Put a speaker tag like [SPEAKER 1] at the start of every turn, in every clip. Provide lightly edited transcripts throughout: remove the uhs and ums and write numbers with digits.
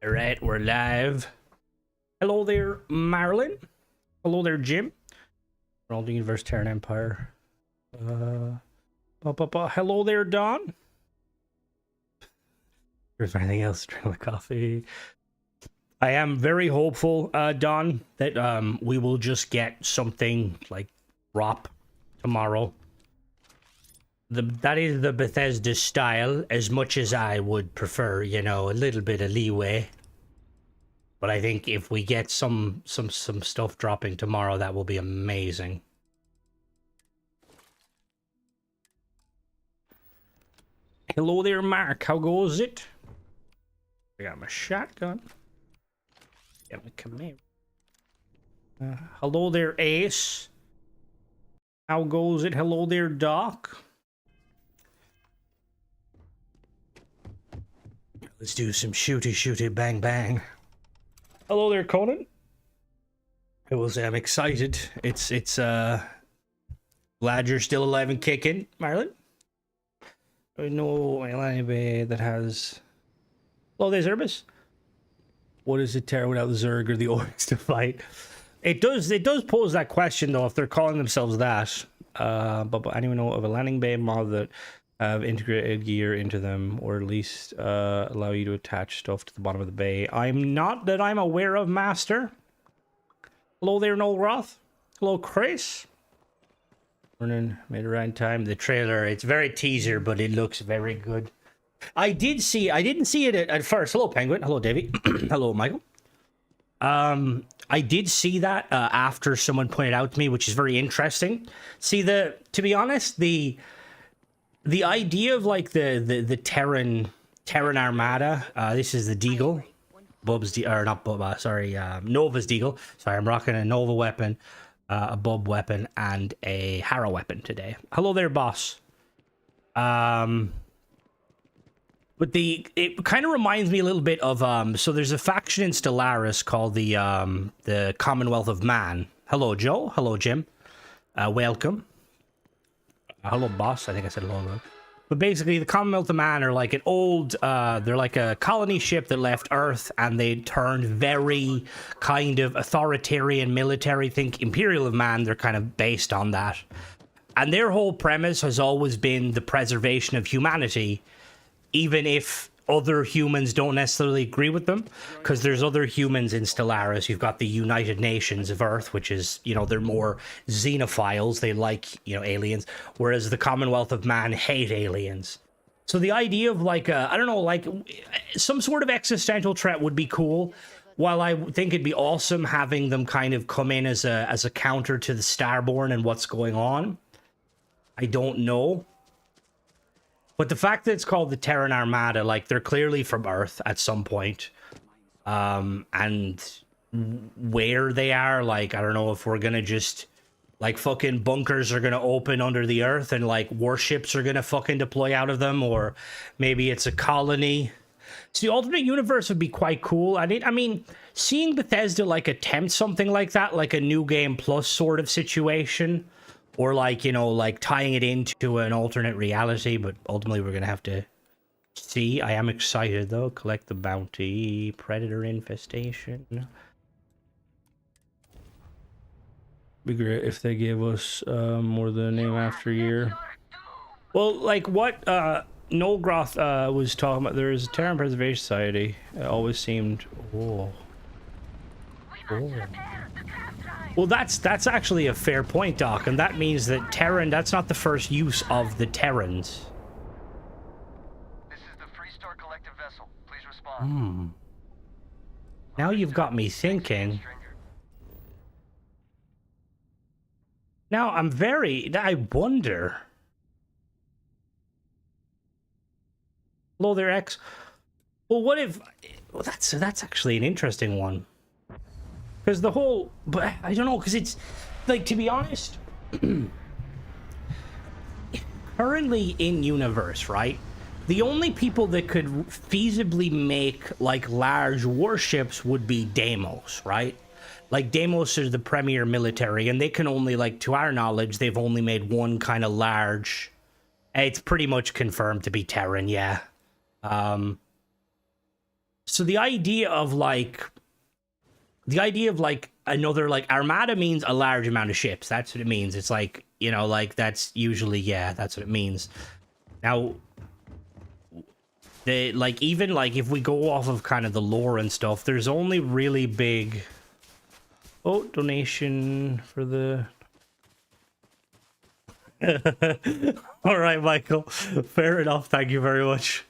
[SPEAKER 1] All right, we're live. Hello there, Marilyn. Hello there, Jim. Ronaldo Universe, Terran Empire. Hello there, Don. There's anything else? Drink my coffee. I am very hopeful, Don, that we will just get something like drop tomorrow. That is the Bethesda style, as much as I would prefer, you know, a little bit of leeway. But I think if we get some stuff dropping tomorrow, that will be amazing. Hello there, Mark. How goes it? I got my shotgun. Got my command. Hello there, Ace. How goes it? Hello there, Doc. Let's do some shooty bang bang. Hello there, Conan. I'm excited. It's glad you're still alive and kicking, Marlon. I know anybody that has. Hello there, Zerbus. What is a Terra without the Zerg or the orcs to fight? It does pose that question though, if they're calling themselves that. But anyone know of a landing bay mod that have integrated gear into them, or at least allow you to attach stuff to the bottom of the bay? I'm not that I'm aware of, Master. Hello there, Noel Roth. Hello, Chris. Morning, made it right time. The trailer, it's very teaser, but it looks very good. I didn't see it at first. Hello, Penguin. Hello, Davey. Hello, Michael. I did see that after someone pointed out to me, which is very interesting. See, to be honest, the idea of like the Terran Armada, this is the Deagle, Nova's Deagle. Sorry, I'm rocking a Nova weapon, a Bub weapon, and a Harrow weapon today. Hello there, boss. But it kind of reminds me a little bit of so there's a faction in Stellaris called the Commonwealth of Man. Hello, Joe. Hello, Jim. Welcome. Hello, boss. I think I said hello. But basically, the Commonwealth of Man are like an old, they're like a colony ship that left Earth, and they turned very kind of authoritarian military. Think Imperial of Man, they're kind of based on that. And their whole premise has always been the preservation of humanity, even if other humans don't necessarily agree with them, because there's other humans in Stellaris. You've got the United Nations of Earth, which is, you know, they're more xenophiles. They like, you know, aliens, whereas the Commonwealth of Man hate aliens. So the idea of like, I don't know, like some sort of existential threat would be cool. While I think it'd be awesome having them kind of come in as a counter to the Starborn and what's going on, I don't know. But the fact that it's called the Terran Armada, like, they're clearly from Earth at some point. And where they are, like, I don't know if we're gonna just, like, fucking bunkers are gonna open under the Earth and, like, warships are gonna fucking deploy out of them, or maybe it's a colony. So the alternate universe would be quite cool. I mean, seeing Bethesda, like, attempt something like that, like a New Game Plus sort of situation, or like, you know, like tying it into an alternate reality, but ultimately we're gonna have to see. I am excited though. Collect the bounty. Predator infestation. Be great if they gave us more than a name after year. Well, like what Noel Groth was talking about, there is a Terran Preservation Society. It always seemed oh. Well, that's actually a fair point, Doc, and that means that Terran, that's not the first use of the Terrans.
[SPEAKER 2] This is the Freestar Collective vessel. Please respond.
[SPEAKER 1] Now you've got me thinking. Now I wonder. Hello there, X. Well, what if, well, that's actually an interesting one. Because the whole, but I don't know, because it's, like, to be honest, currently in universe, right, the only people that could feasibly make, like, large warships would be Deimos, right? Like, Deimos is the premier military, and they can only, like, to our knowledge, they've only made one kind of large, it's pretty much confirmed to be Terran, yeah. So the idea of like another like armada means a large amount of ships. That's what it means. It's like, you know, like that's usually, yeah, that's what it means. Now, the like even like if we go off of kind of the lore and stuff, there's only really big. Oh, donation for the. All right, Michael. Fair enough. Thank you very much.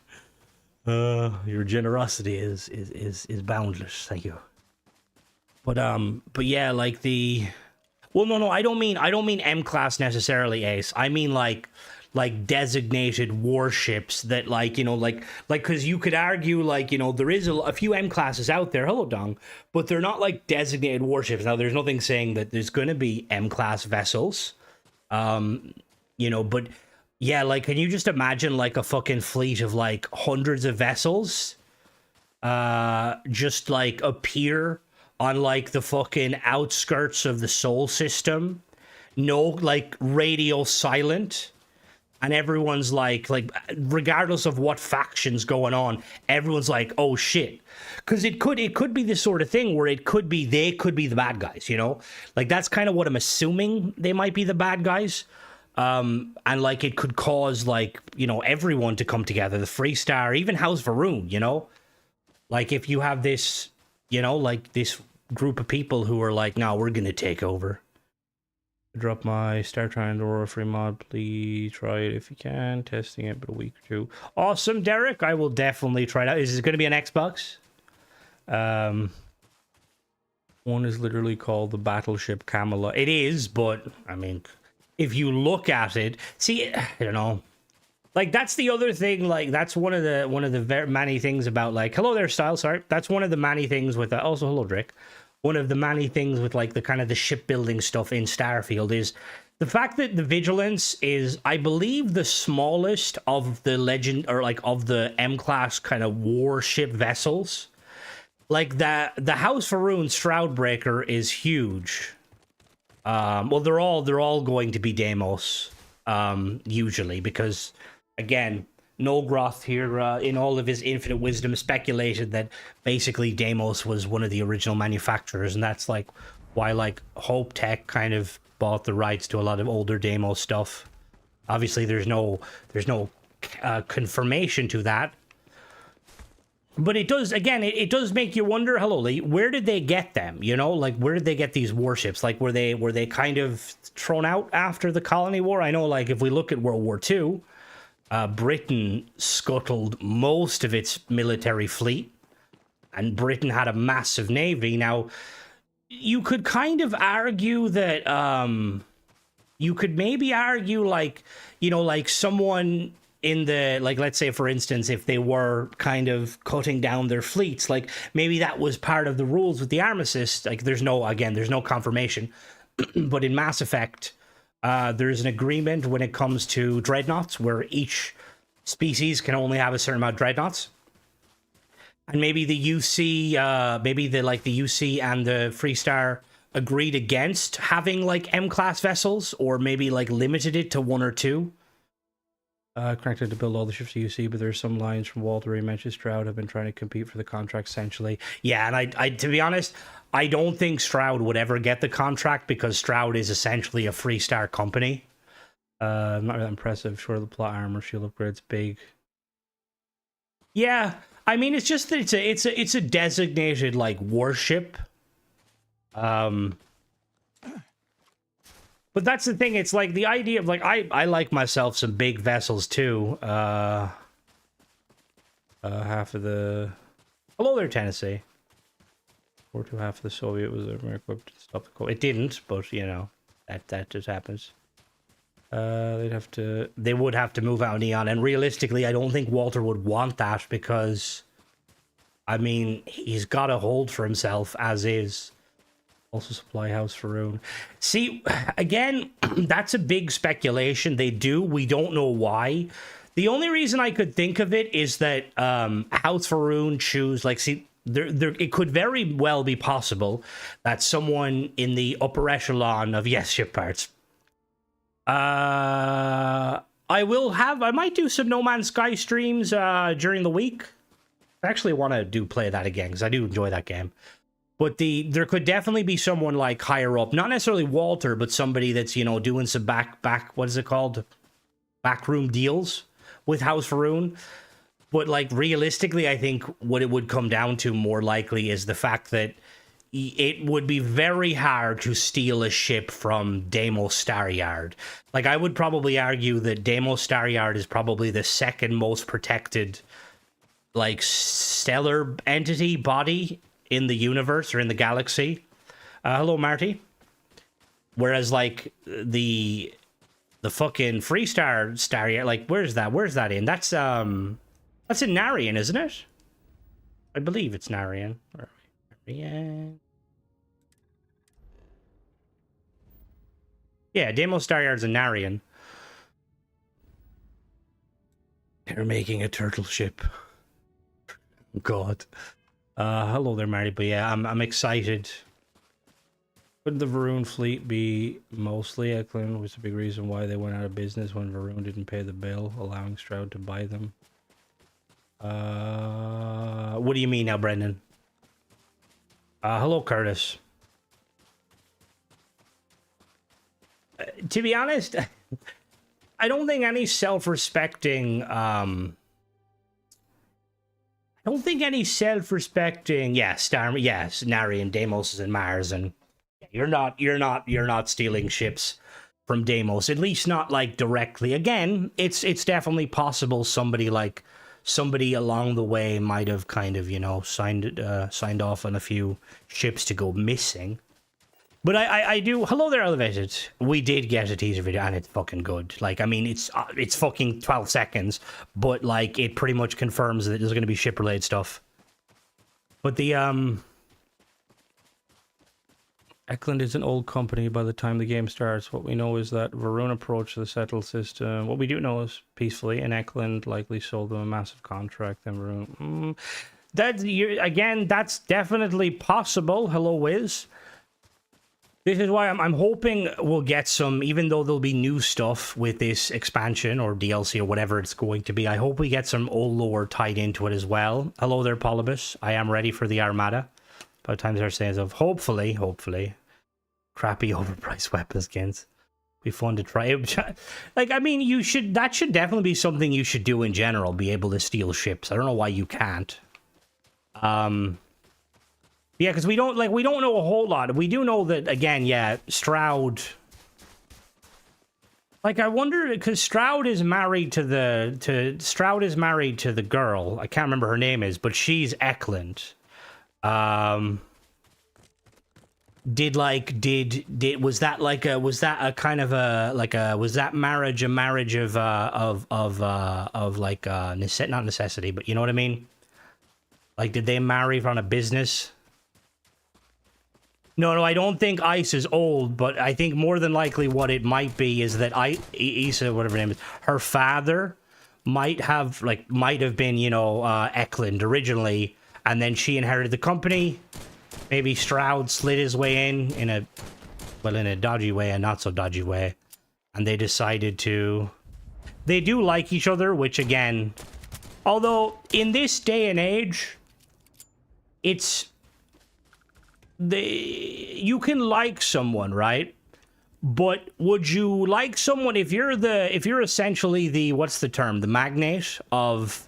[SPEAKER 1] Your generosity is boundless. Thank you. But yeah, like the. Well, no, I don't mean M class necessarily, Ace. I mean like designated warships that like, you know, like because you could argue like, you know, there is a few M classes out there, hello Dong, but they're not like designated warships. Now there's nothing saying that there's going to be M class vessels, you know, but yeah, like can you just imagine like a fucking fleet of like hundreds of vessels just like appear on like the fucking outskirts of the Sol system, no like radio silent. And everyone's like, regardless of what faction's going on, everyone's like, oh shit. Because it could be this sort of thing where they could be the bad guys, you know? Like, that's kind of what I'm assuming they might be the bad guys. And like, it could cause like, you know, everyone to come together, the Freestar, even House Varun, you know? Like, if you have this, you know, like this group of people who are like, no, we're going to take over. Drop my Star Trek free mod, please try it if you can. Testing it, but a week or two. Awesome, Derek. I will definitely try it out. Is it going to be an Xbox? One is literally called the Battleship Camelot. It is, but I mean, if you look at it, see, I don't know. Like that's the other thing. Like that's one of the very many things about like hello there, Style. Sorry, that's one of the many things with also hello, Drake. One of the many things with like the kind of the shipbuilding stuff in Starfield is the fact that the Vigilance is, I believe, the smallest of the legend or like of the M-class kind of warship vessels. Like the House Varun Shroudbreaker is huge. Well, they're all going to be Deimos, usually, because again, Nolgroth here, in all of his infinite wisdom, speculated that basically Deimos was one of the original manufacturers, and that's like why like Hope Tech kind of bought the rights to a lot of older Deimos stuff. Obviously, there's no confirmation to that, but it does again. It does make you wonder. Hello, Lee. Where did they get them? You know, like where did they get these warships? Like were they kind of thrown out after the Colony War? I know, like if we look at World War II. Britain scuttled most of its military fleet, and Britain had a massive navy. Now, you could kind of argue that, you could maybe argue, like, you know, like someone in the, like, let's say, for instance, if they were kind of cutting down their fleets, like, maybe that was part of the rules with the armistice. Like, there's no confirmation. But in Mass Effect, there's an agreement when it comes to dreadnoughts where each species can only have a certain amount of dreadnoughts. And maybe the UC, the UC and the Freestar agreed against having like M-class vessels, or maybe like limited it to one or two. Connected to build all the ships to UC, but there's some lines from Walter where he mentioned Stroud have been trying to compete for the contract essentially. Yeah, and I to be honest, I don't think Stroud would ever get the contract because Stroud is essentially a Freestar company. Not really impressive. Sure, the plot armor, shield upgrades, big. Yeah, I mean, it's just that it's a designated like warship. But that's the thing. It's like the idea of like I like myself some big vessels too. Half of the hello there, Tennessee. Or to half of the Soviet was equipped to stop the cold. It didn't, but you know that just happens. They would have to move out Neon, and realistically, I don't think Walter would want that because, I mean, he's got a hold for himself as is. Also, supply House Varun. See, again, that's a big speculation. They do. We don't know why. The only reason I could think of it is that House Varun choose like see. It could very well be possible that someone in the upper echelon of ship parts. I might do some No Man's Sky streams during the week. I actually want to play that again because I do enjoy that game. But there could definitely be someone like higher up, not necessarily Walter, but somebody that's, you know, doing some back what is it called? Backroom deals with House Faroon. But like realistically, I think what it would come down to more likely is the fact that it would be very hard to steal a ship from Deimos Staryard. Like, I would probably argue that Deimos Staryard is probably the second most protected, like, stellar entity body in the universe or in the galaxy. Hello, Marty. Whereas, like, the fucking Freestar Staryard, like, where's that in? That's in Narian, isn't it? I believe it's Narian. Yeah, Deimos Staryard's a Narian. They're making a turtle ship. God. Hello there, Marty. But yeah, I'm excited. Would the Varun fleet be mostly Eklund? Was a big reason why they went out of business when Varun didn't pay the bill, allowing Stroud to buy them. What do you mean now, Brendan? Hello, Curtis. To be honest, I don't think any self-respecting, yes, Narian, Deimos, and Mars, and you're not stealing ships from Deimos, at least not like directly. Again, it's definitely possible somebody along the way might have kind of, you know, signed off on a few ships to go missing. But I do. Hello there, Elevated. We did get a teaser video, and it's fucking good. Like, I mean, it's fucking 12 seconds, but like, it pretty much confirms that there's going to be ship-related stuff. But the Eklund is an old company by the time the game starts. What we know is that Varun approached the settled system. What we do know is peacefully, and Eklund likely sold them a massive contract. Then Varun, that's definitely possible. Hello, Wiz. This is why I'm hoping we'll get some, even though there'll be new stuff with this expansion or DLC or whatever it's going to be. I hope we get some old lore tied into it as well. Hello there, Polybus. I am ready for the Armada. By the time they're saying of hopefully, crappy overpriced weapon skins. Be fun to try. Like, I mean, that should definitely be something you should do in general. Be able to steal ships. I don't know why you can't. Yeah, because we don't know a whole lot. We do know that, again, yeah, Stroud. Like, I wonder, because Stroud is married to the girl. I can't remember her name is, but she's Eklund. Was that marriage a marriage of like not necessity, but you know what I mean? Like, did they marry on a business? No, I don't think Ice is old, but I think more than likely what it might be is that Isa, whatever her name is, her father might have been, you know, Eklund originally, and then she inherited the company. Maybe Stroud slid his way in a dodgy way, a not so dodgy way, and they decided to. They do like each other, which again, although in this day and age, you can like someone, right? But would you like someone if you're essentially the, what's the term, the magnate of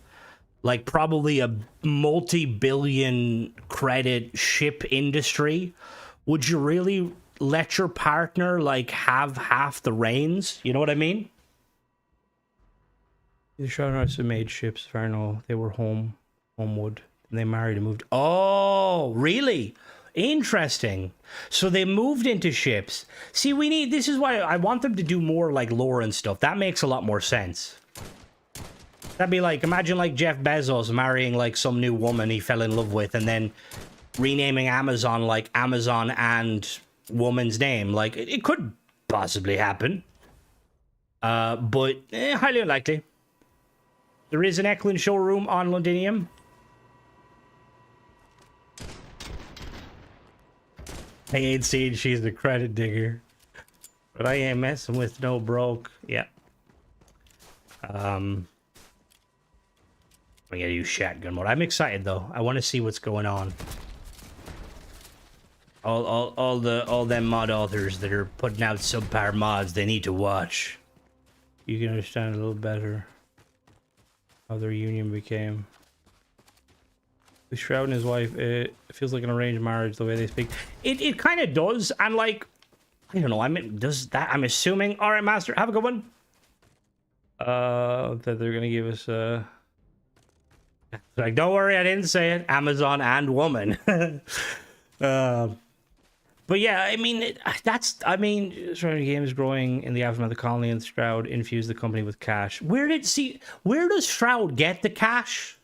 [SPEAKER 1] like probably a multi-billion credit ship industry? Would you really let your partner like have half the reins? You know what I mean? The Shadowknights have made ships, Farno. They were homewood, and they married and moved. Oh, really? Interesting. So they moved into ships. See, this is why I want them to do more like lore and stuff. That makes a lot more sense. That'd be like, imagine like Jeff Bezos marrying like some new woman he fell in love with and then renaming Amazon like Amazon and woman's name. Like, it could possibly happen. But highly unlikely. There is an Eklund showroom on Londinium. I ain't seen she's the credit digger. But I ain't messing with no broke. Yeah. But We gotta use shotgun mode. I'm excited though. I want to see what's going on. All them mod authors that are putting out subpar mods, they need to watch. You can understand a little better how their union became. With Shroud and his wife, it feels like an arranged marriage the way they speak. It kind of does, and like, I don't know. I mean, does that? I'm assuming. All right, Master, have a good one. That they're gonna give us like, don't worry, I didn't say it. Amazon and woman. But yeah, I mean, Strategy Game is growing in the aftermath of the colony, and Stroud infused the company with cash. Where does Stroud get the cash?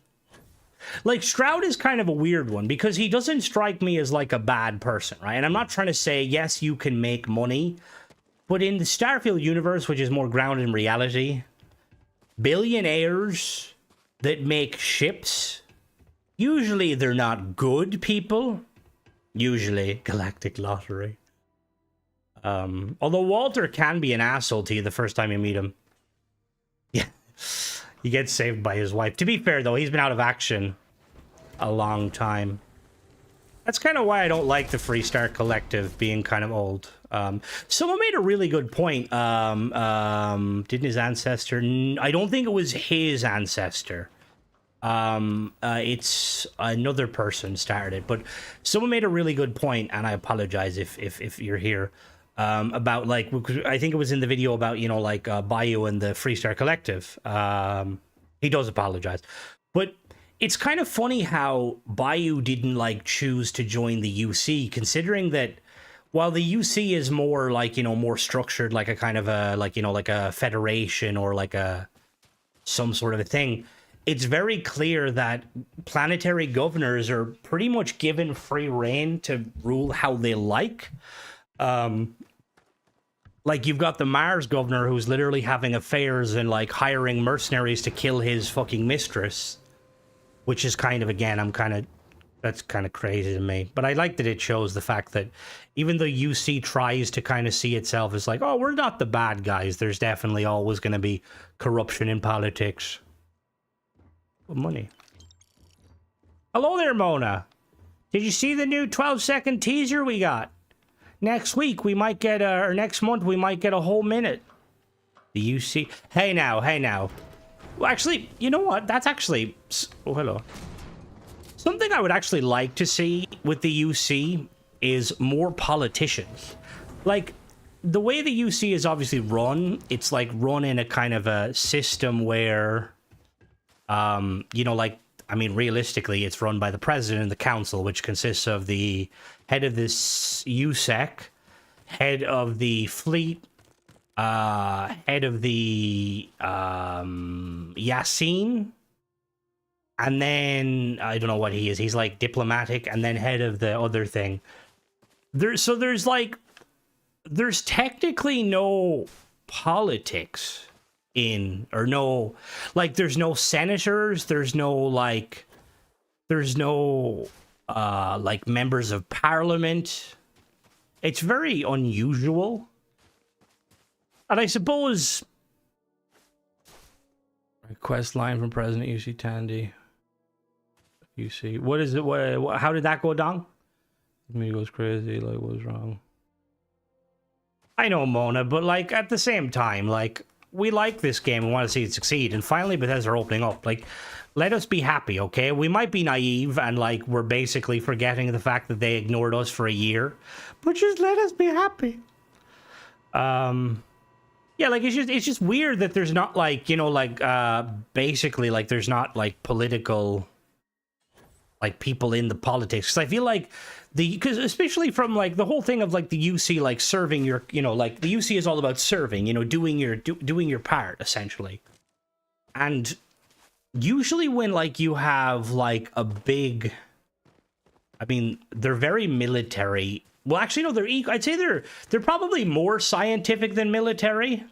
[SPEAKER 1] Like, Stroud is kind of a weird one, because he doesn't strike me as, like, a bad person, right? And I'm not trying to say, yes, you can make money, but in the Starfield universe, which is more grounded in reality, billionaires that make ships, usually they're not good people. Usually, Galactic Lottery. Although Walter can be an asshole to you the first time you meet him. Yeah. He gets saved by his wife. To be fair, though, he's been out of action a long time. That's kind of why I don't like the Freestar Collective being kind of old. Someone made a really good point. Didn't his ancestor... I don't think it was his ancestor. It's another person started it, but someone made a really good point, and I apologize if you're here, about, like, I think it was in the video about, you know, like, Bayou and the Freestar Collective. He does apologize, but it's kind of funny how Bayou didn't, like, choose to join the UC, considering that while the UC is more, like, you know, more structured, like a kind of a, like, you know, like a federation or like some sort of a thing, it's very clear that planetary governors are pretty much given free reign to rule how they like. Like, you've got the Mars governor who's literally having affairs and, like, hiring mercenaries to kill his fucking mistress. Which is kind of, again, that's kind of crazy to me. But I like that it shows the fact that even though UC tries to kind of see itself as like, oh, we're not the bad guys, there's definitely always going to be corruption in politics. Money. Hello there, Mona. Did you see the new 12-second teaser we got? Next week we might get or next month we might get a whole minute. The UC. Hey now. Well, actually, you know what? That's actually... Oh, hello. Something I would actually like to see with the UC is more politicians. Like, the way the UC is obviously run, it's like run in a kind of a system where... you know, like, I mean, realistically, it's run by the president and the council, which consists of the head of this USEC, head of the fleet, head of the Yassine, and then I don't know what he is. He's like diplomatic, and then head of the other thing. There's technically no politics in, or no, like, there's no senators, there's no like members of parliament. It's very unusual. And I suppose request line from President UC Tandy. UC, what is it? What how did that go down? Me goes crazy, like, what's wrong? I know, Mona, but like, at the same time, like, we like this game and want to see it succeed, and finally Bethesda are opening up. Like, let us be happy, okay? We might be naive and, like, we're basically forgetting the fact that they ignored us for a year, but just let us be happy. Yeah, like, it's just weird that there's not, like, you know, like, basically, like, there's not, like, political, like, people in the politics. Because I feel like because especially from, like, the whole thing of, like, the UC, like, serving your, you know, like, the UC is all about serving, you know, doing your part, essentially. And usually when, like, you have, like, a big, I mean, they're very military. Well, actually, no, I'd say they're probably more scientific than military.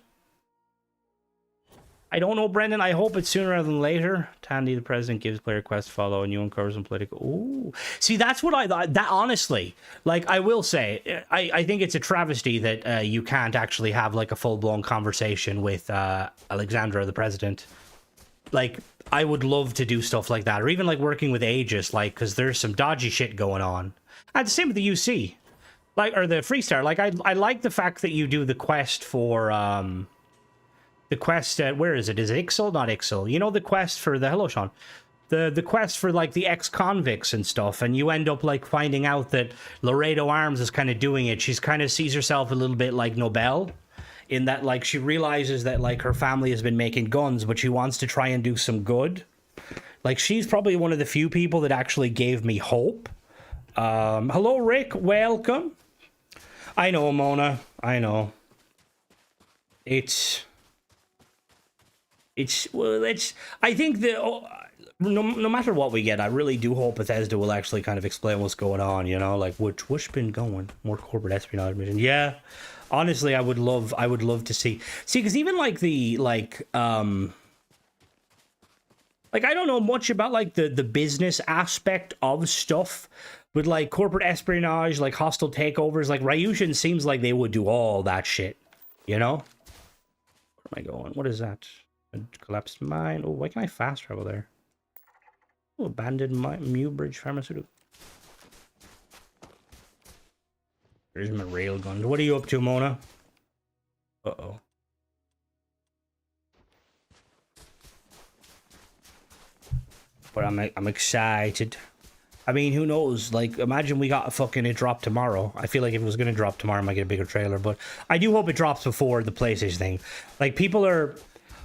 [SPEAKER 1] I don't know, Brendan. I hope it's sooner rather than later. Tandy, the president, gives player requests to follow, and you uncover some political... Ooh. See, that's what I thought. That, honestly, like, I will say, I think it's a travesty that you can't actually have, like, a full-blown conversation with Alexandra, the president. Like, I would love to do stuff like that, or even like working with Aegis, like, because there's some dodgy shit going on. And the same with the UC, like, or the Freestar. Like, I like the fact that you do the quest for the quest at, where is it? Is it Ixal? Not Ixal. You know, the quest for the, hello Sean, the quest for like the ex-convicts and stuff, and you end up like finding out that Laredo Arms is kind of doing it. She's kind of sees herself a little bit like Nobel, in that like she realizes that like her family has been making guns, but she wants to try and do some good. Like, she's probably one of the few people that actually gave me hope. Hello Rick, welcome. I know, Mona, I know. Well, I think that no matter what we get, I really do hope Bethesda will actually kind of explain what's going on, you know, like what's been going, more corporate espionage mission. Yeah, honestly, I would love to see, because even like the like I don't know much about like the business aspect of stuff with like corporate espionage, like hostile takeovers. Like Ryushin seems like they would do all that shit, you know. Where am I going? What is that? A collapsed mine. Oh, why can I fast travel there? Oh, abandoned mine. Mewbridge Pharmaceutical. There's my railguns. What are you up to, Mona? Uh-oh. But I'm excited. I mean, who knows? Like, imagine we got it drop tomorrow. I feel like if it was going to drop tomorrow, I might get a bigger trailer. But I do hope it drops before the PlayStation thing. Like,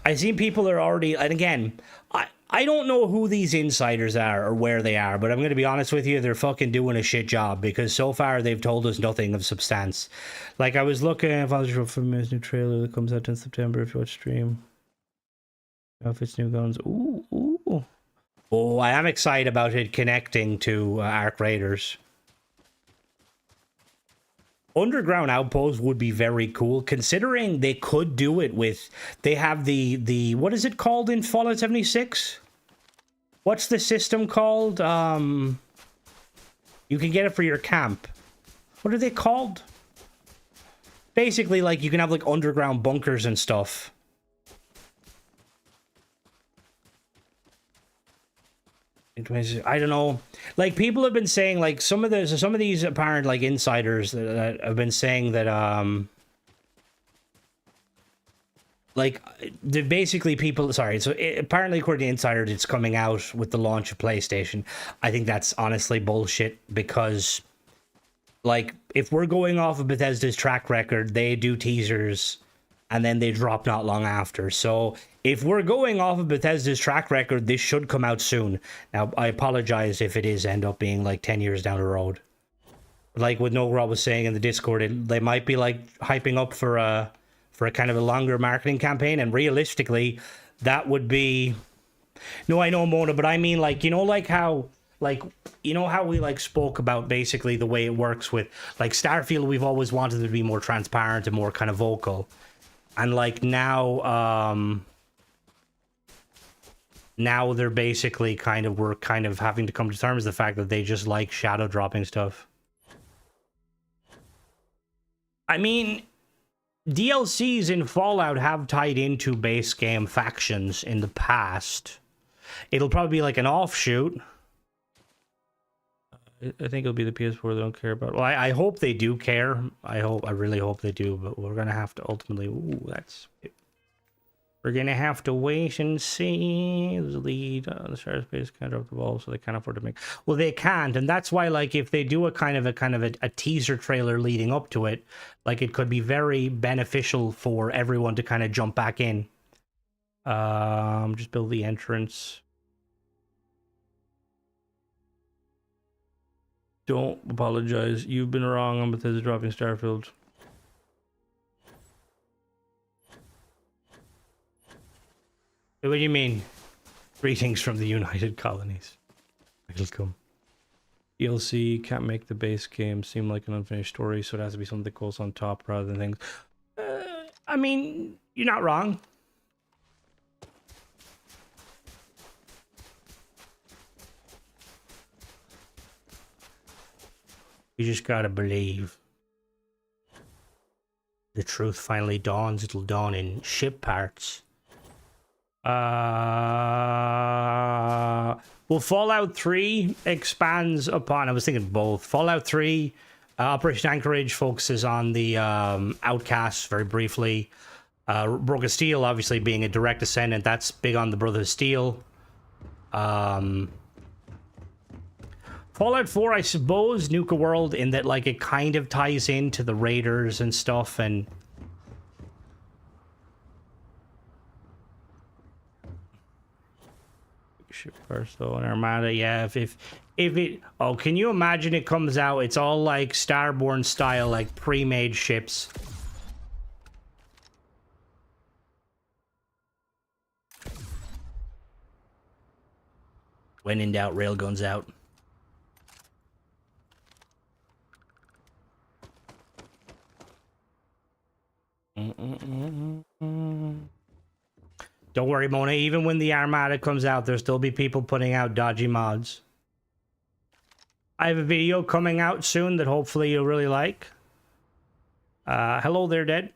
[SPEAKER 1] I've seen people are already, and again, I don't know who these insiders are or where they are, but I'm going to be honest with you, they're fucking doing a shit job, because so far they've told us nothing of substance. Like, I was looking at from his new trailer that comes out in September if you watch stream. Outfits, new guns. Ooh, ooh. Oh, I am excited about it connecting to Arc Raiders. Underground Outpost would be very cool, considering they could do it with... They have the what is it called in Fallout 76? What's the system called? You can get it for your camp. What are they called? Basically, like, you can have, like, underground bunkers and stuff. I don't know. Like, people have been saying, like, some of these apparent, like, insiders that have been saying that like, basically people, sorry, so apparently according to insiders, it's coming out with the launch of PlayStation. I think that's honestly bullshit, because like, if we're going off of Bethesda's track record, they do teasers and then they drop not long after. So if we're going off of Bethesda's track record, this should come out soon. Now, I apologize if it is end up being like 10 years down the road. Like what Nogrod was saying in the Discord, they might be like hyping up for a kind of a longer marketing campaign, and realistically, that would be... No, I know, Mona, but I mean, like, you know, like how... Like, you know how we, like, spoke about basically the way it works with... Like, Starfield, we've always wanted it to be more transparent and more kind of vocal. And, like, now, now they're basically kind of... We're kind of having to come to terms with the fact that they just like shadow dropping stuff. I mean... DLCs in Fallout have tied into base game factions in the past. It'll probably be like an offshoot. I think it'll be the PS4 they don't care about. Well, I hope they do care. I really hope they do, but we're gonna have to ultimately... Ooh, that's... We're gonna have to wait and see. The lead, the Star Space can't drop the ball, so they can't afford to make... Well, they can't, and that's why, like, if they do a kind of a teaser trailer leading up to it, like, it could be very beneficial for everyone to kind of jump back in. Just build the entrance. Don't apologize. You've been wrong on Bethesda dropping Starfield. What do you mean? Greetings from the United Colonies. Welcome. DLC can't make the base game seem like an unfinished story, so it has to be something that goes on top rather than things. I mean, you're not wrong. You just gotta believe. The truth finally dawns. It'll dawn in ship parts. Well, Fallout 3 expands upon, I was thinking both. Fallout 3, Operation Anchorage focuses on the outcasts very briefly. Broken Steel, obviously being a direct descendant, that's big on the Brotherhood of Steel. Fallout 4, I suppose, Nuka World, in that, like, it kind of ties into the Raiders and stuff, and... Ship first, though, and Armada, yeah, if it... Oh, can you imagine it comes out, it's all, like, Starborn style, like, pre-made ships. When in doubt, railguns out. Don't worry, Mona. Even when the Armada comes out, there'll still be people putting out dodgy mods. I have a video coming out soon that hopefully you'll really like. Hello there, Dead.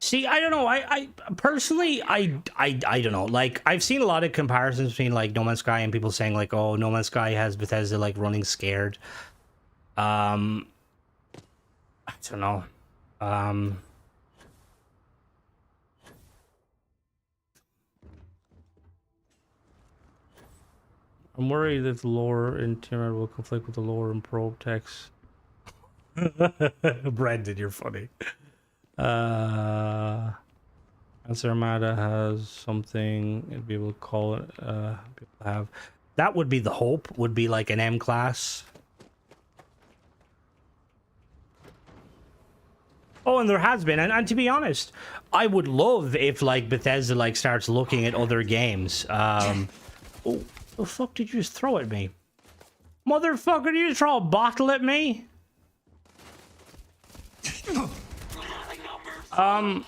[SPEAKER 1] See, I don't know. I personally, I don't know. Like, I've seen a lot of comparisons between, like, No Man's Sky and people saying, like, oh, No Man's Sky has Bethesda, like, running scared. I don't know. I'm worried that the lore in Terran will conflict with the lore in probe text. Brandon, you're funny. Armada has something and be able to call it have that would be the hope, would be like an M class. Oh, and there has been, and to be honest, I would love if, like, Bethesda, like, starts looking at other games. Oh, the fuck did you just throw at me? Motherfucker, did you just throw a bottle at me? I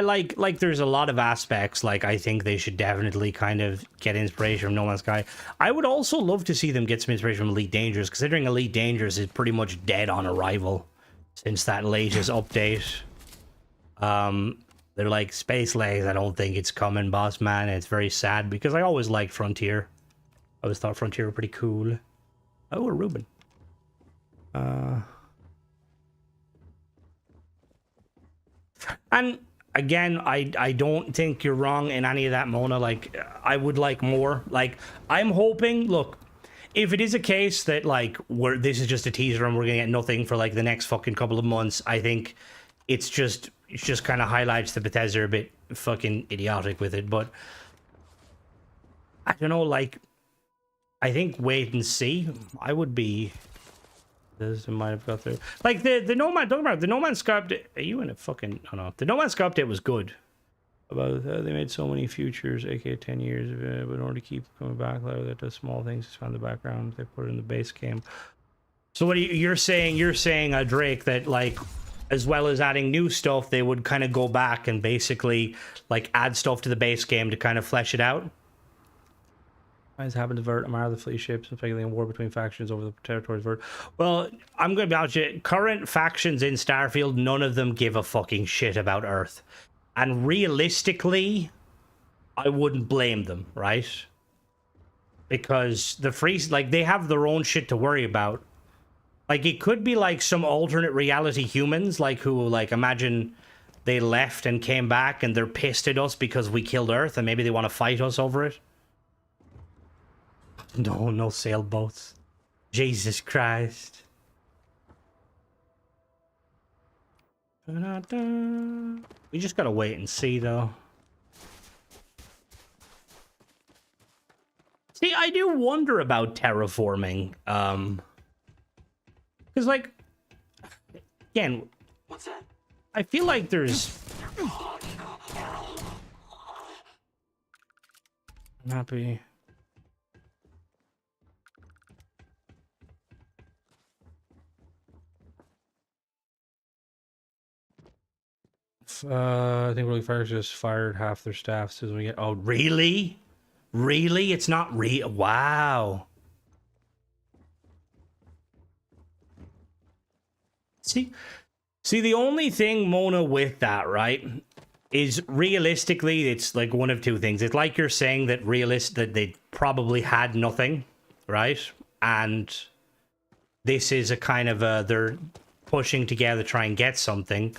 [SPEAKER 1] like there's a lot of aspects, like, I think they should definitely kind of get inspiration from No Man's Sky. I would also love to see them get some inspiration from Elite Dangerous, considering Elite Dangerous is pretty much dead on arrival since that latest update. They're like, Space Legs, I don't think it's coming, boss man. And it's very sad because I always liked Frontier. I always thought Frontier were pretty cool. Oh, a Ruben. And again, I don't think you're wrong in any of that, Mona. Like, I would like more. Like, I'm hoping, look, if it is a case that, like, this is just a teaser and we're gonna get nothing for, like, the next fucking couple of months, I think it's just kind of highlights the Bethesda a bit fucking idiotic with it. But I don't know, like, I think wait and see. I would be... This might have got there. Like, the No Man, don't remember, the No Man's Sky update... Are you in a fucking... Oh, no. The No Man's Sky update was good. About they made so many futures, aka 10 years, but in order to keep coming back, that does small things, expand the background, they put it in the base game. So what are you're saying, Drake, that, like, as well as adding new stuff, they would kind of go back and basically, like, add stuff to the base game to kind of flesh it out? Has happened to Vert, Amara the fleet ships, effectively a war between factions over the territories of Vert. Well, I'm going to be honest with you, current factions in Starfield, none of them give a fucking shit about Earth. And realistically, I wouldn't blame them, right? Because the Freeze, like, they have their own shit to worry about. Like, it could be like some alternate reality humans, like, who, like, imagine they left and came back and they're pissed at us because we killed Earth and maybe they want to fight us over it. No sailboats. Jesus Christ. We just gotta wait and see, though. See, I do wonder about terraforming. Because, like, again, what's that? I feel like there's... I'm happy. I think Really Fire's just fired half their staff as soon as we get... Oh, really? Really? It's not real? Wow. See, see, the only thing, Mona, with that, right, is realistically, it's like one of two things. It's like you're saying that that they probably had nothing, right? And this is a kind of a, they're pushing together to try and get something.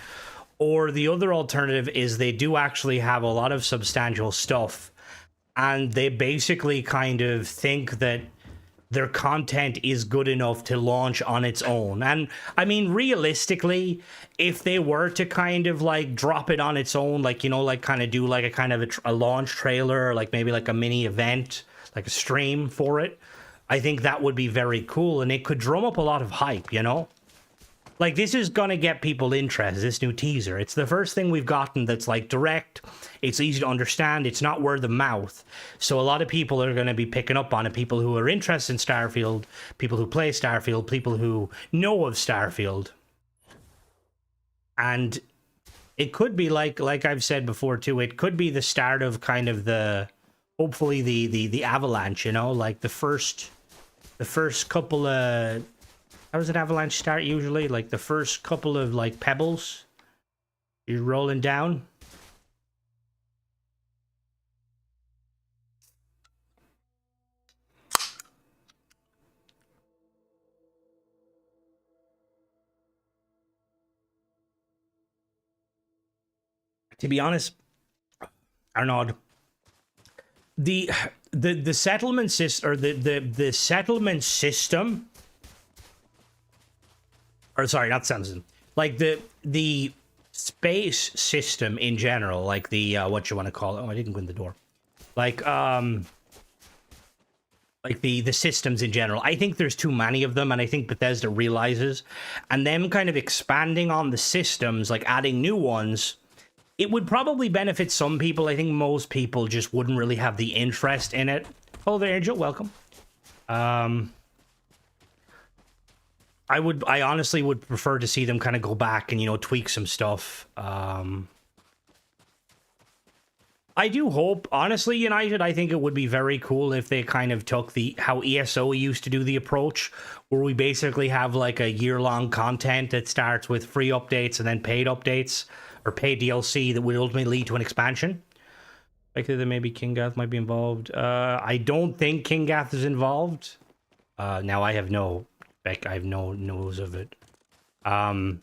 [SPEAKER 1] Or the other alternative is they do actually have a lot of substantial stuff, and they basically kind of think that their content is good enough to launch on its own. And I mean, realistically, if they were to kind of like drop it on its own, like, you know, like kind of do like a kind of a launch trailer, or like maybe like a mini event, like a stream for it, I think that would be very cool, and it could drum up a lot of hype, you know? Like, this is gonna get people interested, this new teaser. It's the first thing we've gotten that's, like, direct, it's easy to understand, it's not word of mouth. So a lot of people are gonna be picking up on it, people who are interested in Starfield, people who play Starfield, people who know of Starfield. And it could be, like I've said before, too, it could be the start of kind of the, hopefully the avalanche, you know? Like, the first couple of... How does an avalanche start usually? Like the first couple of like pebbles you're rolling down. To be honest, I don't know. The settlement system, or the settlement system, or sorry, not settlement, like the space system in general, like the what you want to call it. Oh, I didn't go in the door. Like the systems in general. I think there's too many of them, and I think Bethesda realizes, and them kind of expanding on the systems, like adding new ones, it would probably benefit some people. I think most people just wouldn't really have the interest in it. Oh, there, Angel, welcome. I honestly would prefer to see them kind of go back and, you know, tweak some stuff. I do hope, honestly, United, I think it would be very cool if they kind of took how ESO used to do the approach, where we basically have like a year-long content that starts with free updates and then paid updates, or paid DLC that would ultimately lead to an expansion. Likely that maybe Kingath might be involved. I don't think Kingath is involved. Now I have no news of it. I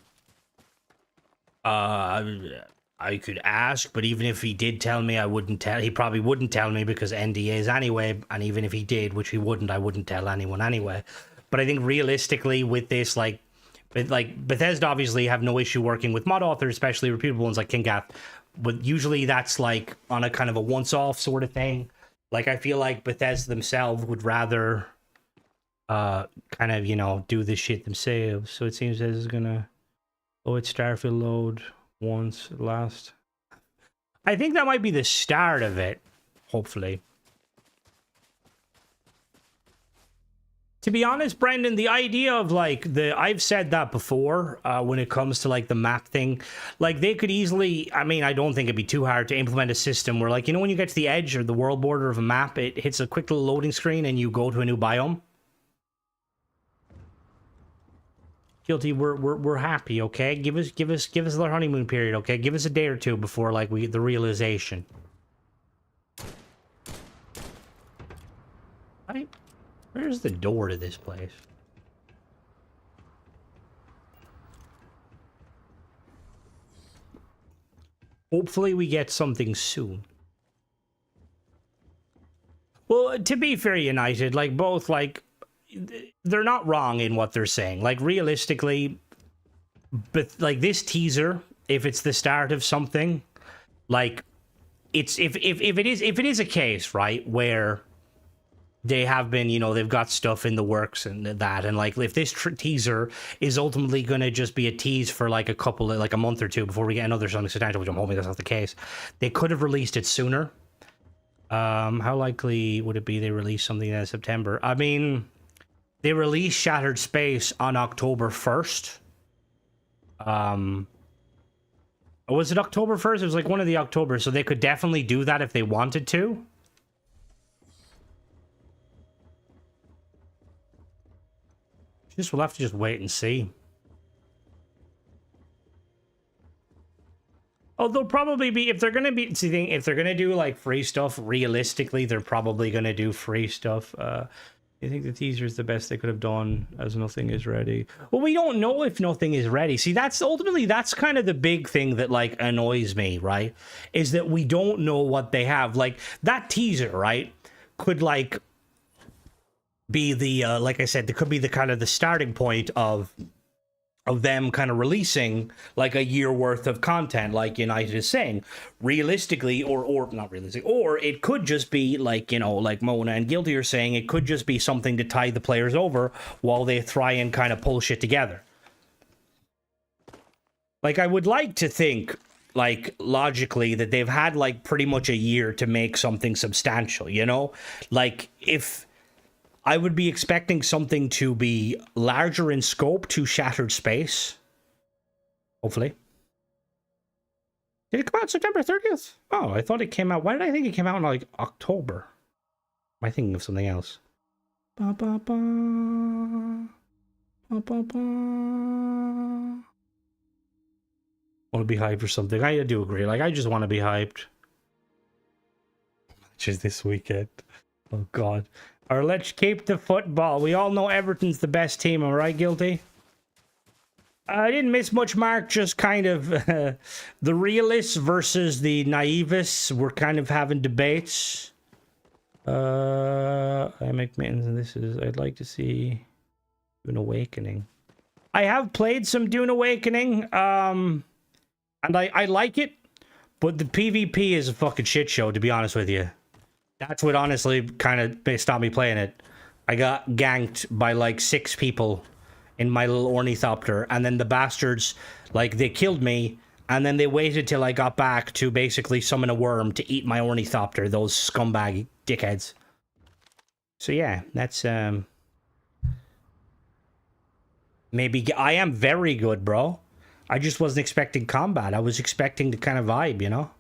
[SPEAKER 1] could ask, but even if he did tell me, I wouldn't tell. He probably wouldn't tell me because NDAs anyway, and even if he did, which he wouldn't, I wouldn't tell anyone anyway. But I think realistically with this, like Bethesda obviously have no issue working with mod authors, especially reputable ones like Kingath, but usually that's like on a kind of a once-off sort of thing. Like, I feel like Bethesda themselves would rather kind of, you know, do this shit themselves. So it seems that it's gonna it's Starfield load once at last. I think that might be the start of it, hopefully. To be honest, Brendan, the idea of like I've said that before when it comes to like the map thing, like they could easily, I mean, I don't think it'd be too hard to implement a system where, like, you know, when you get to the edge or the world border of a map, it hits a quick little loading screen and you go to a new biome. Guilty, we're happy, okay? Give us the honeymoon period, okay? Give us a day or two before like we get the realization. Where's the door to this place? Hopefully we get something soon. Well, to be fair, United, like both, like they're not wrong in what they're saying. Like, realistically, but like this teaser, if it's the start of something, like it's if it is a case, right, where they have been, you know, they've got stuff in the works and that, and like if this teaser is ultimately going to just be a tease for like a couple of, like a month or two before we get another something substantial, which I'm hoping that's not the case, they could have released it sooner. How likely would it be they release something in September? I mean, they released Shattered Space on October 1st. Was it October 1st? It was like one of the October, so they could definitely do that if they wanted to. We'll have to just wait and see. Oh, they'll probably be, if they're gonna be, see, if they're gonna do like free stuff, realistically, they're probably gonna do free stuff. I think the teaser is the best they could have done, as nothing is ready. Well, we don't know if nothing is ready. See, that's ultimately, that's kind of the big thing that like annoys me, right? Is that we don't know what they have. Like that teaser, right? Could like be the like I said, there could be the kind of the starting point of them kind of releasing like a year worth of content, like United is saying, realistically, or not realistic, or it could just be like, you know, like Mona and Guilty are saying, it could just be something to tide the players over while they try and kind of pull shit together. Like, I would like to think, like, logically, that they've had like pretty much a year to make something substantial, you know? Like, if I would be expecting something to be larger in scope to Shattered Space. Hopefully. Did it come out September 30th? Oh, I thought it came out. Why did I think it came out in like October? Am I thinking of something else? Ba, ba, ba. Ba, ba, ba. Want to be hyped for something. I do agree. Like, I just want to be hyped. Just this weekend. Oh, God. Or let's keep the football. We all know Everton's the best team, am I right, Guilty? I didn't miss much, Mark. Just kind of the realists versus the naivists. We're kind of having debates. I make mittens, and this is... I'd like to see Dune Awakening. I have played some Dune Awakening, and I like it, but the PvP is a fucking shit show, to be honest with you. That's what honestly kind of stopped me playing it. I got ganked by like 6 people in my little ornithopter, and then the bastards, like, they killed me, and then they waited till I got back to basically summon a worm to eat my ornithopter, those scumbag dickheads. So yeah, that's maybe I am very good, bro. I just wasn't expecting combat. I was expecting to kind of vibe, you know?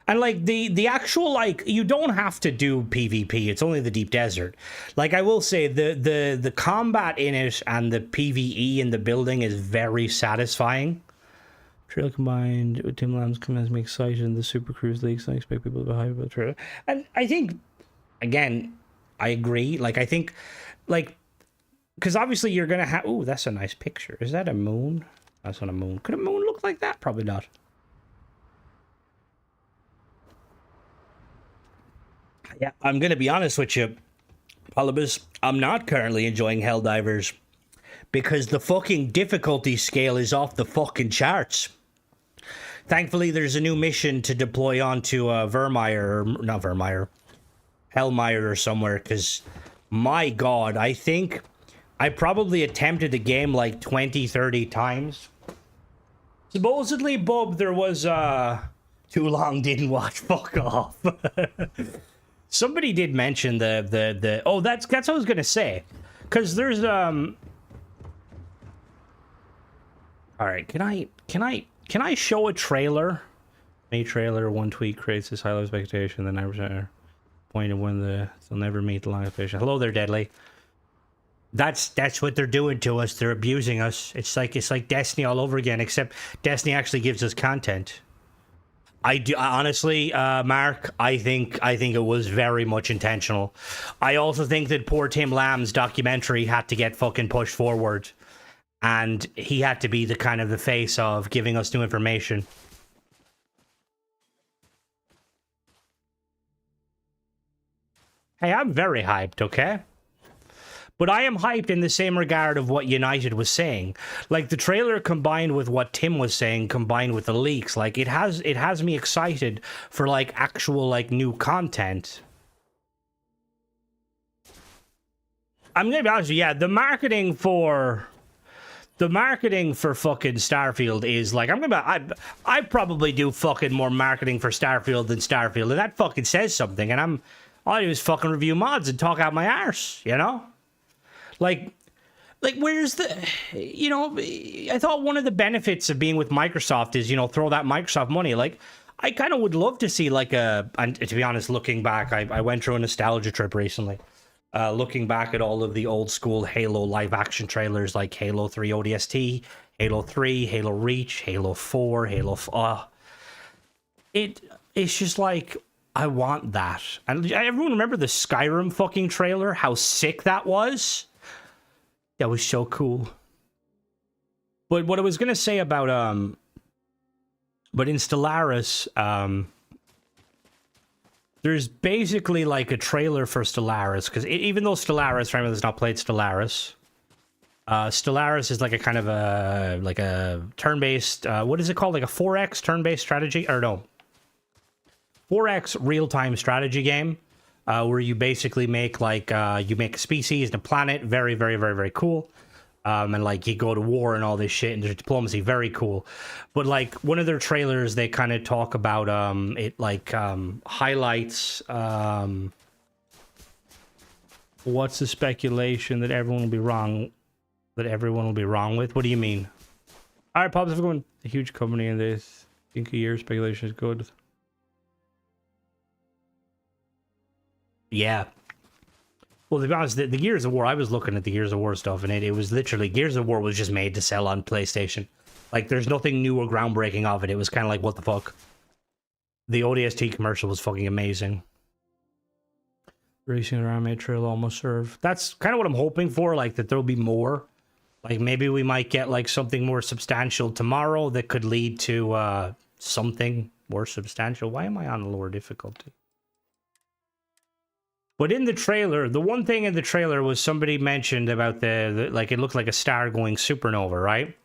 [SPEAKER 1] And, like, the actual, like, you don't have to do PvP. It's only the Deep Desert. Like, I will say, the combat in it and the PvE in the building is very satisfying. Trail combined with Tim Lamb's commands me excited in the Super Cruise League, so I expect people to be hyped about the trailer. And I think, again, I agree. Like, I think, like, because obviously you're going to have... Ooh, that's a nice picture. Is that a moon? That's not a moon. Could a moon look like that? Probably not. Yeah, I'm going to be honest with you, Polybus. I'm not currently enjoying Helldivers because the fucking difficulty scale is off the fucking charts. Thankfully, there's a new mission to deploy onto Vermeer, or not Vermeer, Hellmire or somewhere, because, my God, I think I probably attempted the game like 20, 30 times. Supposedly, Bub, there was, too long didn't watch, fuck off. Somebody did mention the oh, that's what I was gonna say, because there's all right, can I show a trailer? A trailer, one tweet creates this high level expectation, then I point of when they'll never meet the line of vision. Hello there, Deadly. That's what they're doing to us. They're abusing us. It's like Destiny all over again, except Destiny actually gives us content. I do honestly, Mark. I think it was very much intentional. I also think that poor Tim Lamb's documentary had to get fucking pushed forward, and he had to be the kind of the face of giving us new information. Hey, I'm very hyped. Okay. But I am hyped in the same regard of what United was saying. Like, the trailer combined with what Tim was saying, combined with the leaks, like, it has me excited for, like, actual, like, new content. I'm gonna be honest with you, yeah, the marketing for fucking Starfield is, like, I probably do fucking more marketing for Starfield than Starfield, and that fucking says something, and all I do is fucking review mods and talk out my arse, you know? Like, where's the, you know, I thought one of the benefits of being with Microsoft is, you know, throw that Microsoft money. Like, I kind of would love to see, like, and to be honest, looking back, I went through a nostalgia trip recently. Looking back at all of the old school Halo live action trailers, like Halo 3 ODST, Halo 3, Halo Reach, Halo 4, it's just like, I want that. And everyone remember the Skyrim fucking trailer? How sick that was? That was so cool. But what I was gonna say about but in Stellaris, there's basically like a trailer for Stellaris, because even though Stellaris, for anyone that's not played Stellaris, Stellaris is like a kind of a turn-based, what is it called? Like a 4X turn-based strategy? Or no, 4X real-time strategy game, where you basically make like, you make a species and a planet, very, very, very, very cool. And like you go to war and all this shit, and there's diplomacy, very cool. But like one of their trailers, they kind of talk about it like highlights what's the speculation that everyone will be wrong, with? What do you mean? All right, Pops, everyone, a huge company in this. I think a year speculation is good. Yeah. Well, to be honest, the Gears of War, I was looking at the Gears of War stuff, and it was literally, Gears of War was just made to sell on PlayStation. Like, there's nothing new or groundbreaking of it. It was kind of like, what the fuck? The ODST commercial was fucking amazing. Racing an anime trail almost served. That's kind of what I'm hoping for, like, that there'll be more. Like, maybe we might get, like, something more substantial tomorrow that could lead to, something more substantial. Why am I on lower difficulty? But in the trailer, the one thing in the trailer was somebody mentioned about the like, it looked like a star going supernova, right?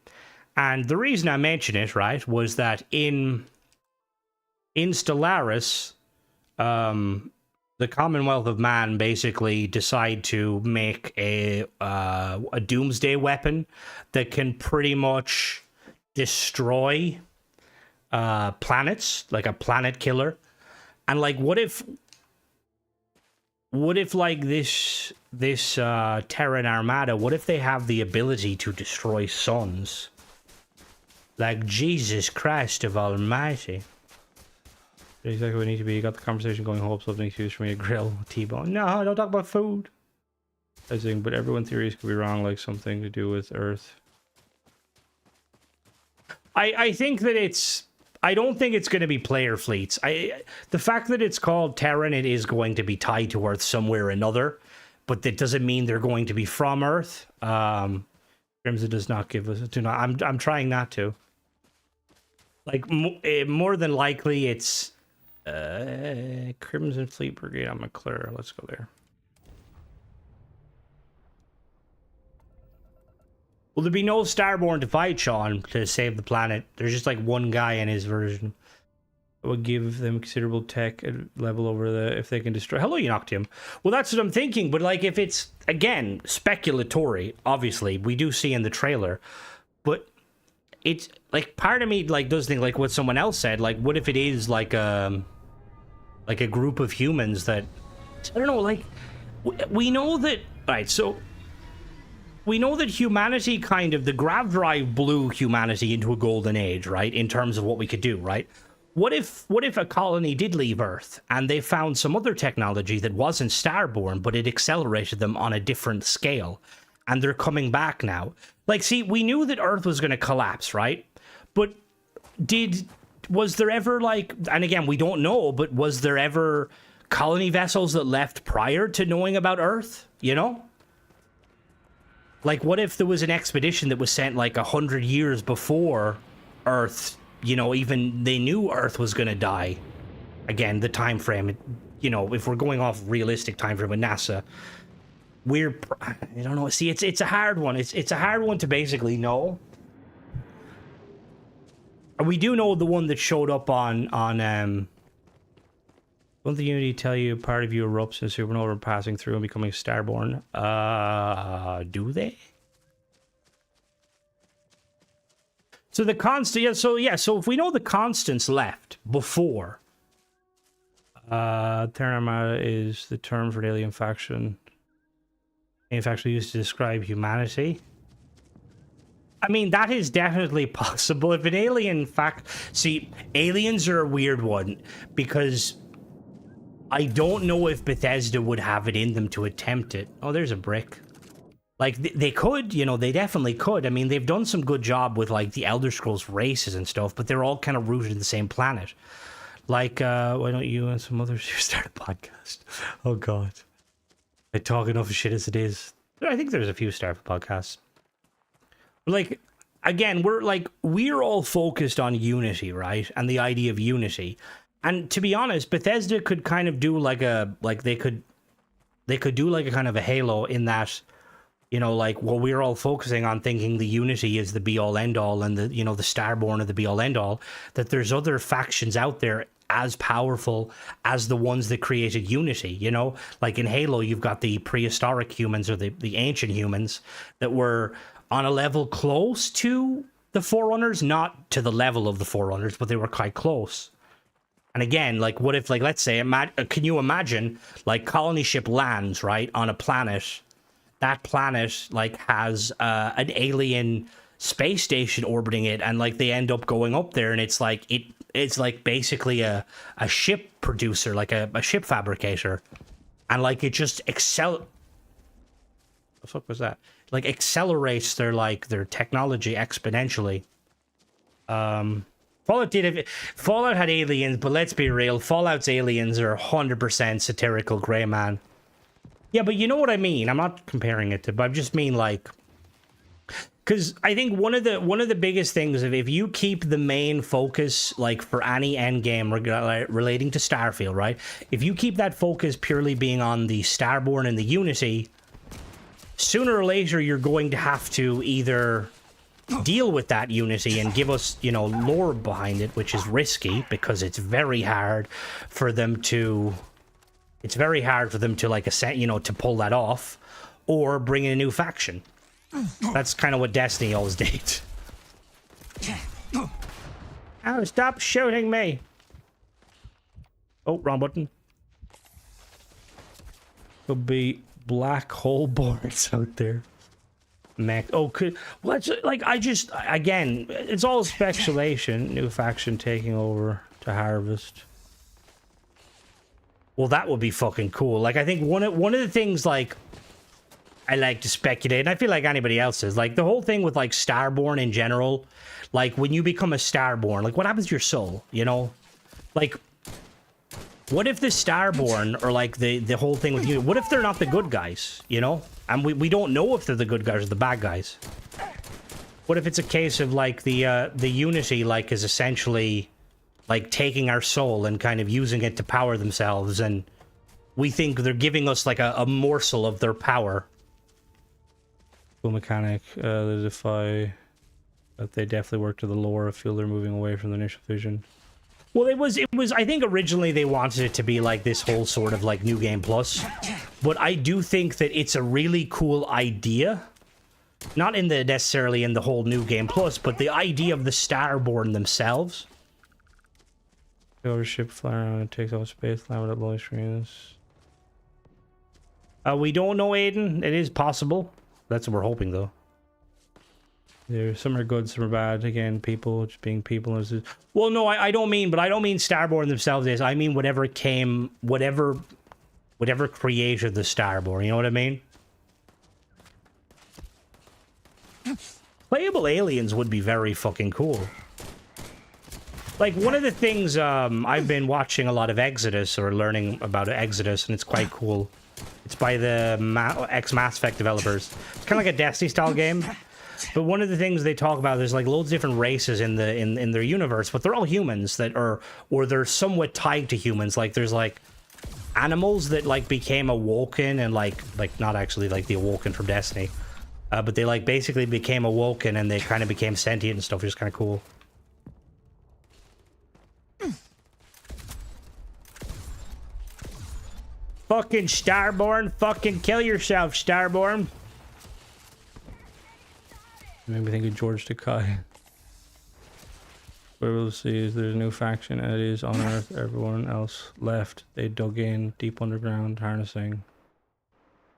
[SPEAKER 1] And the reason I mention it, right, was that in Stellaris, the Commonwealth of Man basically decide to make a doomsday weapon that can pretty much destroy planets, like a planet killer. And like, what if like this Terran Armada, what if they have the ability to destroy suns? Like, Jesus Christ of Almighty. Exactly what it needs to be. You got the conversation going, hope something to use for me to grill T-bone. No, don't talk about food. I think, but everyone's theories could be wrong, like something to do with Earth. I think that it's... I don't think it's going to be player fleets. The fact that it's called Terran, it is going to be tied to Earth somewhere or another, but that doesn't mean they're going to be from Earth. Crimson does not give us... I'm trying not to. Like, more than likely, it's... Crimson Fleet Brigade on McClure. Let's go there. Will there be no Starborn to fight, Sean, to save the planet? There's just like one guy in his version. It would give them considerable tech level over the... if they can destroy... Hello, Unoctium. Well, that's what I'm thinking, but like if it's, again, speculatory, obviously, we do see in the trailer, but it's like part of me like does think like what someone else said, like what if it is like a group of humans that... I don't know, like, we know that... Right, so... we know that humanity kind of, the grav drive blew humanity into a golden age, right? In terms of what we could do, right? What if a colony did leave Earth and they found some other technology that wasn't Starborn, but it accelerated them on a different scale, and they're coming back now? Like, see, we knew that Earth was going to collapse, right? But was there ever like, and again, we don't know, but was there ever colony vessels that left prior to knowing about Earth, you know? Like, what if there was an expedition that was sent, like, 100 years before Earth, you know, even they knew Earth was going to die? Again, the time frame, you know, if we're going off realistic time frame with NASA, I don't know. See, it's a hard one. It's a hard one to basically know. We do know the one that showed up on won't the Unity tell you part of you erupts in supernova passing through and becoming Starborn? Do they? So the constant, yeah, so if we know the constants left before, Terran Armada is the term for an alien faction. Alien faction used to describe humanity. I mean, that is definitely possible. If an alien see, aliens are a weird one, because I don't know if Bethesda would have it in them to attempt it. Oh, there's a brick. Like, they could, you know, they definitely could. I mean, they've done some good job with, like, the Elder Scrolls races and stuff, but they're all kind of rooted in the same planet. Like, why don't you and some others here start a podcast? Oh, God. I talk enough of shit as it is. I think there's a few Starfield podcasts. Like, again, we're all focused on Unity, right? And the idea of Unity. And to be honest, Bethesda could kind of do they could do like a kind of a Halo in that, you know, like, well, we're all focusing on thinking the Unity is the be-all, end-all, and the, you know, the Starborn are the be-all, end-all, that there's other factions out there as powerful as the ones that created Unity, you know? Like in Halo, you've got the prehistoric humans, or the ancient humans, that were on a level close to the Forerunners, not to the level of the Forerunners, but they were quite close. And again, like, what if, like, let's say, can you imagine, like, colony ship lands, right, on a planet. That planet, like, has an alien space station orbiting it, and, like, they end up going up there, and it's like basically a ship producer, like a ship fabricator, and, like, it just the fuck was that? Like, accelerates their technology exponentially. Fallout had aliens, but let's be real, Fallout's aliens are 100% satirical gray man. Yeah, but you know what I mean. I'm not comparing it to, but I just mean, like, because I think one of the biggest things, if you keep the main focus, like, for any end game relating to Starfield, right? If you keep that focus purely being on the Starborn and the Unity, sooner or later you're going to have to either deal with that Unity and give us, you know, lore behind it, which is risky because it's very hard for them to. It's very hard for them to, like, you know, to pull that off, or bring in a new faction. That's kind of what Destiny always did. Oh, stop shooting me! Oh, wrong button. Could be black hole boards out there. Mech. Oh, again, it's all speculation. New faction taking over to harvest. Well, that would be fucking cool. Like, I think one of the things, like, I like to speculate, and I feel like anybody else is, like, the whole thing with, like, Starborn in general, like, when you become a Starborn, like, what happens to your soul, you know? Like, what if the Starborn, or, like, the whole thing with you, what if they're not the good guys, you know? And we don't know if they're the good guys or the bad guys. What if it's a case of, like, the Unity, like, is essentially, like, taking our soul and kind of using it to power themselves, and we think they're giving us, like, a morsel of their power. Cool mechanic. They defy that they definitely work to the lore. I feel they're moving away from the initial vision. Well, it was, I think originally they wanted it to be, like, this whole sort of, like, New Game Plus, but I do think that it's a really cool idea. Not necessarily in the whole New Game Plus, but the idea of the Starborn themselves. Over ship flying around and takes off space, land with low screens. We don't know, Aiden. It is possible. That's what we're hoping, though. There's some are good, some are bad. Again, people just being people. Well, no, I don't mean Starborn themselves. I mean whatever created the Starborn. You know what I mean? Playable aliens would be very fucking cool. Like, one of the things, I've been watching a lot of Exodus, or learning about Exodus, and it's quite cool. It's by the ex-Mass Effect developers. It's kind of like a Destiny-style game. But one of the things they talk about, there's, like, loads of different races in their universe, but they're all humans that are, or they're somewhat tied to humans. Like, there's, like, animals that, like, became awoken, and, like, not actually, like, the awoken from Destiny. But they, like, basically became awoken, and they kind of became sentient and stuff, which is kind of cool. Fucking Starborn, fucking kill yourself, Starborn. Made me think of George Takei. What we'll see is there's a new faction, and it is on Earth. Everyone else left. They dug in deep underground, harnessing.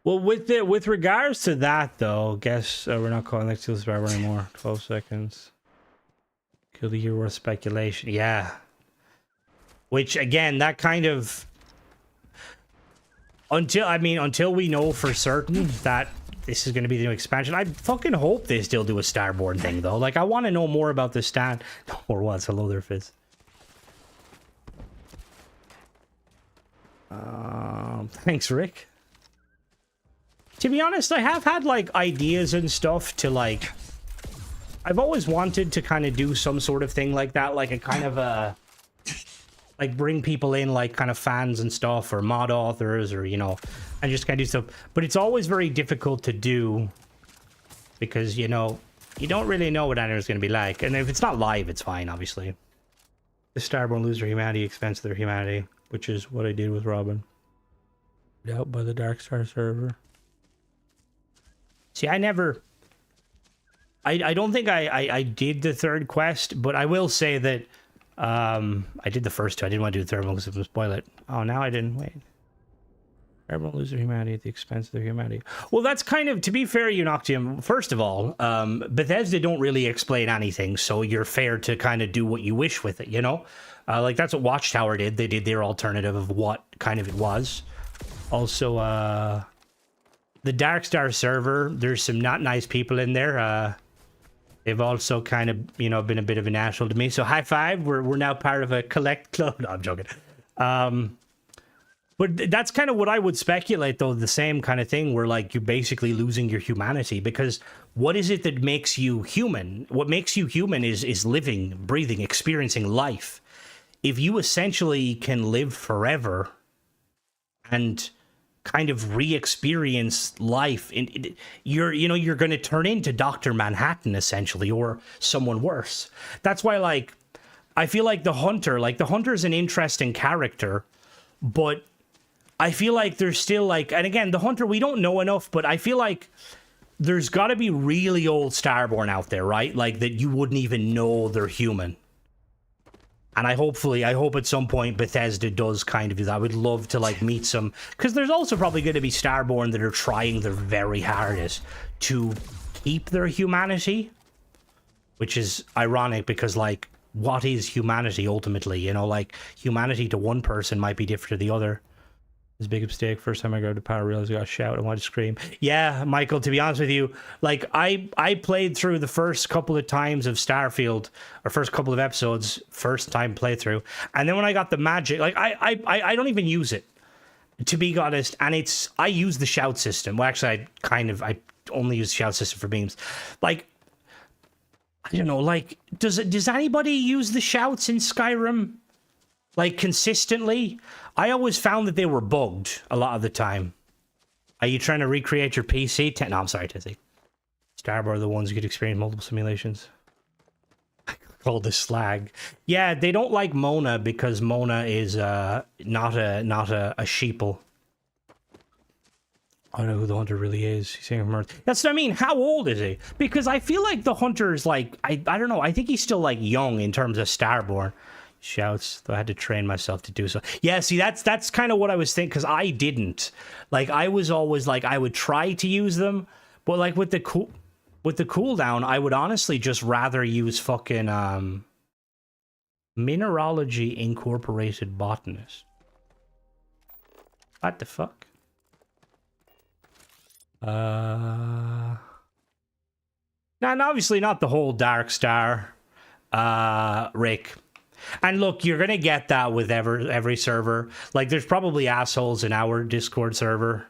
[SPEAKER 1] Well, with regards to that, though, guess we're not calling that Steel Survivor anymore. 12 seconds. Kill the year worth speculation. Yeah. Which, again, that kind of... Until we know for certain that this is going to be the new expansion. I fucking hope they still do a Starborn thing, though. Like, I want to know more about the stand. No more what's. Hello there, Fizz. Thanks, Rick. To be honest, I have had, like, ideas and stuff to, like... I've always wanted to kind of do some sort of thing like that, like a kind of a... Like, bring people in, like, kind of fans and stuff, or mod authors, or, you know, and just kind of do stuff. But it's always very difficult to do, because, you know, you don't really know what anyone's going to be like. And if it's not live, it's fine, obviously. The Starborn lose their humanity, expense their humanity, which is what I did with Robin. Out by the Dark Star server. See, I never... I don't think I did the third quest, but I will say that I did the first two. I didn't want to do the third one because it would spoil it. Oh, now I didn't. Wait. Everyone lose their humanity at the expense of their humanity. Well, that's kind of, to be fair, Unoctium, first of all, Bethesda don't really explain anything, so you're fair to kind of do what you wish with it, you know? Like, that's what Watchtower did. They did their alternative of what kind of it was. Also, the Dark Star server, there's some not nice people in there. They've also kind of, you know, been a bit of an asshole to me. So high five. We're now part of a collect club. No, I'm joking. But that's kind of what I would speculate, though. The same kind of thing where, like, you're basically losing your humanity, because what is it that makes you human? What makes you human is living, breathing, experiencing life. If you essentially can live forever and kind of re-experience life, you're going to turn into Dr. Manhattan, essentially, or someone worse. That's why, like, I feel like the Hunter's an interesting character, but I feel like there's still, like, and again, the Hunter, we don't know enough, but I feel like there's got to be really old Starborn out there, right? Like, that you wouldn't even know they're human. And I hope at some point Bethesda does kind of do that. I would love to, like, meet some... Because there's also probably going to be Starborn that are trying their very hardest to keep their humanity. Which is ironic because, like, what is humanity ultimately? You know, like, humanity to one person might be different to the other. It's a big mistake. First time I grabbed the power, I realized I got to shout and want to scream. Yeah, Michael, to be honest with you, like, I played through the first couple of times of Starfield, or first couple of episodes, first time playthrough, and then when I got the magic, like, I don't even use it, to be honest, and I use the shout system. Well, actually, I only use the shout system for beams. Like, I don't know, like, does anybody use the shouts in Skyrim? Like, consistently? I always found that they were bugged a lot of the time. Are you trying to recreate your PC? No, I'm sorry, Tizzy. Starborn are the ones who could experience multiple simulations. I call this slag. Yeah, they don't like Mona because Mona is not a sheeple. I don't know who the Hunter really is. He's saying from Earth. That's what I mean. How old is he? Because I feel like the Hunter is like, I don't know. I think he's still, like, young in terms of Starborn. Shouts, though I had to train myself to do so. Yeah, see, that's kind of what I was thinking, because I didn't. Like, I was always, like, I would try to use them, but, like, with the cooldown, I would honestly just rather use fucking, Mineralogy Incorporated Botanist. What the fuck? And obviously not the whole Dark Star, Rick. And look, you're gonna get that with every server. Like, there's probably assholes in our Discord server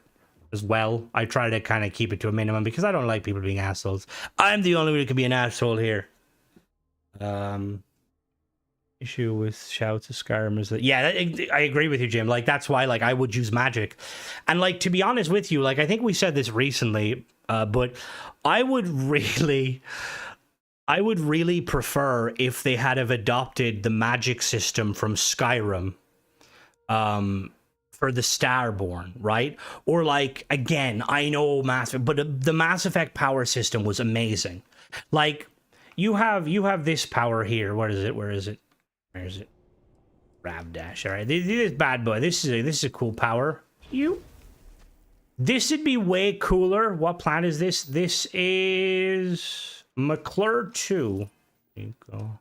[SPEAKER 1] as well. I try to kind of keep it to a minimum because I don't like people being assholes. I'm the only one who can be an asshole here. Issue with shouts of Skyrim is that, yeah, I agree with you, Jim. Like, that's why, like, I would use magic. And, like, to be honest with you, like, I think we said this recently, but I would really prefer if they had have adopted the magic system from Skyrim for the Starborn, right? Or, like, again, I know but the Mass Effect power system was amazing. Like, you have this power here. Where is it? Where is it? Ravdash. All right, this bad boy. This is a cool power. This would be way cooler. What planet is this? This is McClure 2. There you go.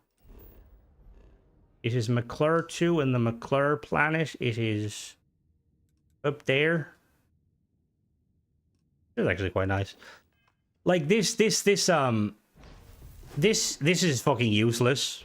[SPEAKER 1] It is McClure 2 and the McClure planet. It is up there. It's actually quite nice. Like this is fucking useless.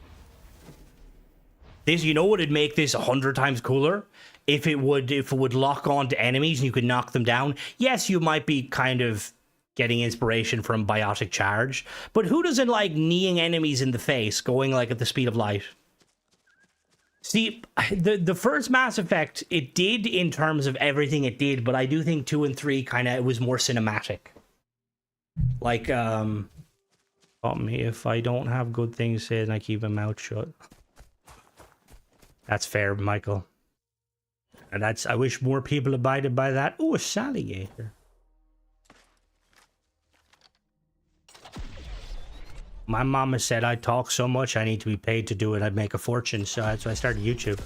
[SPEAKER 1] This, you know what would make this 100 times cooler? If it would lock on to enemies and you could knock them down. Yes, you might be kind of getting inspiration from biotic charge, but who doesn't like kneeing enemies in the face, going like at the speed of light? See, the first Mass Effect, it did in terms of everything it did, but I do think 2 and 3 kind of, it was more cinematic. Like, stop me if I don't have good things said and I keep my mouth shut. That's fair, Michael. And that's, I wish more people abided by that. Oh, a Salligator. My mama said I talk so much I need to be paid to do it. I'd make a fortune, so that's why I started YouTube.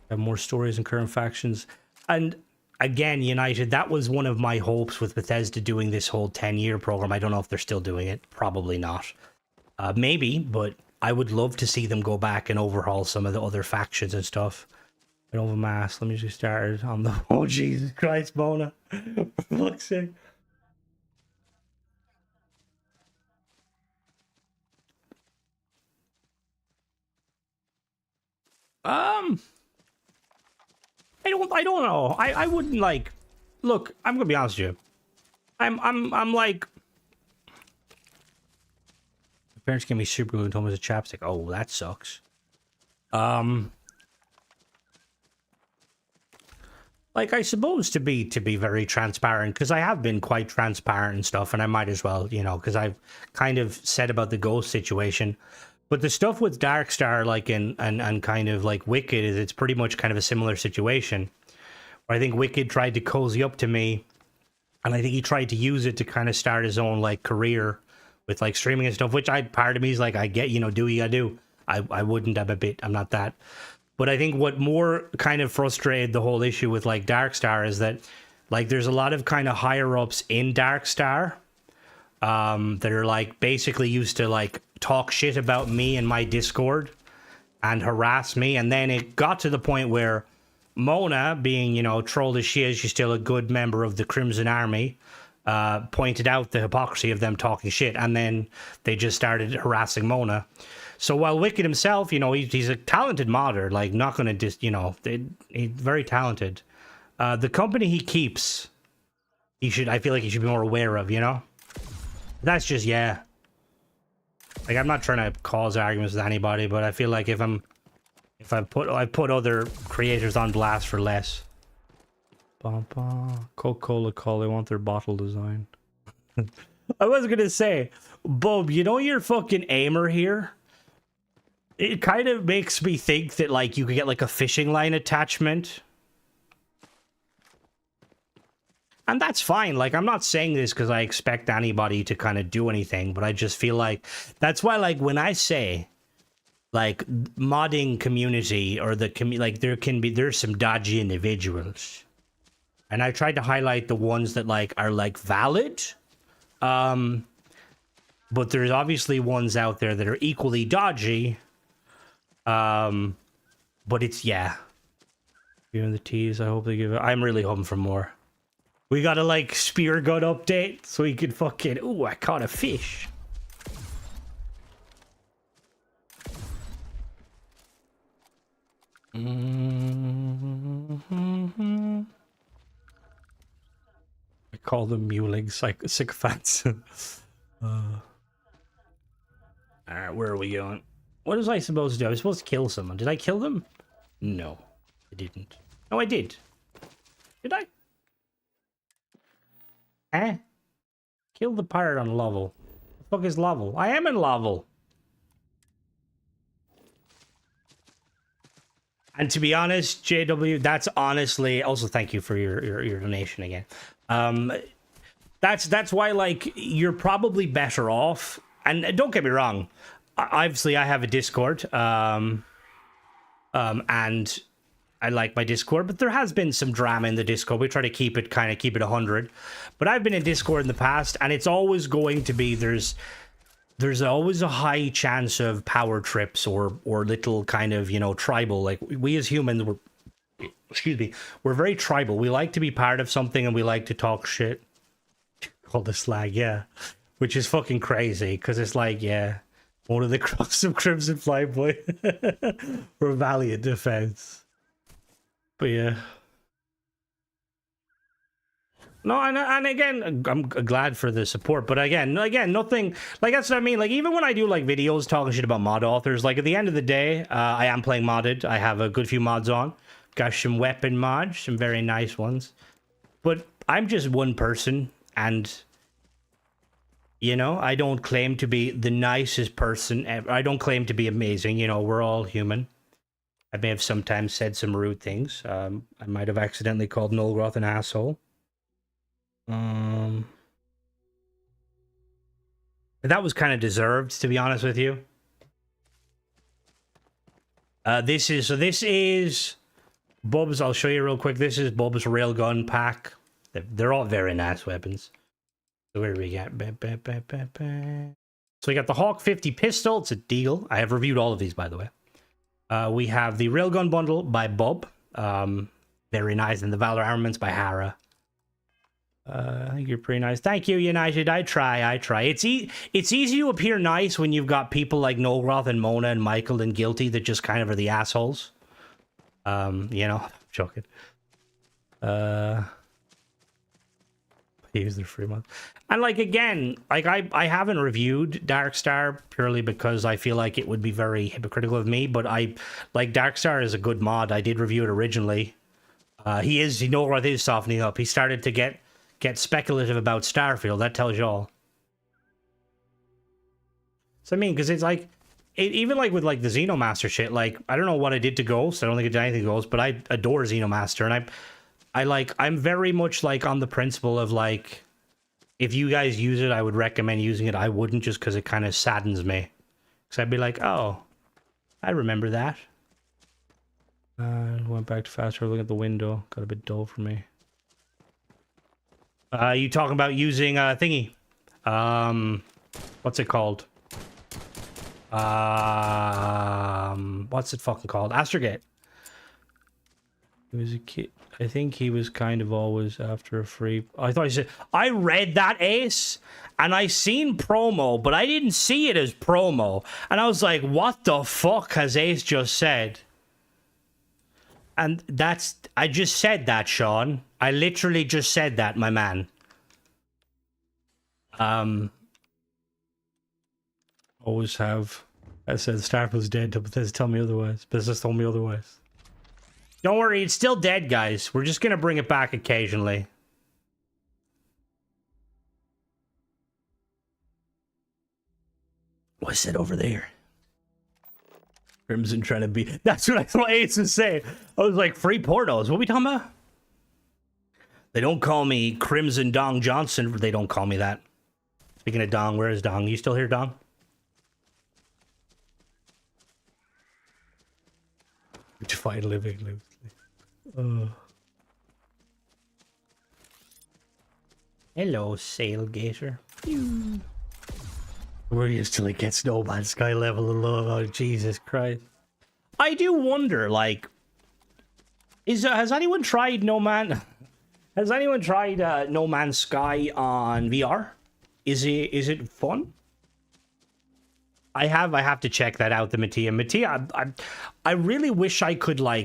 [SPEAKER 1] Have more stories and current factions. And again, United, that was one of my hopes with Bethesda doing this whole 10-year program. I don't know if they're still doing it. Probably not. Maybe, but I would love to see them go back and overhaul some of the other factions and stuff. I don't have a mask. Let me just get started on the... Oh, Jesus Christ, Mona. For fuck's sake. I don't know. I wouldn't like... Look, I'm gonna be honest with you. I'm like... My parents gave me super glue and told me it was a chapstick. Oh, that sucks. Like, I suppose to be very transparent, because I have been quite transparent and stuff, and I might as well, you know, because I've kind of said about the ghost situation. But the stuff with Darkstar, like, and kind of like Wicked, is it's pretty much kind of a similar situation. Where I think Wicked tried to cozy up to me, and I think he tried to use it to kind of start his own, like, career with, like, streaming and stuff, which part of me is like, I get, you know, do what you gotta do. I wouldn't, I'm not that. But I think what more kind of frustrated the whole issue with, like, Darkstar is that, like, there's a lot of kind of higher-ups in Darkstar that are, like, basically used to, like, talk shit about me and my Discord and harass me. And then it got to the point where Mona, being, you know, trolled as she is, she's still a good member of the Crimson Army, pointed out the hypocrisy of them talking shit. And then they just started harassing Mona. So while Wicked himself, you know, he's a talented modder, like, not going to you know, he's very talented. The company he keeps, I feel like he should be more aware of, you know? That's just, yeah. Like, I'm not trying to cause arguments with anybody, but I feel like I put other creators on blast for less. Coca-Cola call, they want their bottle design. I was going to say, Bub, you know your fucking aimer here? It kind of makes me think that, like, you could get, like, a fishing line attachment. And that's fine. Like, I'm not saying this because I expect anybody to kind of do anything, but I just feel like... That's why, like, when I say, like, modding community or the... like, there's some dodgy individuals. And I tried to highlight the ones that, like, are, like, valid. But there's obviously ones out there that are equally dodgy. But it's, yeah. Giving the tease, I hope they give it. I'm really hoping for more. We got a, like, spear gun update so we can fucking... Ooh, I caught a fish. I call them muling sycophants. Alright, where are we going? What was I supposed to do? I was supposed to kill someone. Did I kill them? No, I didn't. No, I did. Did I? Eh? Kill the pirate on level. The fuck is level? I am in level. And to be honest, JW, that's honestly... Also, thank you for your donation again. That's why, like, you're probably better off. And don't get me wrong. Obviously, I have a Discord. And I like my Discord, but there has been some drama in the Discord. We try to keep it 100. But I've been in Discord in the past, and it's always going to be... There's always a high chance of power trips or little kind of, you know, tribal. Like, we as humans, excuse me, we're very tribal. We like to be part of something and we like to talk shit. Call the slag, yeah. Which is fucking crazy, because it's like, yeah, one of the crux of Crimson Flyboy. For valiant defense. But yeah. No, and again, I'm glad for the support, but again, nothing, like, that's what I mean, like, even when I do, like, videos talking shit about mod authors, like, at the end of the day, I am playing modded. I have a good few mods on. Got some weapon mods, some very nice ones. But I'm just one person, and, you know, I don't claim to be the nicest person ever. I don't claim to be amazing, you know, we're all human. I may have sometimes said some rude things. I might have accidentally called Nolgroth an asshole. That was kind of deserved, to be honest with you. This is Bub's. I'll show you real quick. This is Bub's railgun pack. They're all very nice weapons. So where do we get? So we got the Hawk 50 pistol. It's a deal. I have reviewed all of these, by the way. We have the railgun bundle by Bub. Very nice. And the Valor armaments by Hara. I think you're pretty nice. Thank you, United. I try. It's easy to appear nice when you've got people like Nolgroth and Mona and Michael and Guilty that just kind of are the assholes. You know, joking. Use their free month. And like, again, like I haven't reviewed Darkstar purely because I feel like it would be very hypocritical of me, but I like Darkstar is a good mod. I did review it originally. Nolgroth is softening up. He started to get speculative about Starfield. That tells you all. So I mean, because it's like, even like with like the Xenomaster shit, like, I don't know what I did to Ghost. I don't think I did anything to Ghost, but I adore Xenomaster, and I'm very much like on the principle of like, if you guys use it, I would recommend using it. I wouldn't, just because it kind of saddens me. Because I'd be like, oh, I remember that. Went back to faster, looking at the window. Got a bit dull for me. You talking about using thingy? What's it called? What's it fucking called? Astrogate. He was a kid. I think he was kind of always after a free. I thought he said. I read that, Ace, and I seen promo, but I didn't see it as promo, and I was like, "What the fuck has Ace just said?" And I just said that, Sean. I literally just said that, my man. Always have. I said Starfield's dead, but Bethesda tell me otherwise. Bethesda told me otherwise. Don't worry, it's still dead, guys. We're just gonna bring it back occasionally. What's that over there? Crimson trying to be... That's what I thought Ace was saying. I was like, free pornos. What are we talking about? They don't call me Crimson Dong Johnson. They don't call me that. Speaking of Dong, where is Dong? You still here, Dong? To fight living. Hello, Sailgater. We're used to like get No Man's Sky level alone. Oh, Jesus Christ. I do wonder, like, has anyone tried No Man's Sky on VR? Is it fun? I have to check that out, the Mattia, I really wish I could I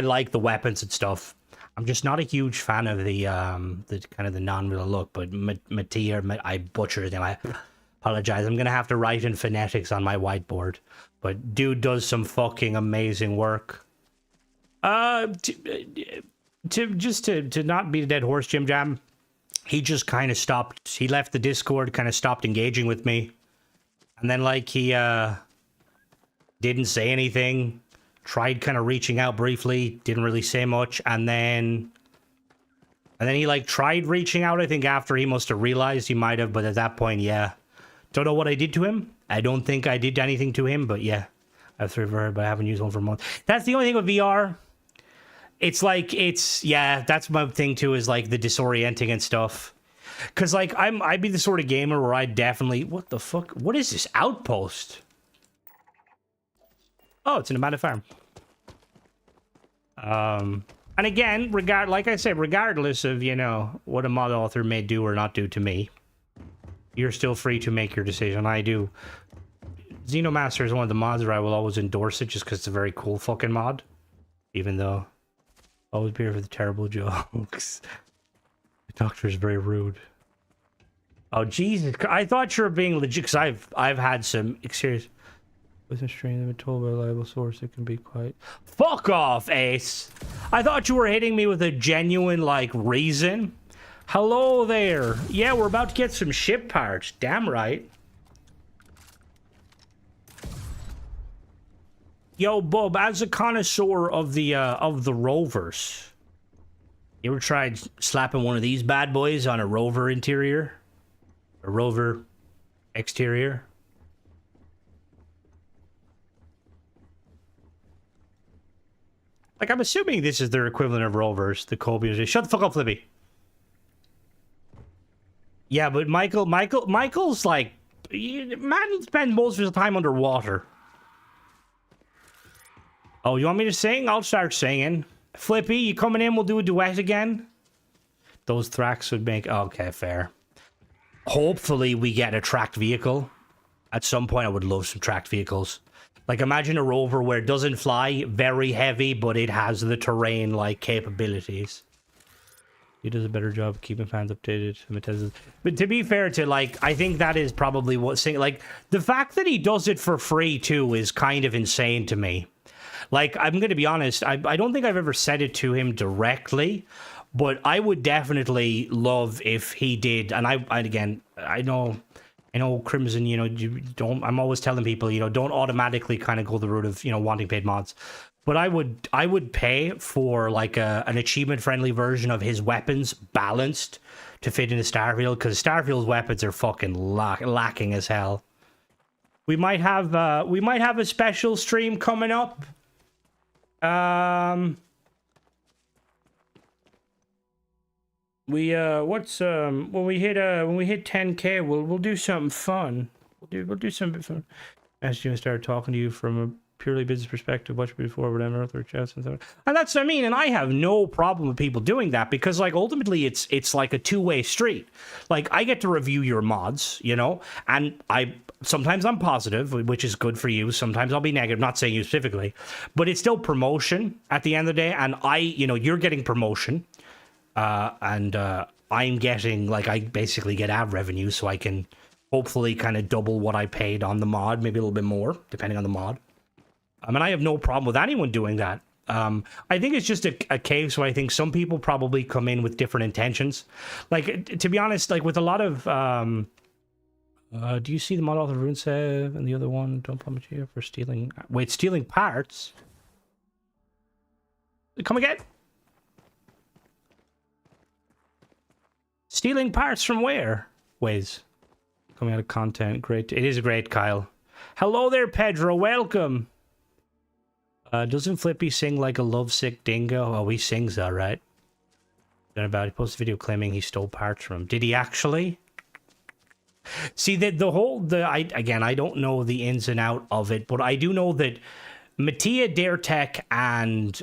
[SPEAKER 1] like the weapons and stuff. I'm just not a huge fan of the kind of the non-real look, but Mattia, I butchered his name. I apologize. I'm gonna have to write in phonetics on my whiteboard. But dude does some fucking amazing work. To not beat a dead horse, Jim Jam, he just kind of stopped. He left the Discord, kind of stopped engaging with me. And then, like, he, didn't say anything, tried kind of reaching out briefly, didn't really say much, and then he, like, tried reaching out, I think, after he must have realized he might have, but at that point, yeah. Don't know what I did to him. I don't think I did anything to him, but yeah. I have 3 VR, but I haven't used one for a month. That's the only thing with VR. It's like, yeah, that's my thing, too, is, like, the disorienting and stuff. Because, like, I'd be the sort of gamer where I definitely... What the fuck? What is this outpost? Oh, it's an abandoned farm. And again, like I said, regardless of, you know, what a mod author may do or not do to me, you're still free to make your decision. I do. Xenomaster is one of the mods where I will always endorse it just because it's a very cool fucking mod. Even though, always be here for the terrible jokes. The doctor is very rude. Oh, Jesus. I thought you were being legit because I've had some serious... Wasn't strange. I've been told by a reliable source it can be quite... Fuck off, Ace! I thought you were hitting me with a genuine, like, reason. Hello there. Yeah, we're about to get some ship parts. Damn right. Yo, Bub, as a connoisseur of the rovers, you ever tried slapping one of these bad boys on a rover interior? A rover exterior? Like, I'm assuming this is their equivalent of rovers, the Colby. Shut the fuck up, Flippy. Yeah, but Michael's like, man spends most of his time underwater. Oh, you want me to sing? I'll start singing. Flippy, you coming in? We'll do a duet again. Those Thrax would make... Okay, fair. Hopefully we get a tracked vehicle. At some point, I would love some tracked vehicles. Like, imagine a rover where it doesn't fly, very heavy, but it has the terrain-like capabilities. He does a better job of keeping fans updated. But to be fair to, like, I think that is probably what... Like, the fact that he does it for free, too, is kind of insane to me. Like, I'm going to be honest, I don't think I've ever said it to him directly, but I would definitely love if he did, and again, I know Crimson, you know, I'm always telling people, you know, don't automatically kind of go the route of, you know, wanting paid mods. But I would pay for like an achievement-friendly version of his weapons balanced to fit into Starfield, because Starfield's weapons are fucking lacking as hell. We might have a special stream coming up. When we hit 10K, we'll do something fun. We'll do something fun. As you start talking to you from a purely business perspective, watch before whatever other chats and stuff. And that's what I mean, and I have no problem with people doing that, because like ultimately it's like a two-way street. Like, I get to review your mods, you know, and sometimes I'm positive, which is good for you. Sometimes I'll be negative, not saying you specifically, but it's still promotion at the end of the day. And you're getting promotion, and I'm getting, like, I basically get ad revenue, so I can hopefully kind of double what I paid on the mod, maybe a little bit more, depending on the mod. I mean, I have no problem with anyone doing that. I think it's just a case where I think some people probably come in with different intentions. Like, to be honest, like with a lot of... do you see the mod author Runesev and the other one? Don't punish you for stealing... Wait, stealing parts? Come again? Stealing parts from where? Ways. Coming out of content. Great. It is great, Kyle. Hello there, Pedro. Welcome. Doesn't Flippy sing like a lovesick dingo? Oh, he sings all right. He posted a video claiming he stole parts from him. Did he actually? See, I don't know the ins and out of it, but I do know that Mattia Daretech and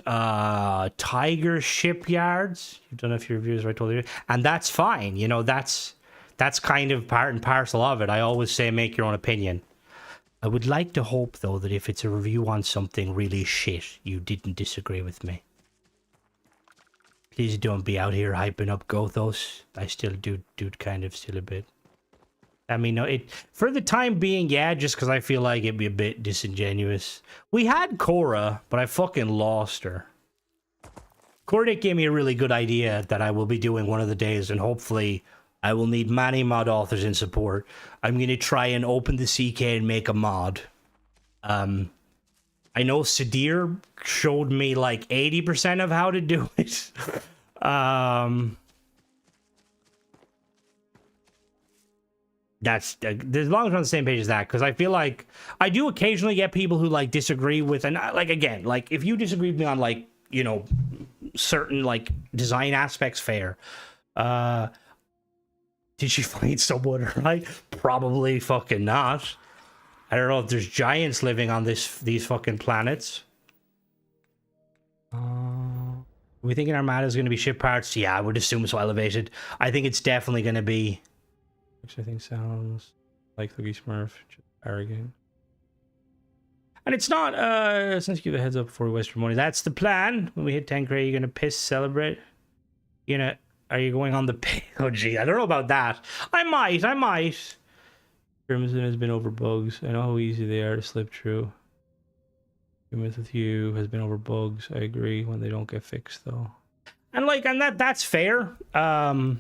[SPEAKER 1] Tiger Shipyards, I don't know if your reviews are totally, and that's fine. You know, that's kind of part and parcel of it. I always say make your own opinion. I would like to hope, though, that if it's a review on something really shit, you didn't disagree with me. Please don't be out here hyping up Gothos. I still do kind of still a bit. I mean, no, for the time being, yeah, just because I feel like it'd be a bit disingenuous. We had Cora, but I fucking lost her. Craic gave me a really good idea that I will be doing one of the days, and hopefully I will need many mod authors in support. I'm going to try and open the CK and make a mod. I know Sadir showed me like 80% of how to do it. That's as long as we're on the same page as that, because I feel like I do occasionally get people who like disagree with, and like again, like if you disagree with me on like, you know, certain like design aspects, fair. Did she find someone right? Probably fucking not. I don't know if there's giants living on these fucking planets. We thinking Armada is going to be ship parts? Yeah, I would assume so. Elevated. I think it's definitely going to be. Which I think sounds like Lucky Smurf, just arrogant. And it's not. Since you give a heads up before Western morning, that's the plan. When we hit 10 Craic, you're gonna piss celebrate. Are you going on the pay? Oh gee, I don't know about that. I might. Crimson has been over bugs. I know how easy they are to slip through. Myth with you has been over bugs. I agree when they don't get fixed though. And that's fair. Because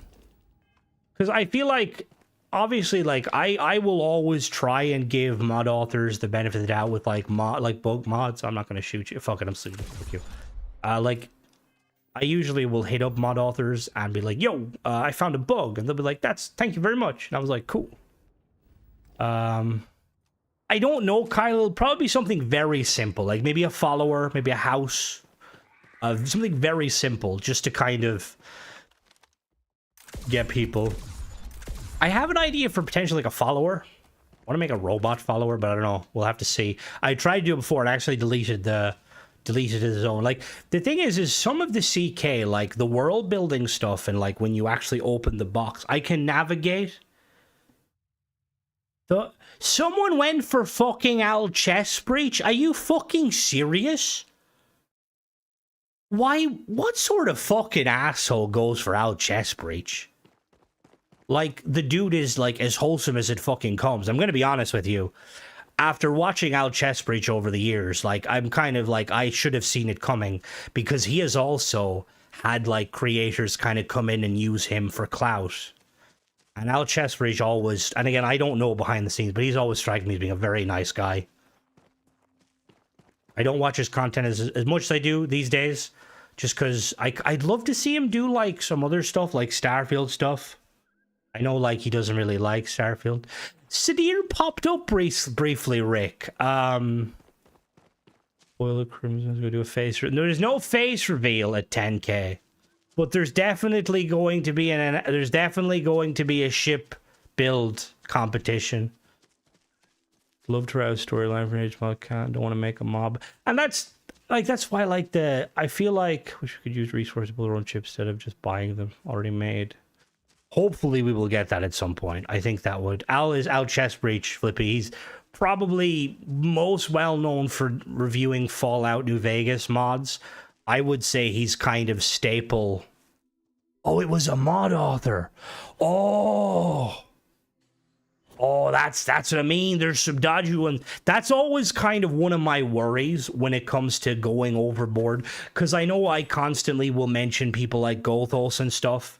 [SPEAKER 1] I feel like obviously I will always try and give mod authors the benefit of the doubt with bug mods. I'm not gonna shoot you. Fuck it, I'm sleeping. Fuck you. I usually will hit up mod authors and be like, yo, I found a bug, and they'll be like, thank you very much. And I was like, cool. I don't know, Kyle. It'll probably be something very simple, like maybe a follower, maybe a house, something very simple, just to kind of get people. I have an idea for potentially like a follower. I want to make a robot follower, but I don't know. We'll have to see. I tried to do it before and actually deleted his own. Like the thing is some of the CK, like the world building stuff, and like when you actually open the box, I can navigate. Someone went for fucking Al chess breach. Are you fucking serious? Why? What sort of fucking asshole goes for Al chess breach? Like, the dude is like as wholesome as it fucking comes. I'm gonna be honest with you. After watching Al chess breach over the years, like, I'm kind of like, I should have seen it coming, because he has also had like creators kind of come in and use him for clout. And Al Chessbridge always, and again, I don't know behind the scenes, but he's always striking me as being a very nice guy. I don't watch his content as much as I do these days, just because I'd love to see him do like some other stuff, like Starfield stuff. I know like he doesn't really like Starfield. Sadir popped up briefly, Rick. Oil of Crimson's going to do a face. There's no face reveal at 10k. But there's definitely going to be a ship build competition. Love to write a storyline for HML. Don't want to make a mob, and that's why I feel like we could use resources to build our own chips instead of just buying them already made. Hopefully, we will get that at some point. I think that would. Al Chess Breach, Flippy. He's probably most well known for reviewing Fallout New Vegas mods. I would say he's kind of staple. Oh, it was a mod author. Oh, that's what I mean. There's some dodgy ones. That's always kind of one of my worries when it comes to going overboard, because I know I constantly will mention people like Gothos and stuff,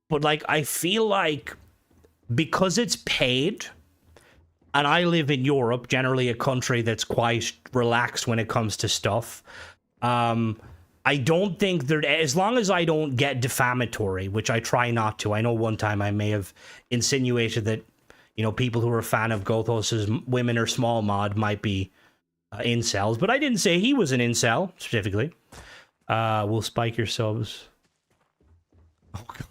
[SPEAKER 1] but like I feel like because it's paid, and I live in Europe, generally a country that's quite relaxed when it comes to stuff. I don't think there, as long as I don't get defamatory, which I try not to. I know one time I may have insinuated that, people who are a fan of Gothos's women or small mod might be incels, but I didn't say he was an incel specifically. We'll spike your subs. Oh god,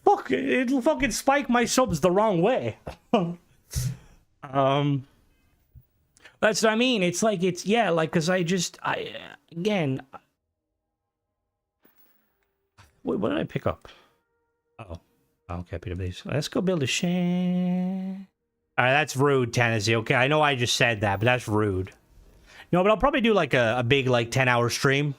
[SPEAKER 1] fuck! It'll fucking spike my subs the wrong way. That's what I mean. It's like because again. Wait, what did I pick up? Oh, okay, PWs. Let's go build a shed. All right, that's rude, Tennessee. Okay, I know I just said that, but that's rude. No, but I'll probably do like a big 10-hour stream,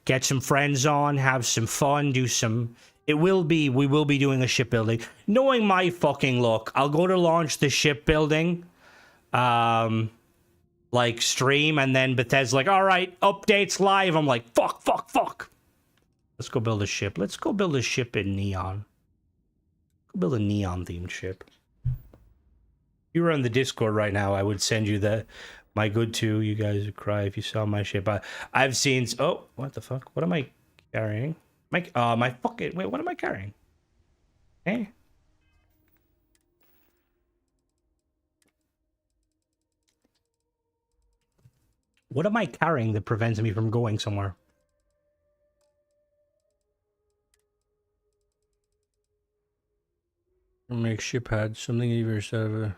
[SPEAKER 1] get some friends on, have some fun, do some. We will be doing a shipbuilding. Knowing my fucking luck, I'll go to launch the shipbuilding, stream, and then Bethesda's like, all right, updates live. I'm like, fuck. Let's go build a ship. Let's go build a ship in Neon. Go build a Neon-themed ship. If you were on the Discord right now, I would send you my good two. You guys would cry if you saw my ship. I've seen... Oh, what the fuck? What am I carrying? Wait, what am I carrying? Hey? What am I carrying that prevents me from going somewhere? Make ship pads. Something either instead of a...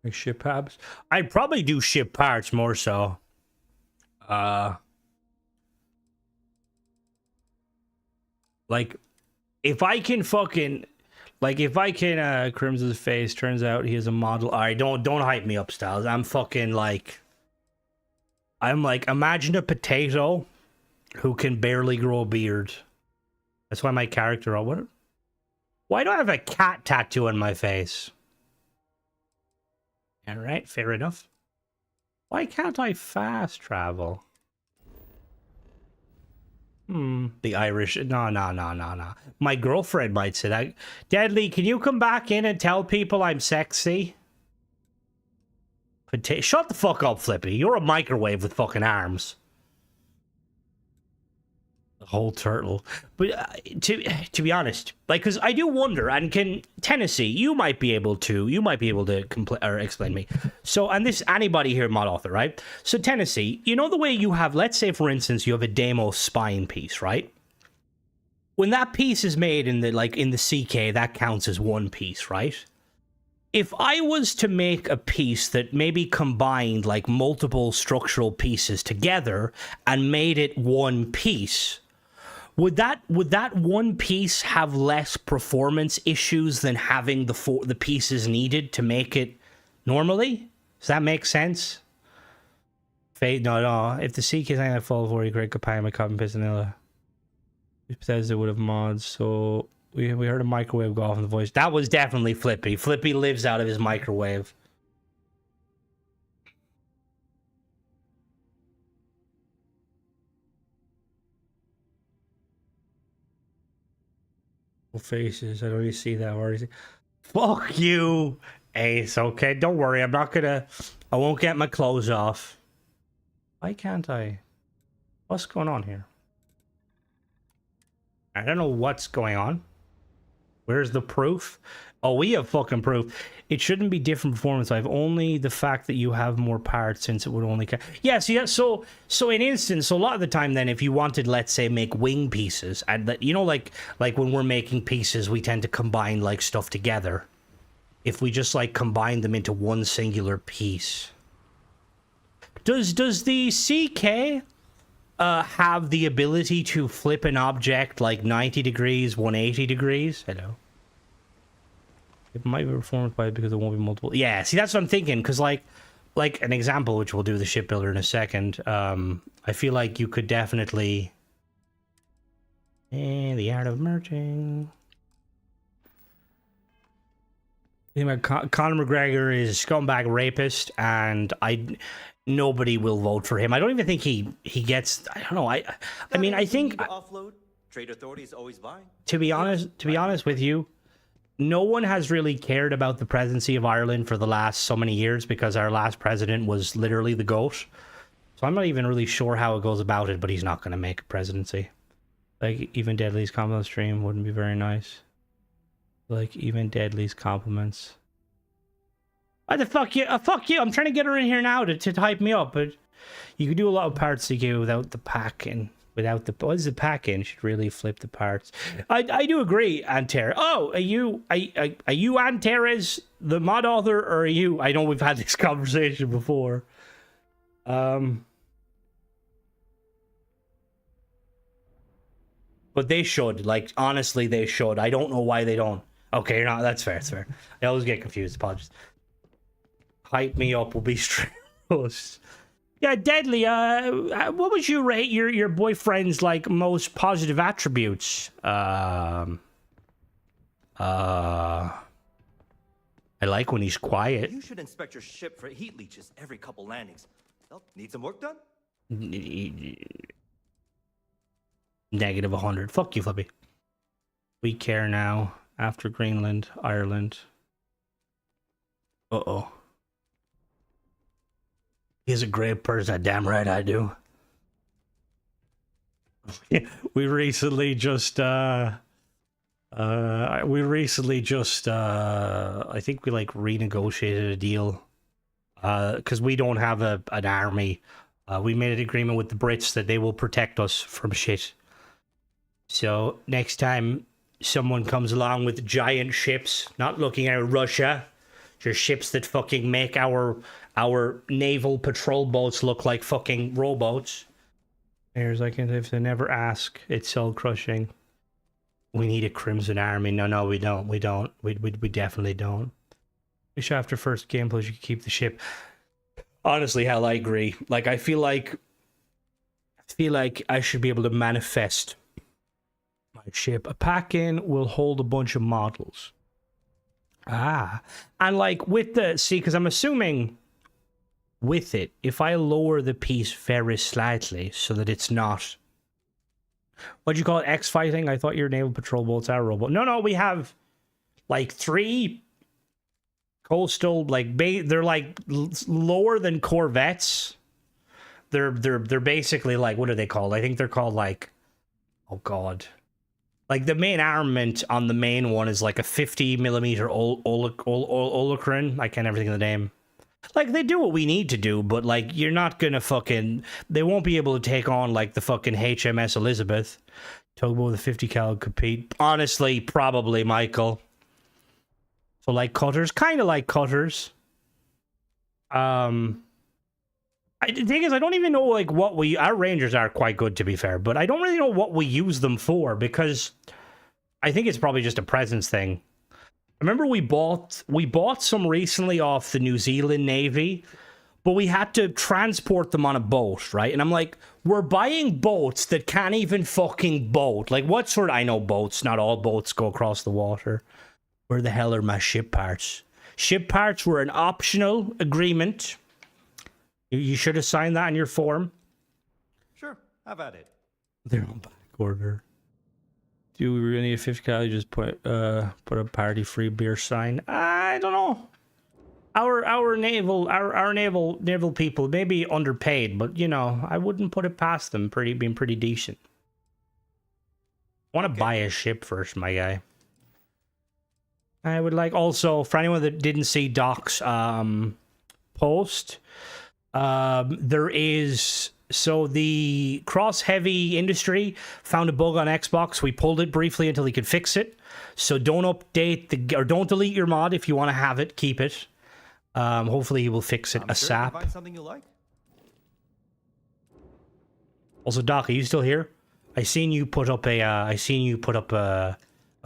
[SPEAKER 1] Make ship pads. I'd probably do ship parts more so. Like, if I can fucking... Like, if I can, Crimson's face, turns out he is a model. Alright, don't hype me up, Styles. I'm fucking, like... I'm like, imagine a potato who can barely grow a beard. That's why my character... What? Why do I have a cat tattoo on my face? Alright, fair enough. Why can't I fast travel? The Irish... No. My girlfriend might say that. Deadly, can you come back in and tell people I'm sexy? Shut the fuck up, Flippy. You're a microwave with fucking arms. The whole turtle. But to be honest, like, because I do wonder, and can Tennessee, you might be able to explain me. So, and this, anybody here, mod author, right? So Tennessee, you know the way you have, let's say for instance, you have a Deimos spine piece, right? When that piece is made in the CK, that counts as one piece, right? If I was to make a piece that maybe combined like multiple structural pieces together and made it one piece, would that one piece have less performance issues than having the pieces needed to make it normally? Does that make sense? No. If the CK is anything like Fall 40, Craic could pie my cotton pistonilla. Bethesda would have mods, so we heard a microwave go off in the voice. That was definitely Flippy. Flippy lives out of his microwave. Faces, I don't even see that already. Fuck you, Ace. Okay, don't worry. I won't get my clothes off. Why can't I? What's going on here? I don't know what's going on. Where's the proof? Oh, we have fucking proof. It shouldn't be different performance. I've only the fact that you have more parts, since it would only... Yeah, so in instance, so a lot of the time then, if you wanted, let's say, make wing pieces, and that, you know, like when we're making pieces, we tend to combine, like, stuff together. If we just, like, combine them into one singular piece. Does the CK have the ability to flip an object, like, 90 degrees, 180 degrees? Hello. It might be performed by it because there won't be multiple. Yeah, see, that's what I'm thinking. Because, like an example, which we'll do the shipbuilder in a second. I feel like you could definitely. The art of merging. Conor McGregor is a scumbag rapist, and nobody will vote for him. I don't even think he gets. I don't know. I mean, I think.
[SPEAKER 3] Offload. Trade authorities always buy.
[SPEAKER 1] To be honest with you. No one has really cared about the presidency of Ireland for the last so many years because our last president was literally the GOAT. So I'm not even really sure how it goes about it, but he's not going to make a presidency. Like, even Deadly's comment on stream wouldn't be very nice. Like, even Deadly's compliments. Why the fuck you? Fuck you! I'm trying to get her in here now to hype me up, but you can do a lot of parts to get without the pack and... Without the... What is the pack in? Should really flip the parts. I do agree, Antera. Oh, are you Antera's the mod author, or are you... I know we've had this conversation before. But they should. Like, honestly, they should. I don't know why they don't. Okay, you're not... That's fair, that's fair. I always get confused. Apologies. Hype me up will be straight. Yeah, Deadly, what would you rate your boyfriend's, like, most positive attributes? I like when he's quiet.
[SPEAKER 3] You should inspect your ship for heat leeches every couple landings. They'll need some work done?
[SPEAKER 1] Negative 100. Fuck you, Flippy. We care now. After Greenland, Ireland. Uh-oh. He's a great person. Damn right I do. We recently just I think we like renegotiated a deal because we don't have an army. We made an agreement with the Brits that they will protect us from shit. So next time someone comes along with giant ships, not looking at Russia, just ships that fucking make our naval patrol boats look like fucking rowboats. Here's like if they never ask, it's soul crushing. We need a Crimson Army. No, we don't. We don't. We definitely don't. Wish after first gameplay you could keep the ship. Honestly, hell, I agree. Like, I feel like I should be able to manifest my ship. A pack-in will hold a bunch of models. Ah. And like with the... See, because I'm assuming with it, if I lower the piece very slightly so that it's not... What'd you call it? X-fighting? I thought your naval patrol boats are robot. No, we have like 3 coastal, like, they're like lower than corvettes. They're basically like, what are they called? I think they're called like, oh god. Like the main armament on the main one is like a 50 millimeter Olocrin. I can't ever think of the name. Like, they do what we need to do, but, like, you're not gonna fucking... They won't be able to take on, like, the fucking HMS Elizabeth. Tugboat with a 50 cal compete. Honestly, probably, Michael. So, like, cutters. Kind of like cutters. The thing is, I don't even know, like, what we... Our Rangers are quite good, to be fair, but I don't really know what we use them for, because I think it's probably just a presence thing. Remember we bought some recently off the New Zealand Navy, but we had to transport them on a boat, right? And I'm like, we're buying boats that can't even fucking boat. Like, what sort of... I know boats, not all boats go across the water. Where the hell are my ship parts? Ship parts were an optional agreement. You should have signed that in your form.
[SPEAKER 3] Sure, have at it.
[SPEAKER 1] They're on back order. Do we really need a 50 cal? Just put a party free beer sign. I don't know. Our naval people may be underpaid, but you know, I wouldn't put it past them. Being pretty decent. I want to buy a ship first, my guy. I would like also, for anyone that didn't see Doc's post, there is... So the Cross Heavy Industry found a bug on Xbox. We pulled it briefly until he could fix it. So don't update or don't delete your mod if you want to have it. Keep it. Hopefully he will fix it ASAP.
[SPEAKER 3] Find something you like.
[SPEAKER 1] Also, Doc, are you still here? I seen you put up a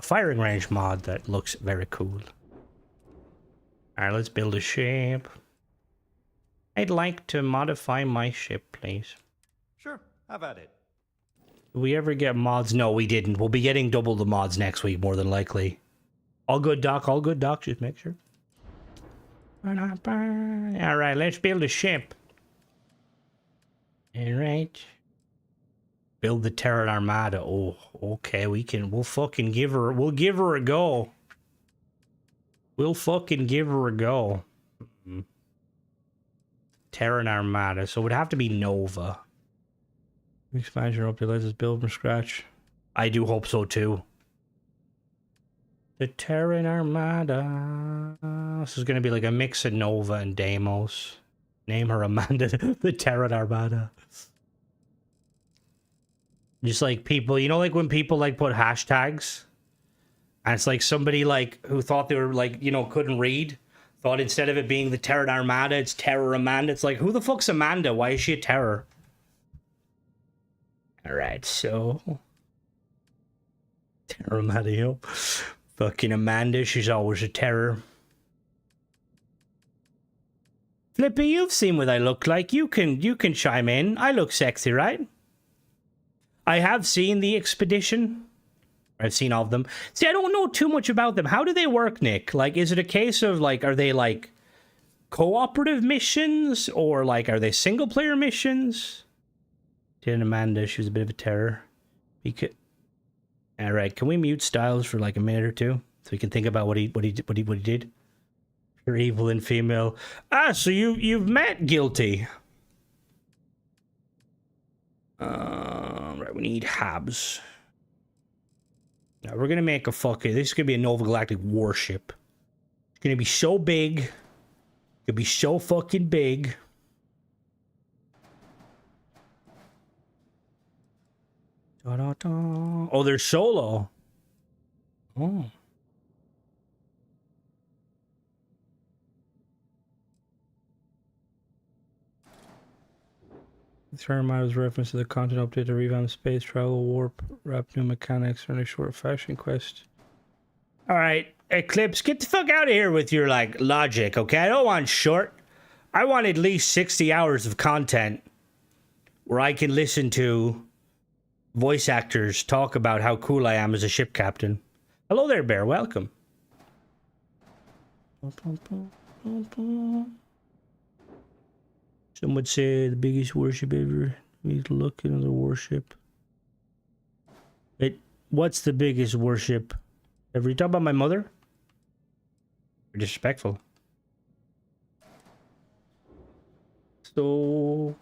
[SPEAKER 1] firing range mod that looks very cool. All right, let's build a ship. I'd like to modify my ship, please.
[SPEAKER 3] Sure, have at it.
[SPEAKER 1] Did we ever get mods? No, we didn't. We'll be getting double the mods next week, more than likely. All good, Doc. All good, Doc. Just make sure. All right, let's build a ship. All right. Build the Terran Armada. Oh, okay. We'll fucking give her... We'll give her a go. We'll fucking give her a go. Terran Armada, so it would have to be Nova. Expansion up here, let's just build from scratch. I do hope so too. The Terran Armada. This is gonna be like a mix of Nova and Deimos. Name her Amanda. The Terran Armada. Just like people, you know, like when people like put hashtags, and it's like somebody like who thought they were like, you know, couldn't read. Thought instead of it being the Terran Armada, it's Terror Amanda. It's like, who the fuck's Amanda? Why is she a terror? Alright, so... Terror Armada, yo. Fucking Amanda, she's always a terror. Flippy, you've seen what I look like. You can chime in. I look sexy, right? I have seen the expedition. I've seen all of them. See, I don't know too much about them. How do they work, Nick? Like, is it a case of, like, are they, like, cooperative missions? Or, like, are they single-player missions? Didn't Amanda, she was a bit of a terror. Alright, can we mute Styles for, like, a minute or two? So we can think about what he did? You're evil and female. Ah, so you've met Guilty. Right, we need Habs. Now we're gonna make a fucking... This is gonna be a Nova Galactic warship. It's gonna be so big. It's gonna be so fucking big. Da-da-da. Oh, they're solo. Oh. Terran Armada's reference to the content update to revamp space travel, warp, wrap new mechanics, and a short fashion quest. All right, Eclipse, get the fuck out of here with your like logic, okay? I don't want short. I want at least 60 hours of content where I can listen to voice actors talk about how cool I am as a ship captain. Hello there, Bear. Welcome. Some would say the biggest warship ever. We need to look at another warship. What's the biggest warship ever? You talk about my mother? You're disrespectful. So...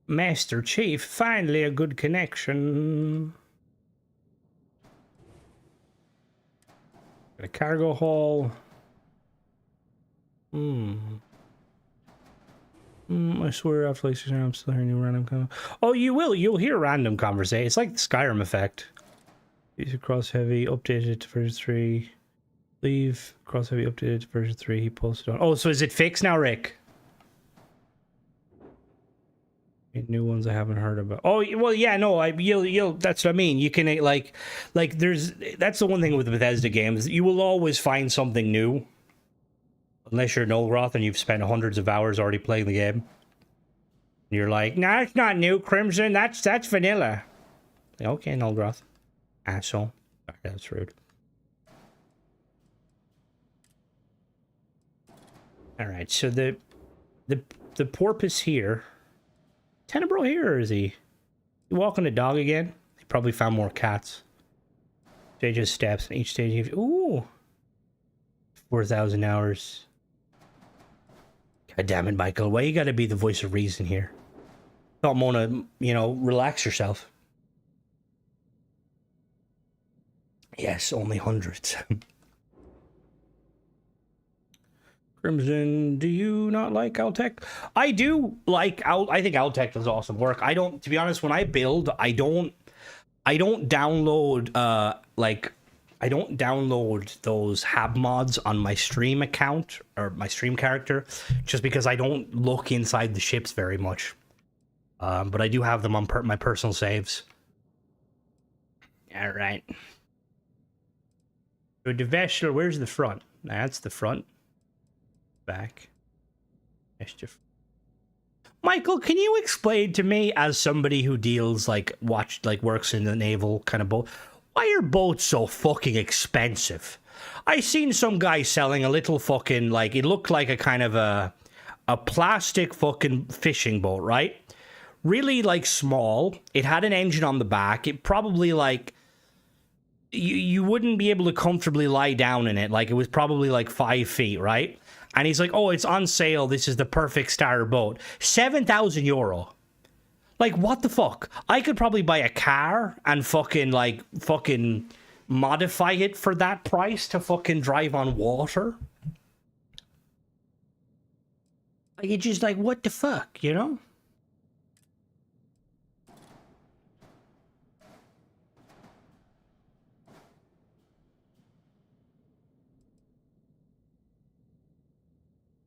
[SPEAKER 1] Master Chief, finally a good connection. Got a cargo haul. I swear after like 6 hours I'm still hearing new random Oh, you will. You'll hear random conversation. It's like the Skyrim effect. Use cross heavy updated to version 3. Leave cross heavy updated to version 3. He posted on. Oh, so is it fixed now, Rick? New ones I haven't heard about. Oh, well, yeah, no, you'll. That's what I mean. You can like there's. That's the one thing with the Bethesda games. You will always find something new, unless you're Nolgroth and you've spent hundreds of hours already playing the game. You're like, nah, it's not new, Crimson. That's vanilla. Okay, Nolgroth, asshole. That's rude. All right, so the porpoise here. Tenebro here, or is he? You walking the dog again? He probably found more cats. Stages steps, and each stage. Ooh, 4,000 hours. God damn it, Michael! Why you got to be the voice of reason here? Don't wanna, relax yourself. Yes, only hundreds. Crimson, do you not like Altec? I do like I think Altec does awesome work. I don't, to be honest, when I build, I don't download I don't download those hab mods on my stream account or my stream character, just because I don't look inside the ships very much. But I do have them on my personal saves. All right. So the vessel, where's the front? That's the front. Back. Michael, can you explain to me, as somebody who deals works in the naval kind of boat, why are boats so fucking expensive? I seen some guy selling a little fucking it looked like a kind of a plastic fucking fishing boat, right? Really small. It had an engine on the back. It probably you wouldn't be able to comfortably lie down in it. It was probably 5 feet, right? And he's like, oh, it's on sale. This is the perfect starter boat. 7,000 euro. What the fuck? I could probably buy a car and fucking modify it for that price to fucking drive on water. It's just what the fuck,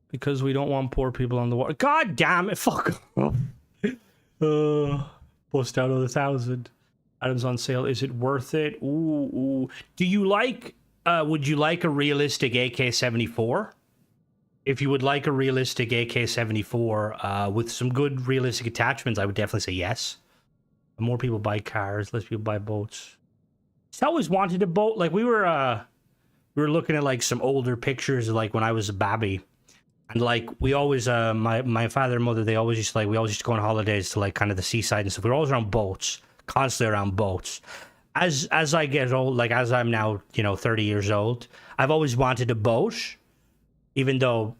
[SPEAKER 1] Because we don't want poor people on the water. God damn it, fuck off. Bust out of 1,000. Items on sale. Is it worth it? Ooh. Do you would you like a realistic AK-74? If you would like a realistic AK-74 with some good realistic attachments, I would definitely say yes. More people buy cars, less people buy boats. I always wanted a boat. We were looking at some older pictures of when I was a babby. And we always, my father and mother, they always used to we always used to go on holidays to kind of the seaside and stuff. We were always around boats, constantly around boats. As I get old, as I'm now, 30 years old, I've always wanted a boat, even though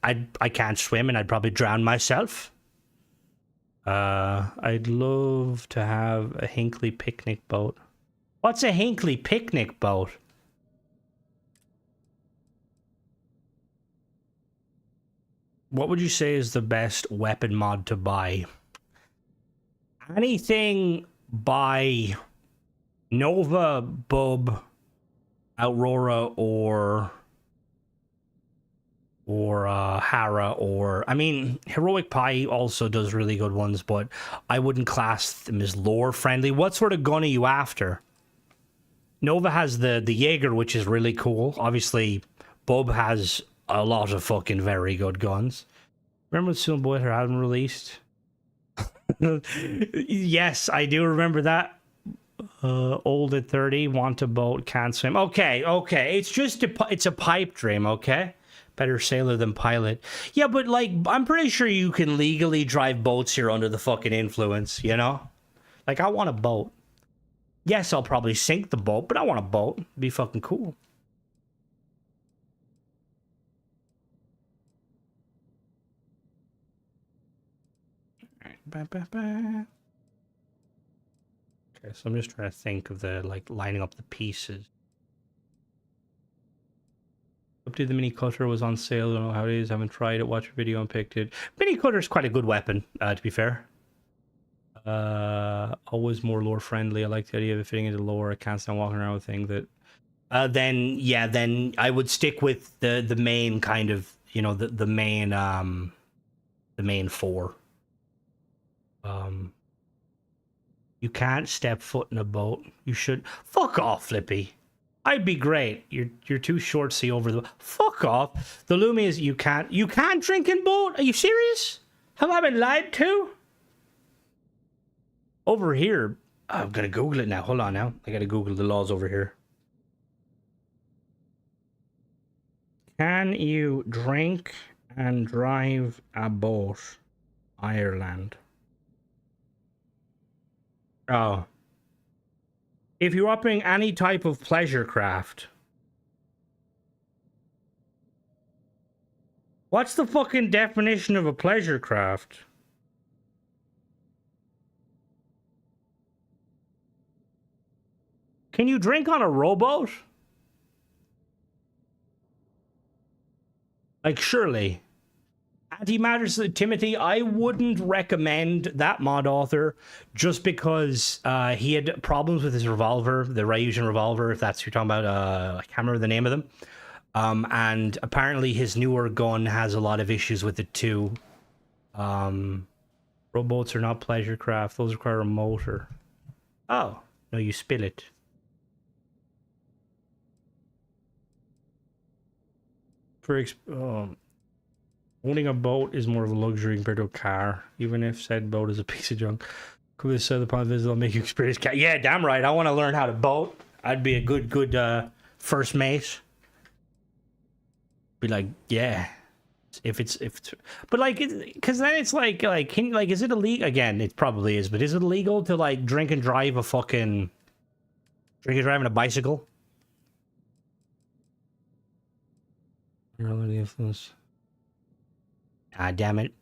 [SPEAKER 1] I can't swim and I'd probably drown myself. I'd love to have a Hinckley picnic boat. What's a Hinckley picnic boat? What would you say is the best weapon mod to buy? Anything by Nova, Bub, Aurora, or Hera, or I mean, Heroic Pie also does really good ones, but I wouldn't class them as lore friendly. What sort of gun are you after? Nova has the Jaeger, which is really cool. Obviously, Bub has a lot of fucking very good guns. Remember when Soon Boy had album released? Yes, I do remember that. Old at 30, want a boat, can't swim. Okay. It's just it's a pipe dream, okay? Better sailor than pilot. Yeah, but like, I'm pretty sure you can legally drive boats here under the fucking influence, you know? Like, I want a boat. Yes, I'll probably sink the boat, but I want a boat. It'd be fucking cool. Okay, so I'm just trying to think of the, like, lining up the pieces. Update the mini cutter was on sale. I don't know how it is. Haven't tried it. Watched a video and picked it. Mini cutter is quite a good weapon, to be fair. Always more lore friendly. I like the idea of it fitting into lore. I can't stand walking around with things that. Then I would stick with the main kind of, you know, the main four. You can't step foot in a boat. You should. Fuck off, Flippy. I'd be great. You're too short to see over the. Fuck off. The Lumi is you can't drink in boat. Are you serious? Have I been lied to? Over here, I'm gonna Google it now. Hold on now. I gotta Google the laws over here. Can you drink and drive a boat? Ireland. Oh. If you're operating any type of pleasure craft. What's the fucking definition of a pleasure craft? Can you drink on a rowboat? Like, surely. Antimatter Timothy, I wouldn't recommend that mod author just because he had problems with his revolver, the Ryusen revolver, if that's what you're talking about. I can't remember the name of them. And apparently his newer gun has a lot of issues with it too. Rowboats are not pleasure craft. Those require a motor. Oh, no, you spill it. Owning a boat is more of a luxury compared to a car, even if said boat is a piece of junk. Could be said upon visit, I'll make you experience car. Yeah, damn right. I want to learn how to boat. I'd be a good first mate. Be like, yeah. If it's but like, because then it's like can like, is it illegal? Again, it probably is, but is it illegal to like drink and drive a fucking driving a bicycle? Reality influence. Ah, damn it.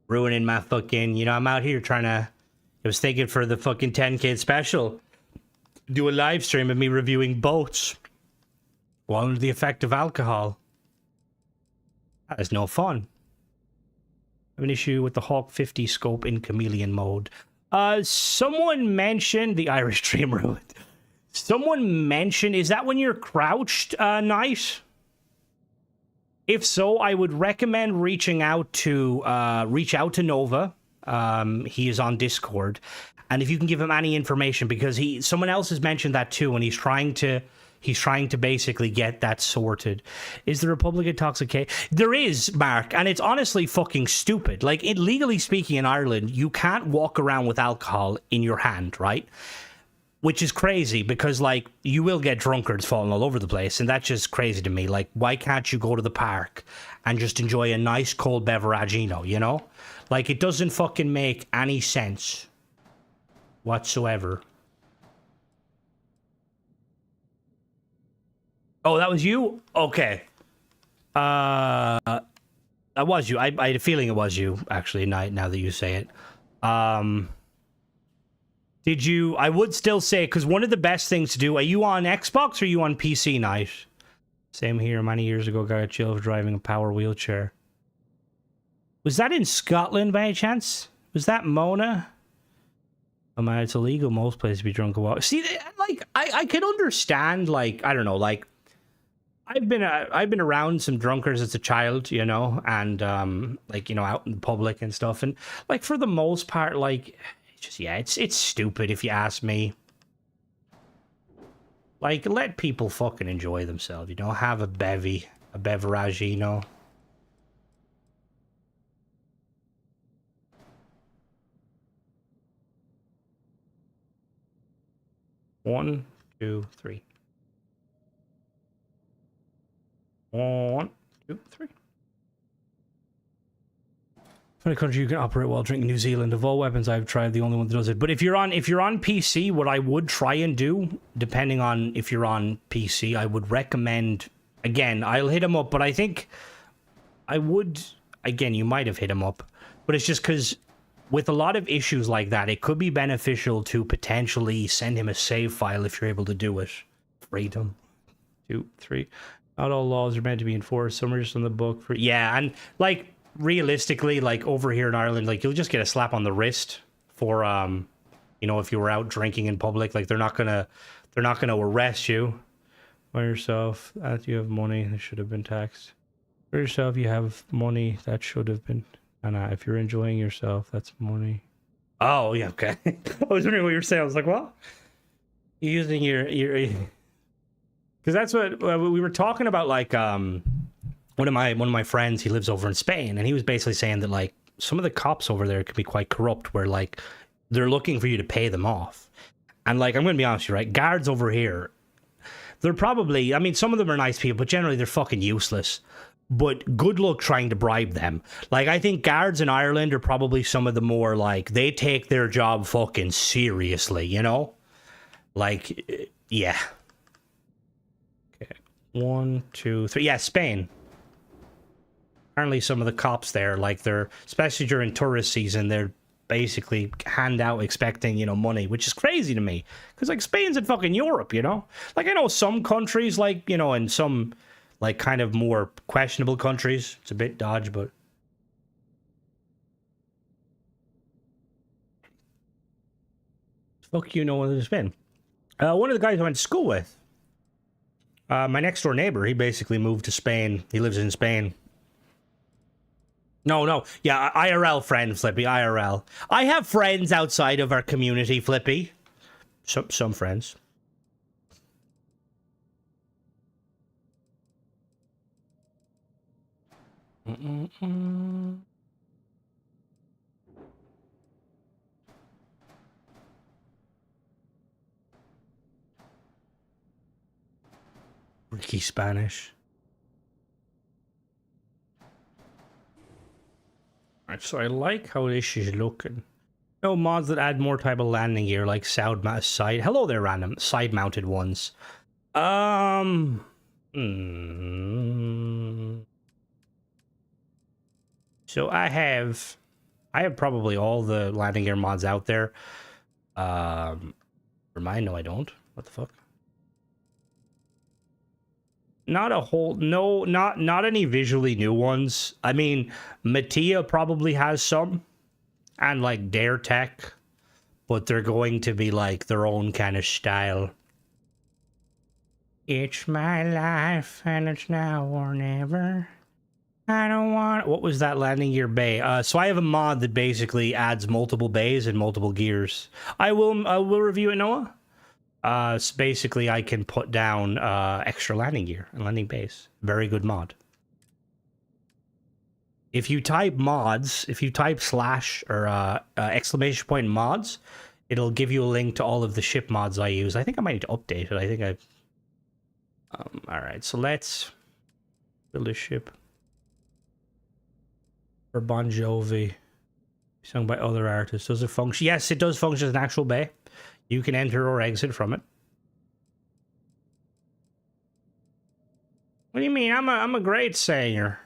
[SPEAKER 1] Ruining my fucking, you know, I'm out here trying to, I was thinking for the fucking 10K special, do a live stream of me reviewing boats while under the effect of alcohol. That is no fun. I have an issue with the Hawk 50 scope in chameleon mode. Someone mentioned the Irish Dream Ruined. Someone mentioned, is that when you're crouched, Knight? If so, I would recommend reaching out to Nova. He is on Discord, and if you can give him any information, because someone else has mentioned that too, and he's trying to basically get that sorted. Is the Republic intoxicated? There is, Mark, and it's honestly fucking stupid. Like, legally speaking, in Ireland, you can't walk around with alcohol in your hand, right? Which is crazy because, like, you will get drunkards falling all over the place, and that's just crazy to me. Like, why can't you go to the park and just enjoy a nice cold beveragino, you know? Like, it doesn't fucking make any sense whatsoever. Oh, that was you? Okay. That was you. I had a feeling it was you, actually, now that you say it. Did you... I would still say, because one of the best things to do... Are you on Xbox or are you on PC, Knight? Same here. Many years ago, got jailed for driving a power wheelchair. Was that in Scotland, by any chance? Was that Mona? Oh man, it's illegal most places to be drunk and walk. See, like, I I can understand, like, I don't know, like, I've been around some drunkards as a child, you know, and like, you know, out in public and stuff, and like for the most part, like, it's just, yeah, it's stupid if you ask me. Like, let people fucking enjoy themselves, you know, have a bevy, a beverage, you know. One, two, three. 1, 2, 3. In a country you can operate while drinking. New Zealand. Of all weapons I've tried, the only one that does it. But if you're on PC, what I would try and do, depending on if you're on PC, I would recommend. Again, I'll hit him up, but I think I would. Again, you might have hit him up, but it's just because with a lot of issues like that, it could be beneficial to potentially send him a save file if you're able to do it. Freedom. 2, 3. Not all laws are meant to be enforced. Some are just in the book for... Yeah, and, like, realistically, like, over here in Ireland, like, you'll just get a slap on the wrist for, you know, if you were out drinking in public. Like, they're not gonna arrest you. For yourself, that you have money that should have been taxed. For yourself, you have money that should have been... And if you're enjoying yourself, that's money. Oh, yeah, okay. I was wondering what you were saying. I was like, what? You're using your... Because that's what we were talking about, like, one of my friends, he lives over in Spain, and he was basically saying that, like, some of the cops over there can be quite corrupt, where, like, they're looking for you to pay them off. And, like, I'm going to be honest with you, right? Guards over here, they're probably, I mean, some of them are nice people, but generally they're fucking useless. But good luck trying to bribe them. Like, I think guards in Ireland are probably some of the more, like, they take their job fucking seriously, you know? Like, yeah. 1, 2, 3. Yeah, Spain. Apparently some of the cops there, like, they're, especially during tourist season, they're basically hand out expecting, you know, money, which is crazy to me. Because, like, Spain's in fucking Europe, you know? Like, I know some countries, like, you know, in some, like, kind of more questionable countries, it's a bit dodge, but... Fuck you know what it's been. One of the guys I went to school with, my next door neighbor, he basically moved to Spain. He lives in Spain. No. Yeah, IRL friend, Flippy, IRL. I have friends outside of our community, Flippy. Some friends. Ricky Spanish. Alright, so I like how this is looking. No mods that add more type of landing gear, like side. Hello there, random side-mounted ones. So I have probably all the landing gear mods out there. Remind, no, I don't. What the fuck? Not a whole, no, not any visually new ones. I mean, Mattia probably has some, and like Dare Tech, but they're going to be like their own kind of style. It's my life, and it's now or never. I don't want... What was that landing gear bay? So I have a mod that basically adds multiple bays and multiple gears. I will review it, Noah. So basically I can put down extra landing gear and landing bays. Very good mod. If you type mods, if you type / or exclamation point mods, it'll give you a link to all of the ship mods I use. I think I might need to update it. I think I... Alright, so let's build a ship. For Bon Jovi. Sung by other artists. Does it function? Yes, it does function as an actual bay. You can enter or exit from it. What do you mean? I'm a great singer.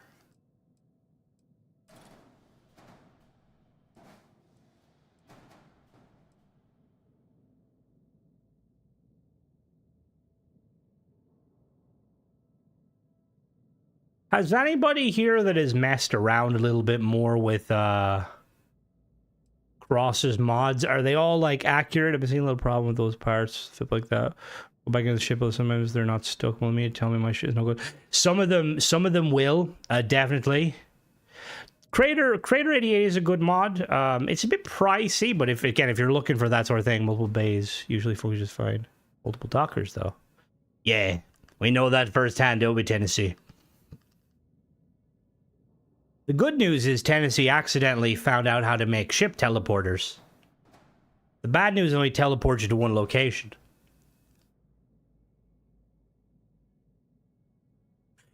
[SPEAKER 1] Has anybody here that has messed around a little bit more with Cross's mods? Are they all like accurate? I've been seeing a little problem with those parts, stuff like that. Go back into the ship, but sometimes they're not stuck. Well, me tell me my shit is no good. Some of them will, definitely. Crater 88 is a good mod. It's a bit pricey, but if you're looking for that sort of thing, multiple bays usually focus just fine. Multiple dockers though. Yeah, we know that firsthand, don't we, Tennessee? The good news is Tennessee accidentally found out how to make ship teleporters. The bad news only teleports you to one location.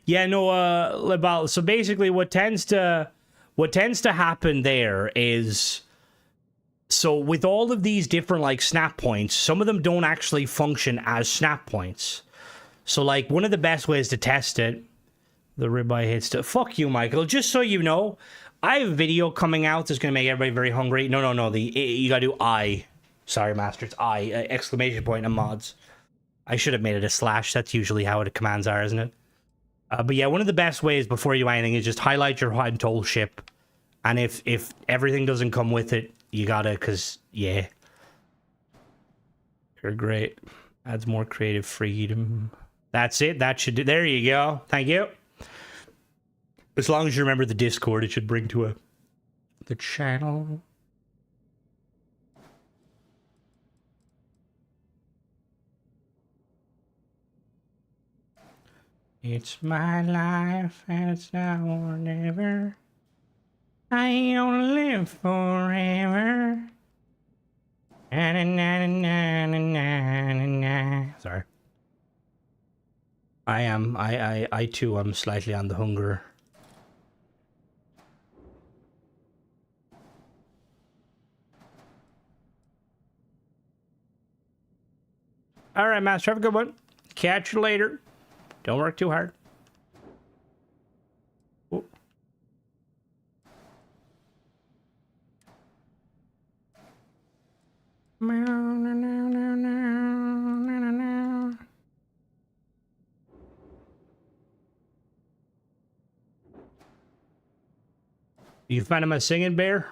[SPEAKER 1] Yeah, no, so basically what tends to happen there is, so with all of these different like snap points, some of them don't actually function as snap points. So like one of the best ways to test it, the ribeye hits to fuck you, Michael. Just so you know, I have a video coming out that's gonna make everybody very hungry. No, you gotta do I. Sorry, master, it's I, exclamation point and mods. I should have made it a slash. That's usually how the commands are, isn't it? But yeah, one of the best ways before you do anything is just highlight your whole ship. And if everything doesn't come with it, you gotta, because, yeah. You're great. Adds more creative freedom. That's it. That should do. There you go. Thank you. As long as you remember the Discord, it should bring to the channel. It's my life, and it's now or never. I ain't gonna live forever. Na, na, na, na, na, na, na. Sorry. I too am slightly on the hunger. All right, Master, have a good one. Catch you later. Don't work too hard. Ooh. You find him a singing bear?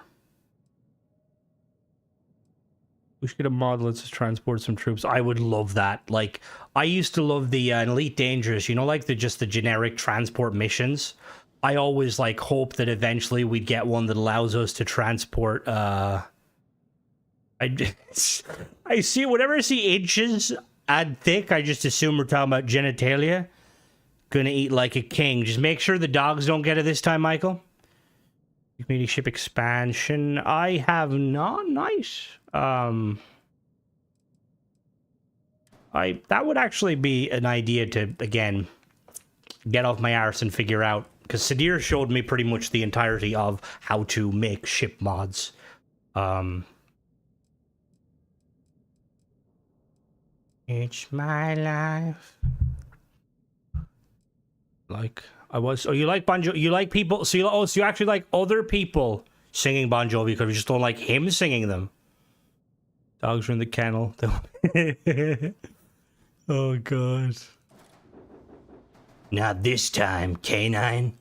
[SPEAKER 1] We should get a mod that lets us transport some troops. I would love that. Like, I used to love the Elite Dangerous, you know, like the generic transport missions. I always like hope that eventually we'd get one that allows us to transport I see, whenever I see inches add thick, I just assume we're talking about genitalia. Gonna eat like a king. Just make sure the dogs don't get it this time, Michael. Community ship expansion. I have not. Nice. That would actually be an idea to, again, get off my arse and figure out, because Sadir showed me pretty much the entirety of how to make ship mods. It's my life. Like, I was... Oh, you like Bon Jovi? You like people... So you actually like other people singing Bon Jovi because you just don't like him singing them. Dogs are in the kennel. Oh, God. Not this time, K9.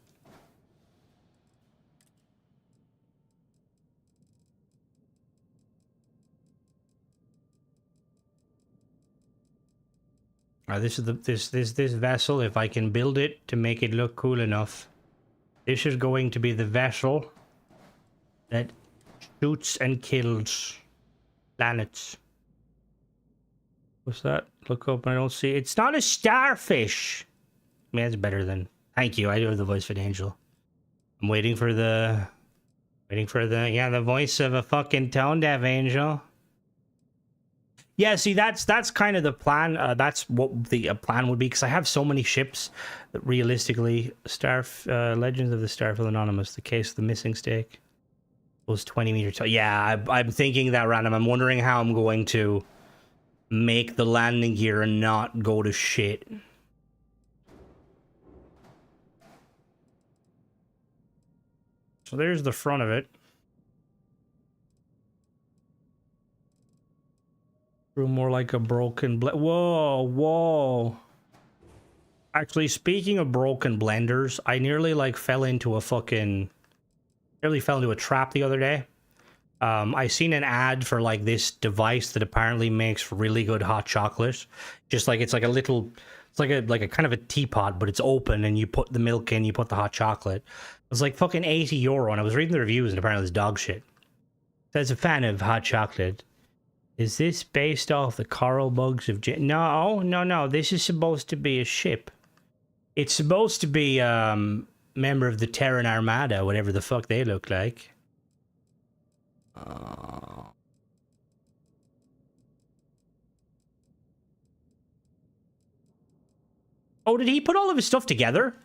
[SPEAKER 1] This is this vessel. If I can build it to make it look cool enough, this is going to be the vessel that shoots and kills planets. What's that? Look up and I don't see. It's not a starfish. I mean, that's better than. Thank you. I do have the voice of an angel. I'm waiting for the the voice of a fucking tone deaf angel. Yeah, see, that's kind of the plan. That's what the plan would be, because I have so many ships that realistically, Legends of the Starfield Anonymous, the case of the missing stake, was 20 meters tall. Yeah, I'm thinking that random. I'm wondering how I'm going to make the landing gear and not go to shit. So there's the front of it. More like a broken whoa. Actually, speaking of broken blenders, I nearly fell into a trap the other day. I seen an ad for like this device that apparently makes really good hot chocolate. Just like it's like a little, it's like a kind of a teapot, but it's open, and you put the milk in, you put the hot chocolate. It was like fucking €80, and I was reading the reviews, and apparently it's dog shit. As a fan of hot chocolate, is this based off the coral bugs of No. This is supposed to be a ship. It's supposed to be member of the Terran Armada, whatever the fuck they look like. Oh, did he put all of his stuff together?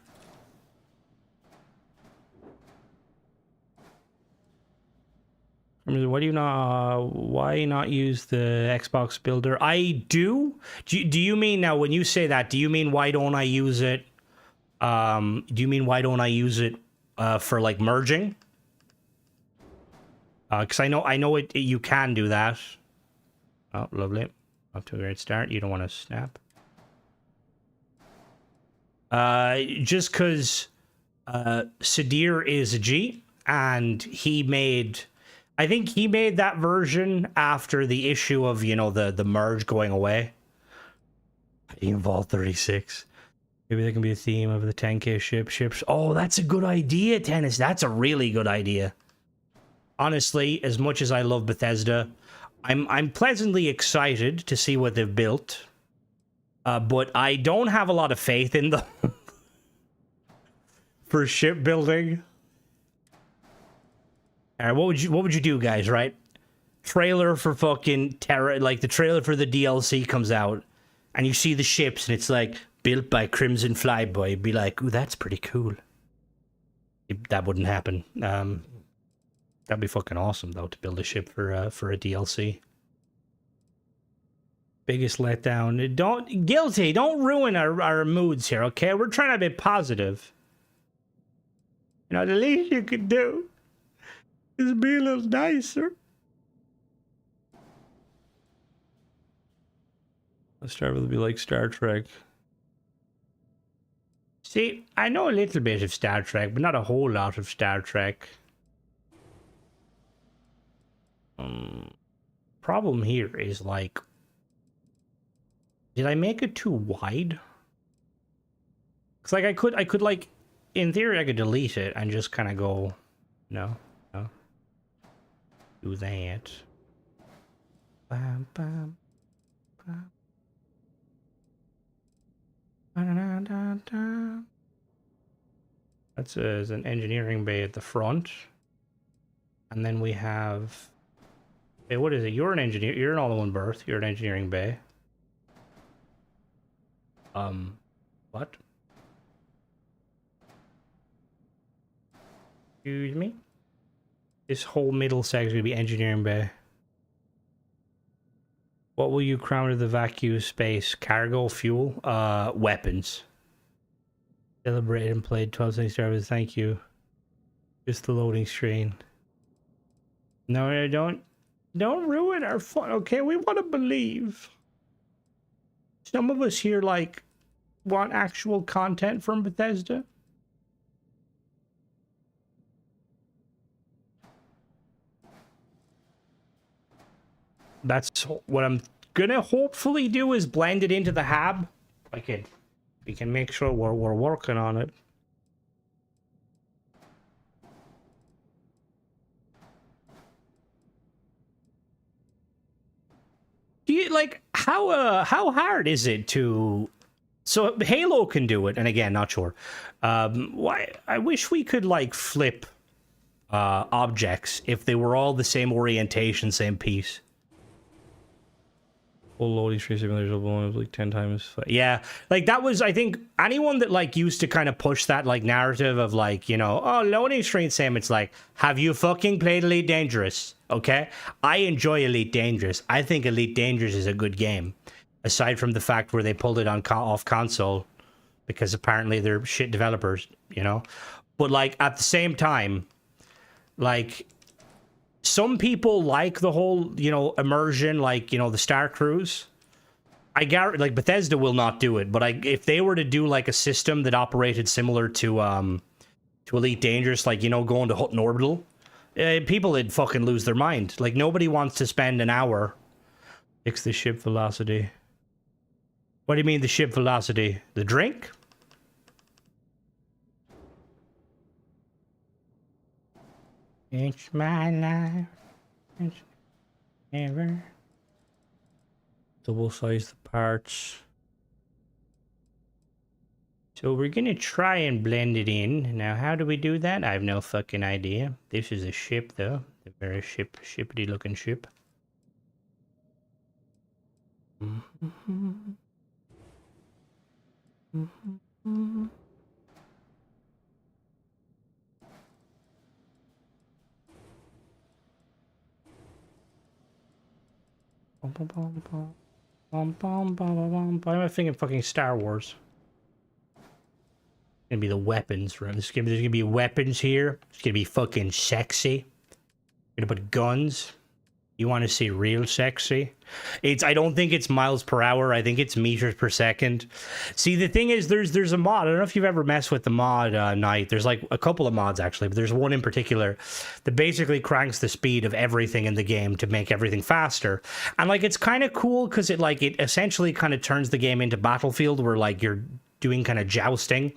[SPEAKER 1] Why not use the Xbox builder? I do. Do you mean now when you say that? Do you mean why don't I use it? Do you mean why don't I use it for like merging? Because I know it. You can do that. Oh, lovely. Off to a great start. You don't want to snap. Just because Sadir is a G, and he made. I think he made that version after the issue of, you know, the merge going away. Involve 36. Maybe there can be a theme of the 10k ships. Oh, that's a good idea, Tennis. That's a really good idea. Honestly, as much as I love Bethesda, I'm pleasantly excited to see what they've built. But I don't have a lot of faith in them for shipbuilding. All right, what would you do, guys? Right, trailer for fucking Terra, like the trailer for the DLC comes out, and you see the ships, and it's like built by Crimson Flyboy. You'd be like, ooh, that's pretty cool. That wouldn't happen. That'd be fucking awesome though to build a ship for a DLC. Biggest letdown. Don't ruin our moods here, okay? We're trying to be positive. You know, the least you could do is be a little nicer. Starfield would be like Star Trek. See, I know a little bit of Star Trek, but not a whole lot of Star Trek. Problem here is like, did I make it too wide? Cause like I could like, in theory I could delete it and just kind of go, no, do that. Bam, bam, bam. That's an engineering bay at the front. And then we have... Hey, what is it? You're an engineer. You're an all-in-one berth. You're an engineering bay. What? Excuse me? This whole middle section is going to be engineering bay. What will you crown to the vacuum space? Cargo, fuel, weapons. Celebrated and played 12 things service. Thank you. Just the loading screen. No, don't ruin our fun. Okay, we want to believe. Some of us here like want actual content from Bethesda. That's what I'm gonna hopefully do, is blend it into the hab. We can make sure we're working on it. Do you like how hard is it to? So Halo can do it, and again, not sure. Why I wish we could like flip objects if they were all the same orientation, same piece. Full loading screen simulators will like 10 times. Yeah, like that was, I think, anyone that like used to kind of push that like narrative of like, you know, oh, loading screen sim, it's like, have you fucking played Elite Dangerous? Okay, I enjoy Elite Dangerous. I think Elite Dangerous is a good game, aside from the fact where they pulled it on off console because apparently they're shit developers, you know. But like at the same time, like, some people like the whole, you know, immersion, like, you know, the Star Cruise. I guarantee, like, Bethesda will not do it, but if they were to do like a system that operated similar to Elite Dangerous, like, you know, going to Hutton Orbital, People would fucking lose their mind. Like, nobody wants to spend an hour. Fix the ship velocity. What do you mean the ship velocity? The drink? It's my life. It's never. Double size the parts. So we're gonna try and blend it in. Now, how do we do that? I have no fucking idea. This is a ship, though. A very shippity looking ship. Why am I thinking fucking Star Wars? Gonna be the weapons room. There's gonna be weapons here. It's gonna be fucking sexy. Gonna put guns. You want to see real sexy? I don't think it's miles per hour. I think it's meters per second. See, the thing is, there's a mod. I don't know if you've ever messed with the mod, Night. There's like a couple of mods, actually, but there's one in particular that basically cranks the speed of everything in the game to make everything faster. And like, it's kind of cool because it essentially kind of turns the game into Battlefield, where like you're doing kind of jousting,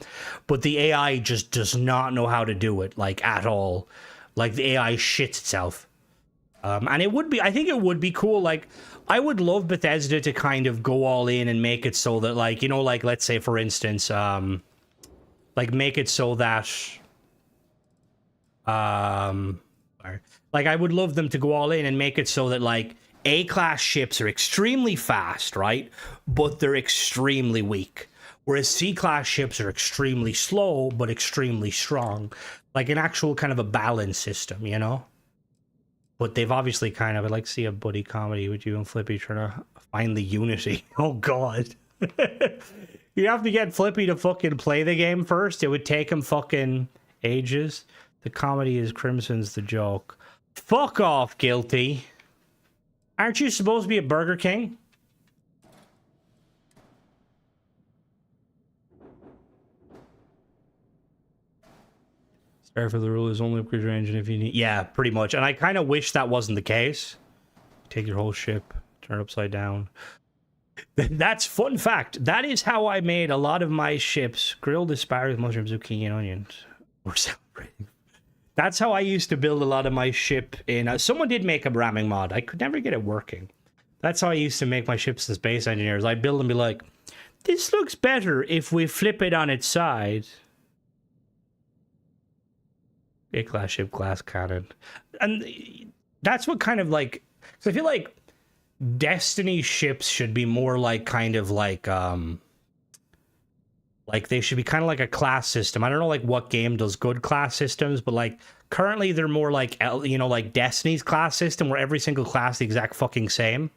[SPEAKER 1] but the AI just does not know how to do it, like, at all. Like, the AI shits itself. And it would be, I think it would be cool. Like, I would love Bethesda to kind of go all in and make it so that, like, you know, like, let's say, for instance, like, make it so that, like, I would love them to go all in and make it so that, like, A-class ships are extremely fast, right? But they're extremely weak. Whereas C-class ships are extremely slow, but extremely strong. Like, an actual kind of a balance system, you know? But they've obviously kind of, I'd like to see a buddy comedy with you and Flippy trying to find the unity. Oh, God. You have to get Flippy to fucking play the game first. It would take him fucking ages. The comedy is Crimson's the joke. Fuck off, Guilty. Aren't you supposed to be a Burger King? Starfield, the rule is only upgrade your engine if you need. Yeah, pretty much. And I kind of wish that wasn't the case. Take your whole ship, turn it upside down. That's fun fact. That is how I made a lot of my ships. Grilled asparagus, mushrooms, zucchini, and onions. We're celebrating. That's how I used to build a lot of my ship in. Someone did make a ramming mod. I could never get it working. That's how I used to make my ships in Space Engineers. I'd build and be like, this looks better if we flip it on its side. A-class ship, glass cannon. And that's what kind of like... So I feel like Destiny ships should be more like kind of like they should be kind of like a class system. I don't know like what game does good class systems, but like currently they're more like, you know, like Destiny's class system where every single class is the exact fucking same.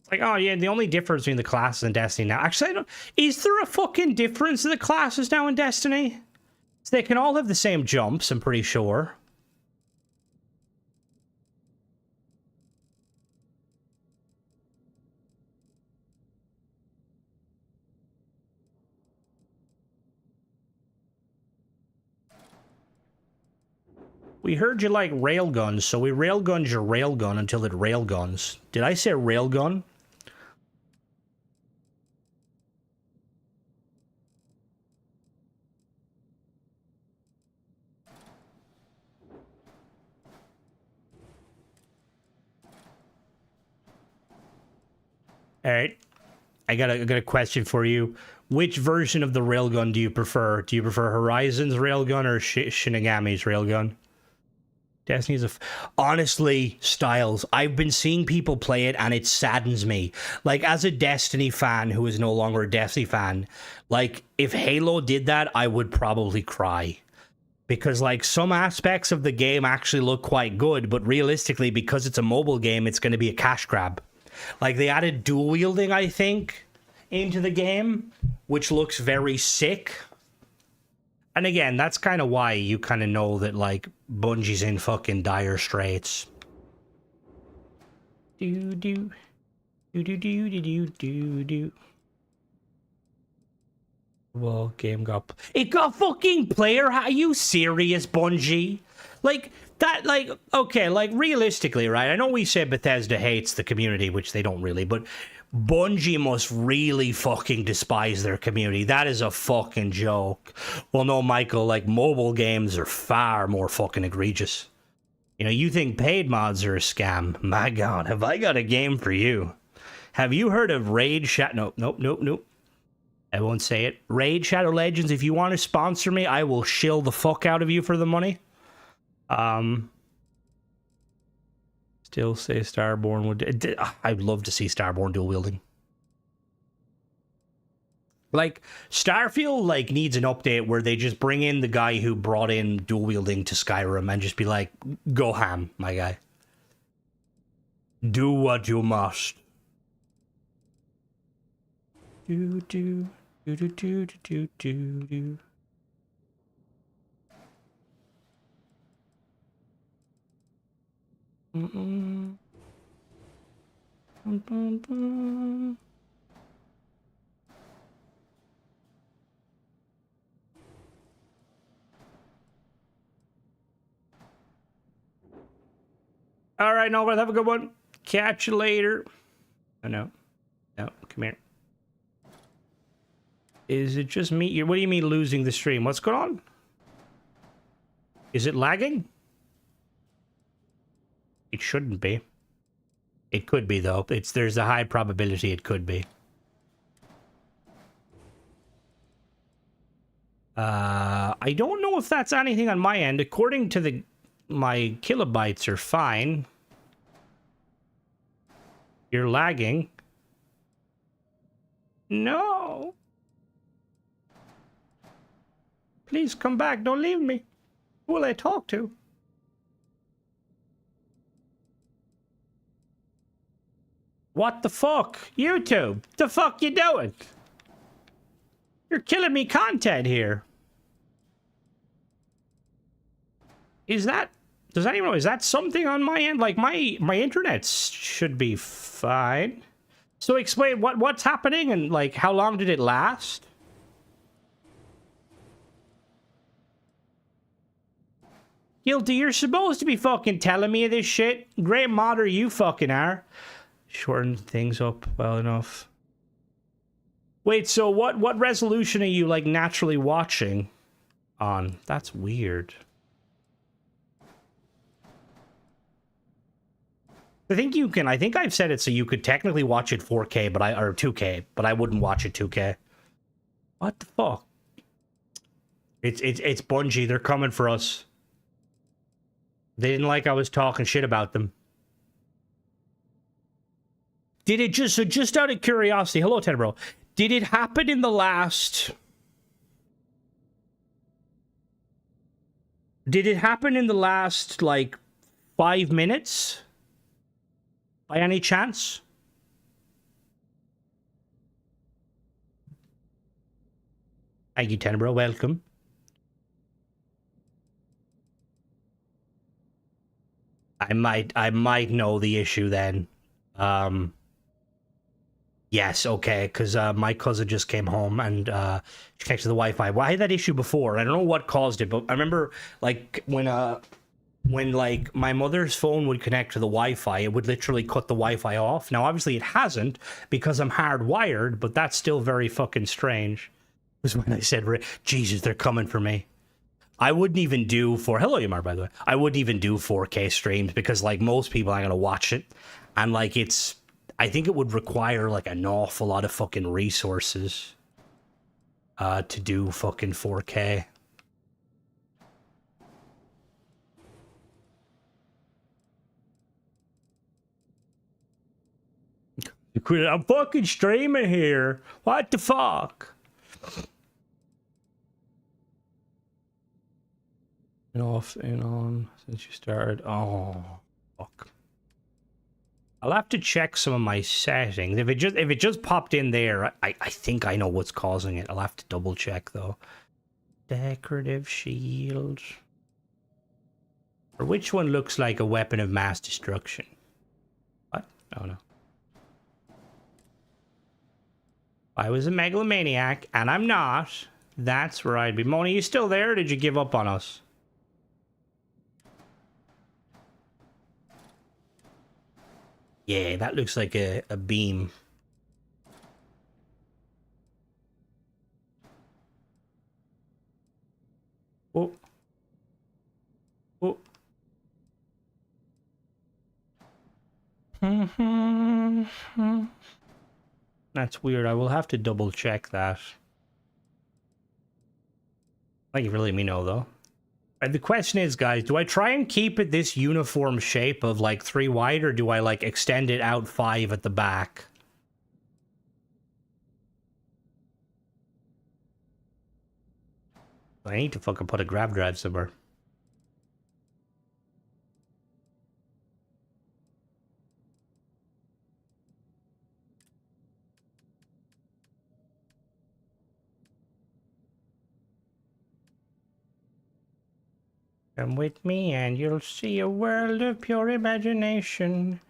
[SPEAKER 1] It's like, oh yeah, the only difference between the classes in Destiny now... Actually, I don't... Is there a fucking difference in the classes now in Destiny? So they can all have the same jumps, I'm pretty sure. We heard you like railguns, so we railgunned your railgun until it railguns. Did I say railgun? All right, I got a question for you. Which version of the railgun do you prefer? Do you prefer Horizon's railgun or Shinigami's railgun? Destiny's honestly, Styles, I've been seeing people play it and it saddens me. Like, as a Destiny fan who is no longer a Destiny fan, like, if Halo did that, I would probably cry. Because, like, some aspects of the game actually look quite good, but realistically, because it's a mobile game, it's going to be a cash grab. Like, they added dual wielding, I think, into the game, which looks very sick. And again, that's kind of why you kind of know that, like, Bungie's in fucking dire straits. Do. Well, game got... It got fucking player... Are you serious, Bungie? Like, that, like... Okay, like, realistically, right? I know we said Bethesda hates the community, which they don't really, but Bungie must really fucking despise their community. That is a fucking joke. Well, no, Michael, like, mobile games are far more fucking egregious. You know, you think paid mods are a scam. My God, have I got a game for you. Have you heard of Raid Shadow... Nope. I won't say it. Raid Shadow Legends, if you want to sponsor me, I will shill the fuck out of you for the money. Still say Starborn would... I'd love to see Starborn dual wielding. Like, Starfield, like, needs an update where they just bring in the guy who brought in dual wielding to Skyrim and just be like, go ham, my guy. Do what you must. Do. All right, Norbert, have a good one. Catch you later. Oh, no, come here. Is it just me? What do you mean losing the stream? What's going on? Is it lagging? It shouldn't be. It could be, though. There's a high probability it could be. I don't know if that's anything on my end. According to my kilobytes are fine. You're lagging. No. Please come back. Don't leave me. Who will I talk to? What the fuck? YouTube, the fuck you doing? You're killing me content here. Does anyone know, is that something on my end? Like, my internet should be fine. So explain what's happening and, like, how long did it last? Guilty, you're supposed to be fucking telling me this shit. Great modder you fucking are. Shorten things up well enough. Wait, so what resolution are you, like, naturally watching on? That's weird. I think I've said it so you could technically watch it 4K, or 2K, but I wouldn't watch it 2K. What the fuck? It's Bungie, they're coming for us. They didn't like I was talking shit about them. Did it just out of curiosity, hello Tenbro, did it happen in the last... like, 5 minutes? By any chance? Thank you, Tenbro, welcome. I might know the issue then. Yes, okay, because my cousin just came home and she connected to the Wi-Fi. Well, I had that issue before. I don't know what caused it, but I remember, like, when like my mother's phone would connect to the Wi-Fi, it would literally cut the Wi-Fi off. Now, obviously, it hasn't because I'm hardwired, but that's still very fucking strange. It was when I said, Jesus, they're coming for me. I wouldn't even do hello, Yamar, by the way. I wouldn't even do 4K streams because, like, most people aren't gonna watch it, and like I think it would require like an awful lot of fucking resources to do fucking 4K. I'm fucking streaming here. What the fuck? And off and on since you started. Oh, fuck. I'll have to check some of my settings. If it just popped in there, I think I know what's causing it. I'll have to double check though. Decorative shield. Or which one looks like a weapon of mass destruction? What? Oh no. I was a megalomaniac, and I'm not. That's where I'd be. Moni, you still there, or did you give up on us? Yeah, that looks like a beam. Oh. Oh. That's weird. I will have to double check that. Thank you for letting me know, though. The question is, guys, do I try and keep it this uniform shape of like 3 wide, or do I like extend it out 5 at the back? I need to fucking put a grab drive somewhere. Come with me and you'll see a world of pure imagination.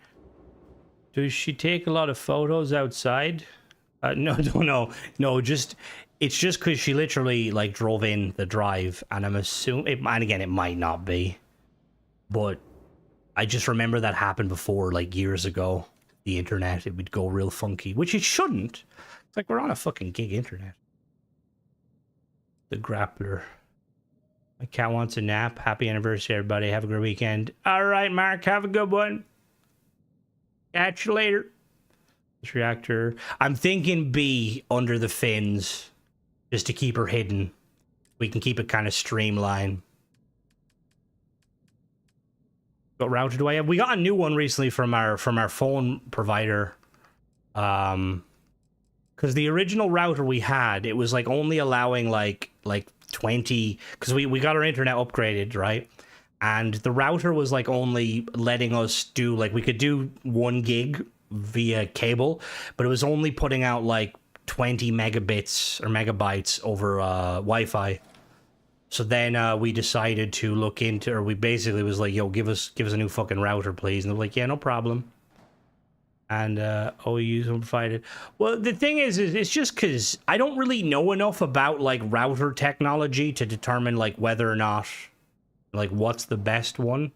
[SPEAKER 1] Does she take a lot of photos outside? No, just... It's just because she literally, like, drove in the drive, and I'm assuming... And again, it might not be. But I just remember that happened before, like, years ago. The internet, it would go real funky, which it shouldn't. It's like we're on a fucking gig internet. The grappler. My cat wants a nap. Happy anniversary, everybody. Have a good weekend. All right, Mark. Have a good one. Catch you later. This reactor. I'm thinking B under the fins. Just to keep her hidden. We can keep it kind of streamlined. What router do I have? We got a new one recently from our phone provider. Because the original router we had, it was like only allowing like 20, because we got our internet upgraded, right? And the router was like only letting us do, like, we could do 1 gig via cable, but it was only putting out like 20 megabits or megabytes over Wi-Fi. So then we decided to look into, or we basically was like, yo, give us a new fucking router, please. And they're like, yeah, no problem. And OU's provided. Well, the thing is it's just because I don't really know enough about like router technology to determine like whether or not, like, what's the best one.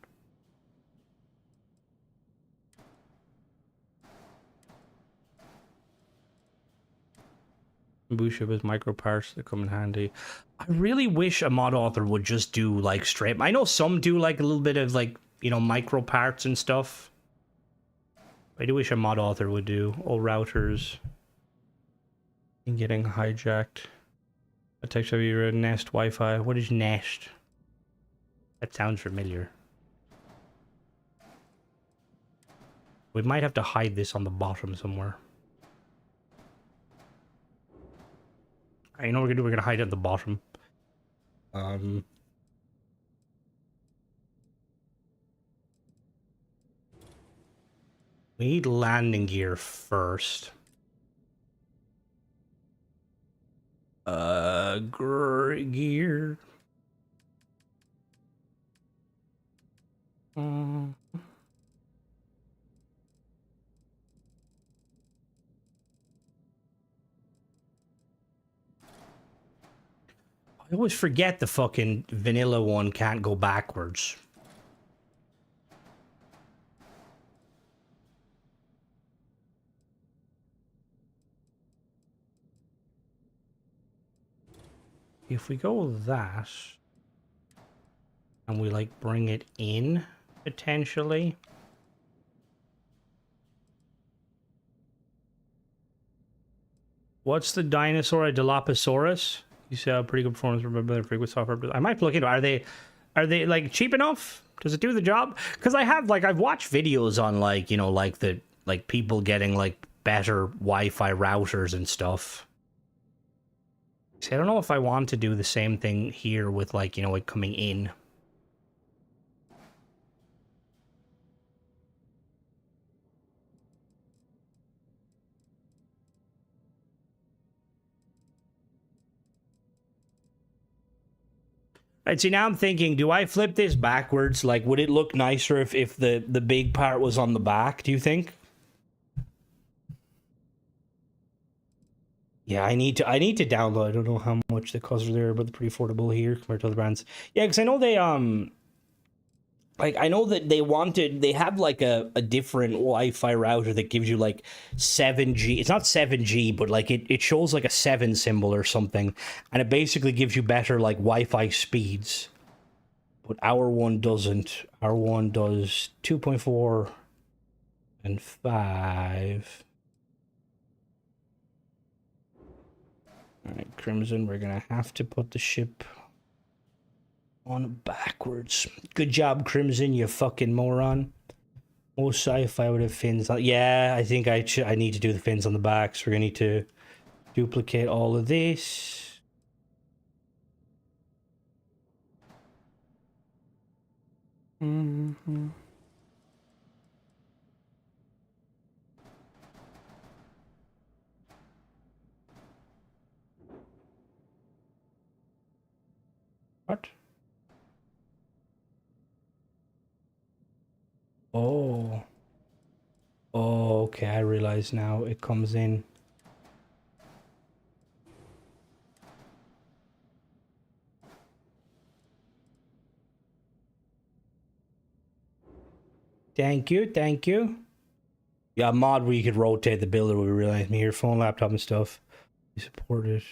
[SPEAKER 1] Busha with micro parts that come in handy. I really wish a mod author would just do like straight. I know some do like a little bit of like, you know, micro parts and stuff. I do wish a mod author would do all routers and getting hijacked. A text of your Nest Wi-Fi. What is Nest? That sounds familiar. We might have to hide this on the bottom somewhere. You know what we're gonna do? We're gonna hide it at the bottom. We need landing gear first. Gear. I always forget the fucking vanilla one can't go backwards. If we go with that, and we like bring it in, potentially. What's the dinosaur? A Dilophosaurus? You saw a pretty good performance from the frequent software. I might look into it. Are they like cheap enough? Does it do the job? Because I've watched videos on like, you know, like people getting like better Wi-Fi routers and stuff. See, I don't know if I want to do the same thing here with like, you know, like coming in. Right, see, now I'm thinking, do I flip this backwards? Like, would it look nicer if the big part was on the back, do you think? Yeah, I need to download. I don't know how much the costs are there, but they're pretty affordable here compared to other brands. Yeah, because I know they like I know that they have like a different Wi-Fi router that gives you like 7G. It's not 7G, but like it shows like a 7 symbol or something, and it basically gives you better like Wi-Fi speeds. But our one doesn't. Our one does 2.4 and 5. All right, Crimson, we're gonna have to put the ship on backwards. Good job, Crimson, you fucking moron. Most sci-fi would have fins on. Yeah, I think I need to do the fins on the back, so we're gonna need to duplicate all of this. Mm-hmm. What? Oh. Oh, okay, I realize now it comes in. Thank you, thank you. Yeah, a mod where you could rotate the builder would be really nice. Me, your phone, laptop, and stuff. You support it.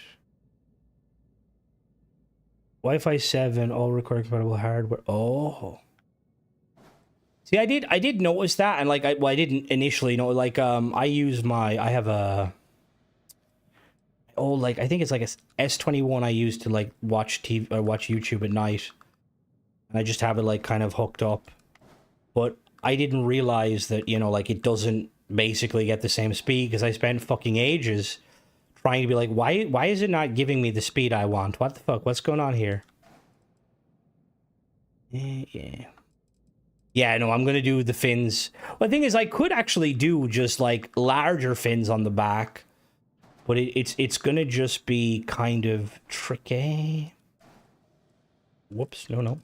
[SPEAKER 1] Wi-Fi 7, all record compatible hardware. Oh. See, I did notice that, and like I didn't initially know. Like I have a like I think it's like a S21 I use to like watch TV or watch YouTube at night, and I just have it like kind of hooked up. But I didn't realize that like it doesn't basically get the same speed because I spent fucking ages trying to be like, why is it not giving me the speed I want? What the fuck? What's going on here? Yeah. Yeah, no, I'm gonna do the fins. Well, the thing is, I could actually do just like larger fins on the back, but it's gonna just be kind of tricky. Whoops, no.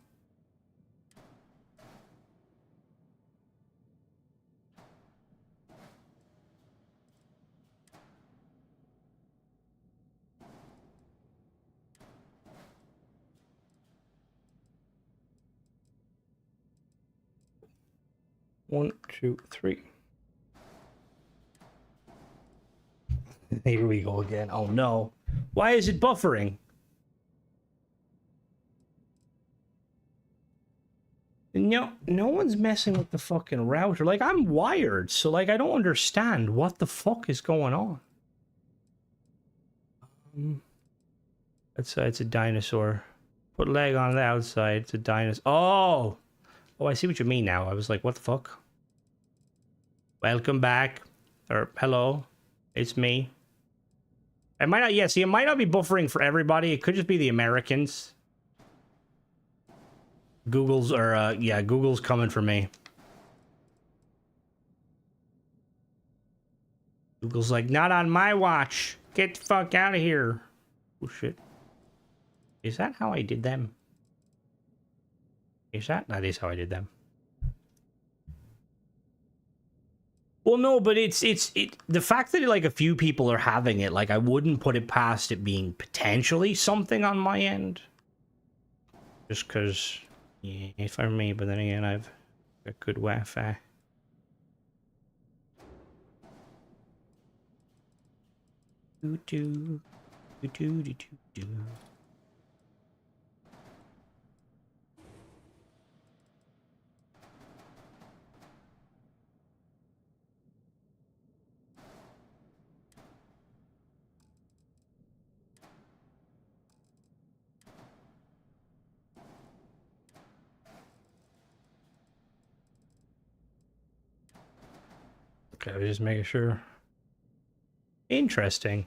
[SPEAKER 1] One, two, three. Here we go again. Oh no. Why is it buffering? No one's messing with the fucking router. Like, I'm wired, so like I don't understand what the fuck is going on. It's a dinosaur. Put leg on the outside. It's a dinosaur. Oh, I see what you mean now. I was like, what the fuck? Welcome back, or hello, it's me. It might not. Yeah, see, it might not be buffering for everybody. It could just be the Americans. Google's coming for me. Google's like, not on my watch. Get the fuck out of here. Oh shit. Is that how I did them? That is how I did them. Well, no, but it's the fact that like a few people are having it, like I wouldn't put it past it being potentially something on my end. Just because, yeah, for me, but then again, I've got good Wi-Fi. Do. Okay, I was just making sure. Interesting.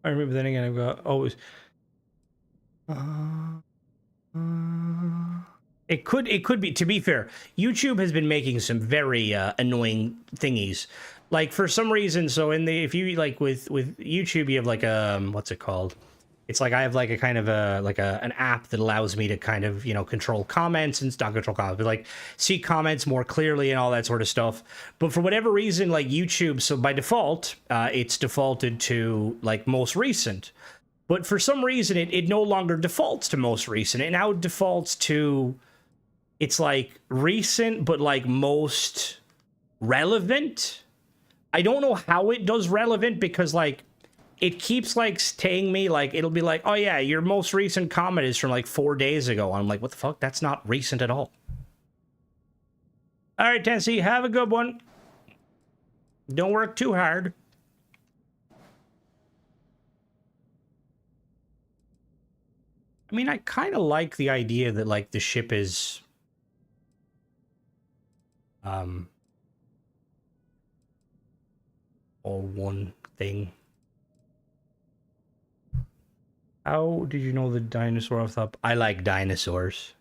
[SPEAKER 1] I remember then again I've got always. It could be, to be fair, YouTube has been making some very annoying thingies. Like for some reason, so if you like with YouTube, you have like what's it called? It's like I have like a kind of an app that allows me to kind of, you know, control comments and not control comments, but like see comments more clearly and all that sort of stuff. But for whatever reason, like YouTube, so by default, it's defaulted to like most recent. But for some reason, it no longer defaults to most recent. It now defaults to, it's like recent, but like most relevant. I don't know how it does relevant because like, it keeps like staying me like it'll be like, oh yeah, your most recent comment is from like 4 days ago. I'm like, what the fuck? That's not recent at all. All right, Tennessee, have a good one. Don't work too hard. I mean, I kind of like the idea that like the ship is all one thing. How did you know the dinosaur off the top? I like dinosaurs.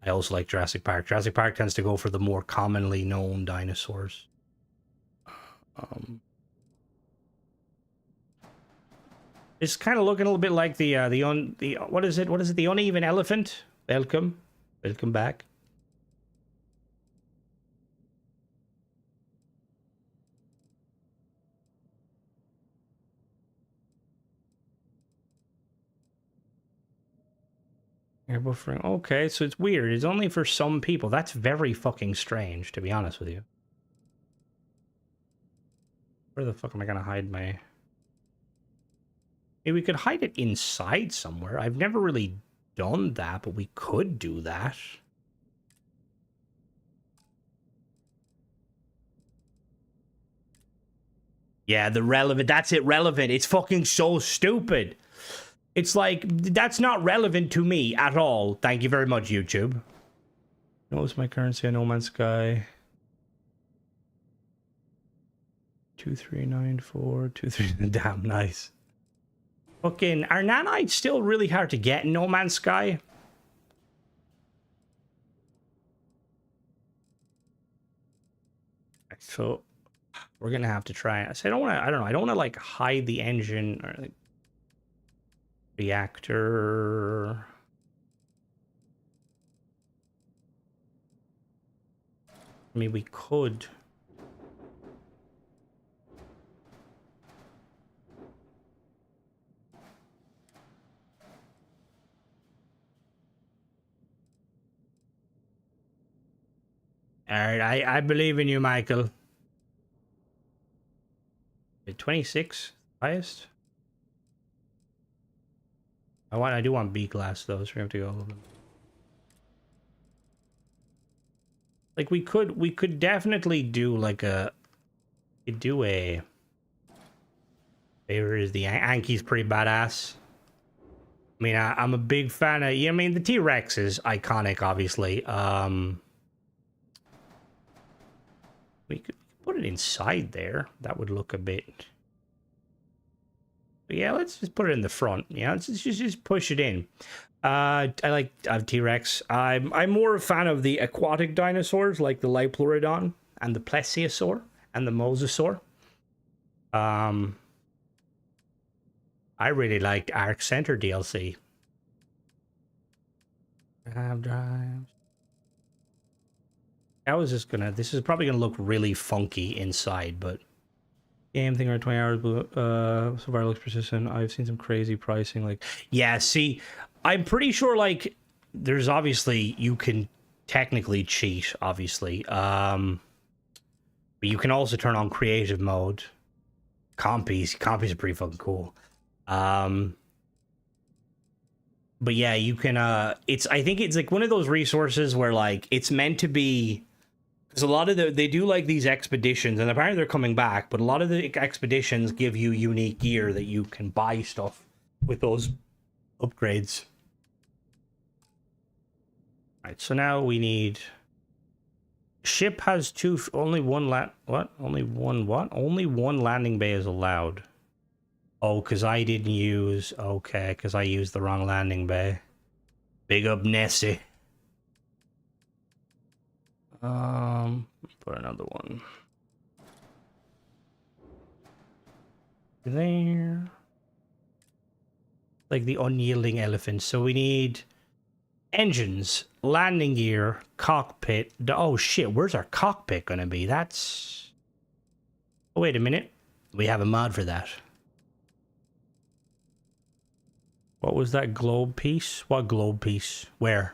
[SPEAKER 1] I also like Jurassic Park. Jurassic Park tends to go for the more commonly known dinosaurs. It's kind of looking a little bit like the what is it? What is it? The uneven elephant. Welcome back. Air buffering. Okay, so it's weird. It's only for some people. That's very fucking strange, to be honest with you. Where the fuck am I gonna hide my... Maybe we could hide it inside somewhere. I've never really done that, but we could do that. Yeah, the relevant... That's it, relevant. It's fucking so stupid. It's like, that's not relevant to me at all. Thank you very much, YouTube. What's my currency on No Man's Sky? 2394, 23... Damn, nice. Fucking, are nanites still really hard to get in No Man's Sky? So, we're gonna have to try it. So I don't know, I don't wanna like hide the engine or like reactor. I mean, we could. All right, I believe in you, Michael. 26 highest. I do want B class though, so we have to go. Like we could definitely do like a. We could do a. Favor is the Anki's pretty badass. I mean, I'm a big fan of. Yeah, I mean the T-Rex is iconic, obviously. We could put it inside there. That would look a bit. But yeah, let's just put it in the front. Yeah, let's just push it in. I like T-Rex. I'm more a fan of the aquatic dinosaurs like the Liopleurodon and the Plesiosaur and the Mosasaur. I really liked Arc Center DLC. Drives. I was just gonna. This is probably gonna look really funky inside, but game thing around 20 hours. So far it looks persistent. I've seen some crazy pricing. Like, yeah. See, I'm pretty sure like there's obviously you can technically cheat, obviously. But you can also turn on creative mode. Compies are pretty fucking cool. But yeah, you can. I think it's like one of those resources where like it's meant to be. Because a lot of they do like these expeditions, and apparently they're coming back, but a lot of the expeditions give you unique gear that you can buy stuff with those upgrades. Alright, so now we need... Ship has only one Only one landing bay is allowed. Oh, because I didn't use... Okay, because I used the wrong landing bay. Big up Nessie. Put another one there. Like the unyielding elephant. So we need engines, landing gear, cockpit. Oh shit, where's our cockpit gonna be? That's... Oh, wait a minute. We have a mod for that. What was that globe piece? What globe piece? Where?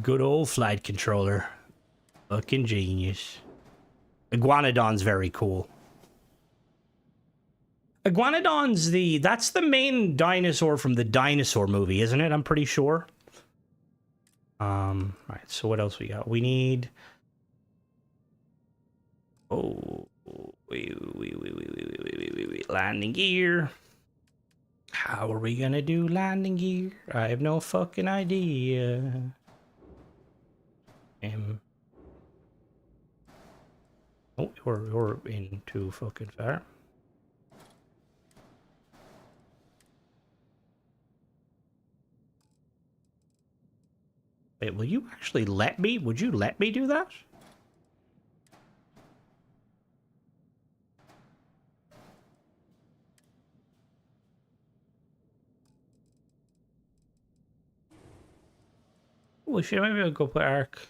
[SPEAKER 1] Good old flight controller. Fucking genius. Iguanodon's very cool. Iguanodon's that's the main dinosaur from the dinosaur movie, isn't it? I'm pretty sure. Right, so what else we got? We need... Oh, wait. Landing gear. How are we gonna do landing gear? I have no fucking idea. Oh, we're in too fucking far. Wait, will you actually let me? Would you let me do that? Well, shit, maybe I'll go put Arc.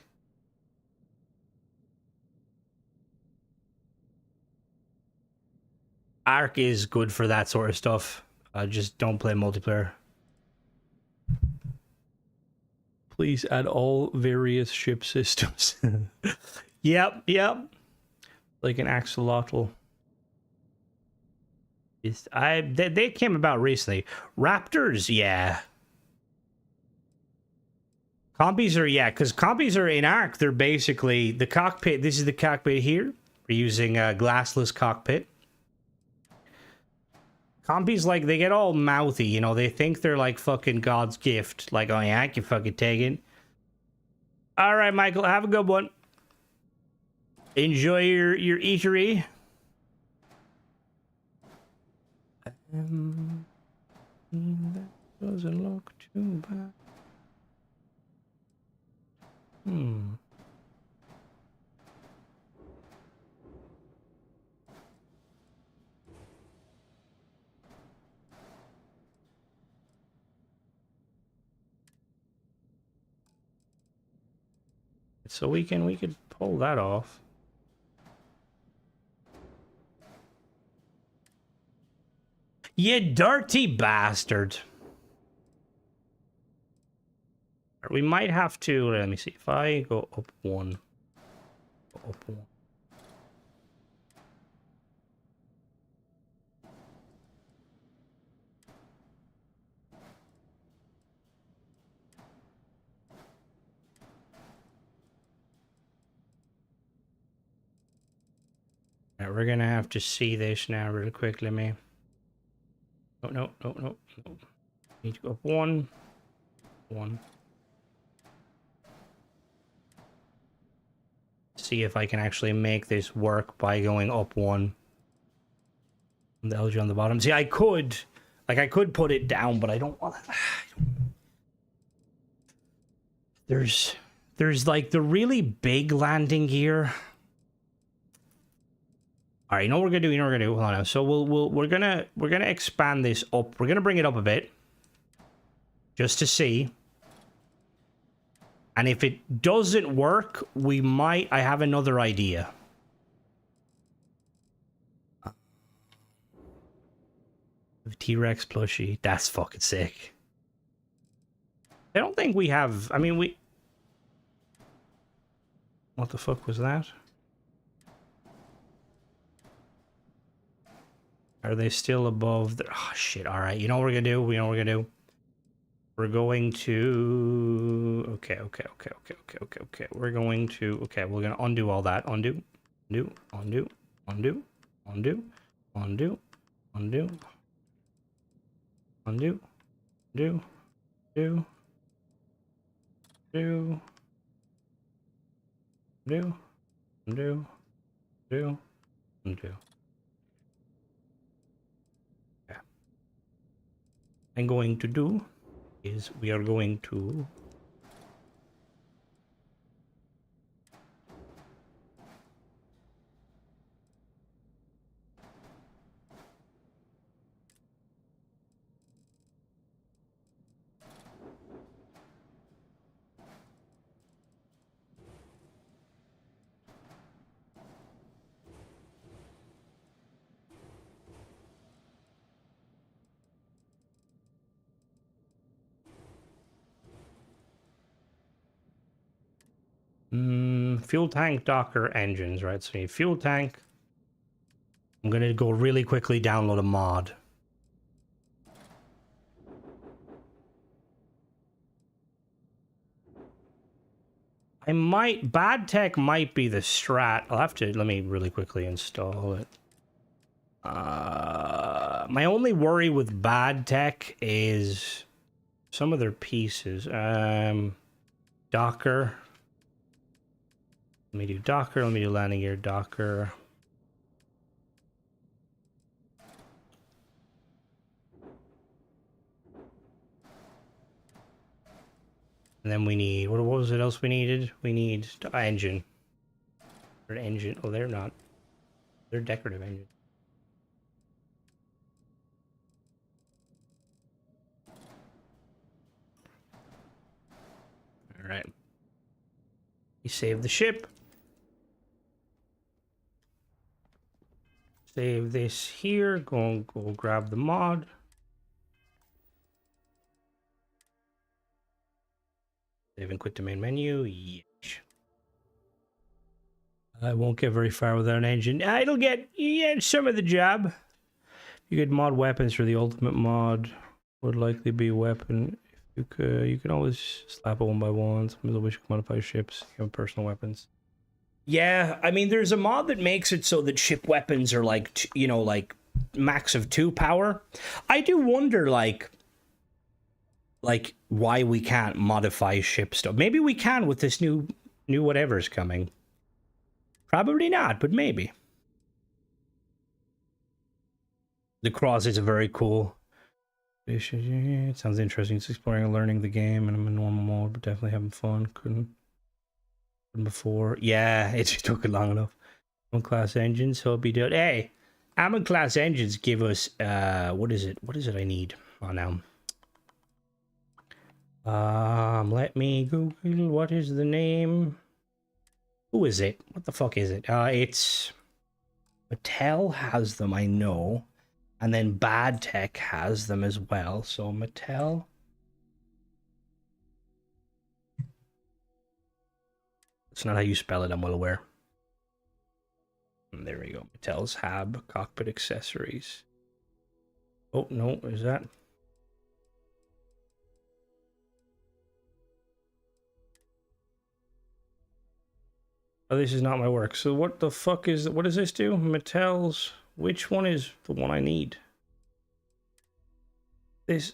[SPEAKER 1] Arc is good for that sort of stuff. Just don't play multiplayer. Please add all various ship systems. Yep. Like an axolotl. They came about recently. Raptors, yeah. Compies are, yeah, because compies are in Arc. They're basically the cockpit. This is the cockpit here. We're using a glassless cockpit. Compies, like, they get all mouthy, you know. They think they're like fucking God's gift. Like, oh yeah, I can fucking take it. All right, Michael, have a good one. Enjoy your eatery. That doesn't look too bad. So we could pull that off. You dirty bastard. We might have to, let me see, if I go up one. Alright, we're gonna have to see this now really quick. Let me... No. Need to go up one. See if I can actually make this work by going up one. The LG on the bottom. See, I could put it down, but I don't want to. There's like the really big landing gear. All right, you know what we're gonna do. Hold on now. So we're gonna expand this up. We're gonna bring it up a bit, just to see. And if it doesn't work, we might... I have another idea. T-Rex plushie. That's fucking sick. I don't think we have... I mean, we... What the fuck was that? Are they still above the... Oh, shit. All right. You know what we're gonna do? We're going to... Okay. We're going to... Okay, we're gonna undo all that. Undo. Okay. I'm going to do is we are going to fuel tank, docker, engines, right? So we need fuel tank. I'm going to go really quickly download a mod. Bad tech might be the strat. I'll have to, let me really quickly install it. My only worry with bad tech is some of their pieces. Docker. Let me do Docker. Let me do landing gear Docker. And then we need, what was it else we needed? We need engine. Or an engine. Oh, they're not. They're decorative engine. All right. You save the ship. Save this here. Go grab the mod. Save and quit the main menu. Yes. I won't get very far without an engine. It'll get some of the job. You get mod weapons for the ultimate mod. Would likely be a weapon. If you can always slap it one by one. Some of the wish modify ships. You have personal weapons. Yeah, I mean, there's a mod that makes it so that ship weapons are like, you know, like max of 2 power. I do wonder, like why we can't modify ship stuff. Maybe we can with this new whatever's coming. Probably not, but maybe. The cross is very cool. It sounds interesting. It's exploring and learning the game, and I'm in normal mode, but definitely having fun. Couldn't before. Yeah, it took long enough. One class engines, so it'll be done. Hey, Amon class engines give us what is it? What is it I need? Oh now. Let me Google what is the name. Who is it? What the fuck is it? It's Mattel has them, I know. And then Bad Tech has them as well. So Mattel. It's not how you spell it, I'm well aware. And there we go. Mattel's Hab cockpit accessories. Oh no, is that? Oh, this is not my work. So what the fuck is, what does this do? Mattel's, which one is the one I need? This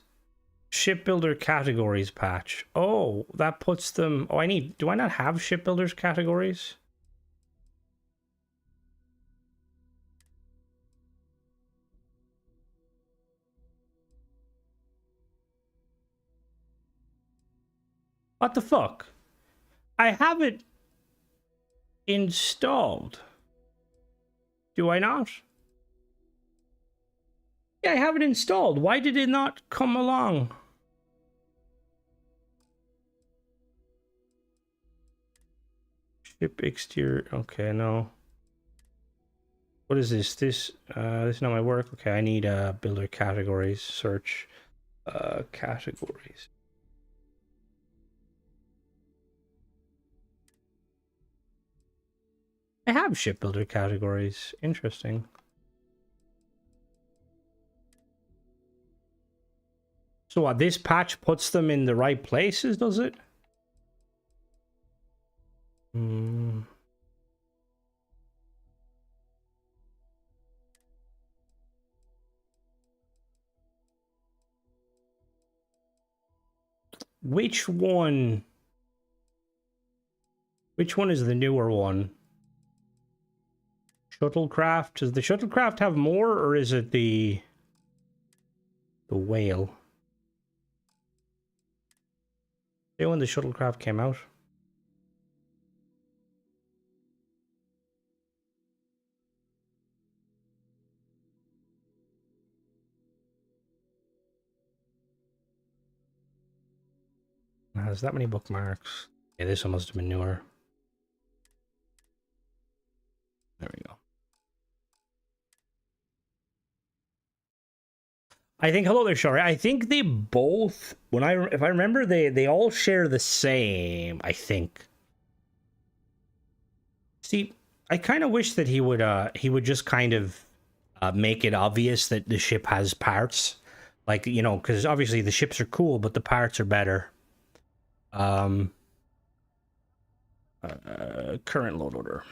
[SPEAKER 1] shipbuilder categories patch. Oh, that puts them, oh, do I not have shipbuilders categories? What the fuck? I have it installed. Do I not? Yeah, I have it installed. Why did it not come along? Ship exterior. Okay, no. What is this? This is not my work. Okay, I need builder categories. Search categories. I have shipbuilder categories. Interesting. So what, this patch puts them in the right places, does it? Which one? Which one is the newer one? Shuttlecraft? Does the shuttlecraft have more, or is it the whale? When the shuttlecraft came out. It has that many bookmarks. Yeah, this one must have been newer. There we go. I think, hello there, Shari. I think they both, if I remember, they all share the same, I think. See, I kind of wish that he would just kind of make it obvious that the ship has parts. Like, you know, because obviously the ships are cool, but the parts are better. Current load order.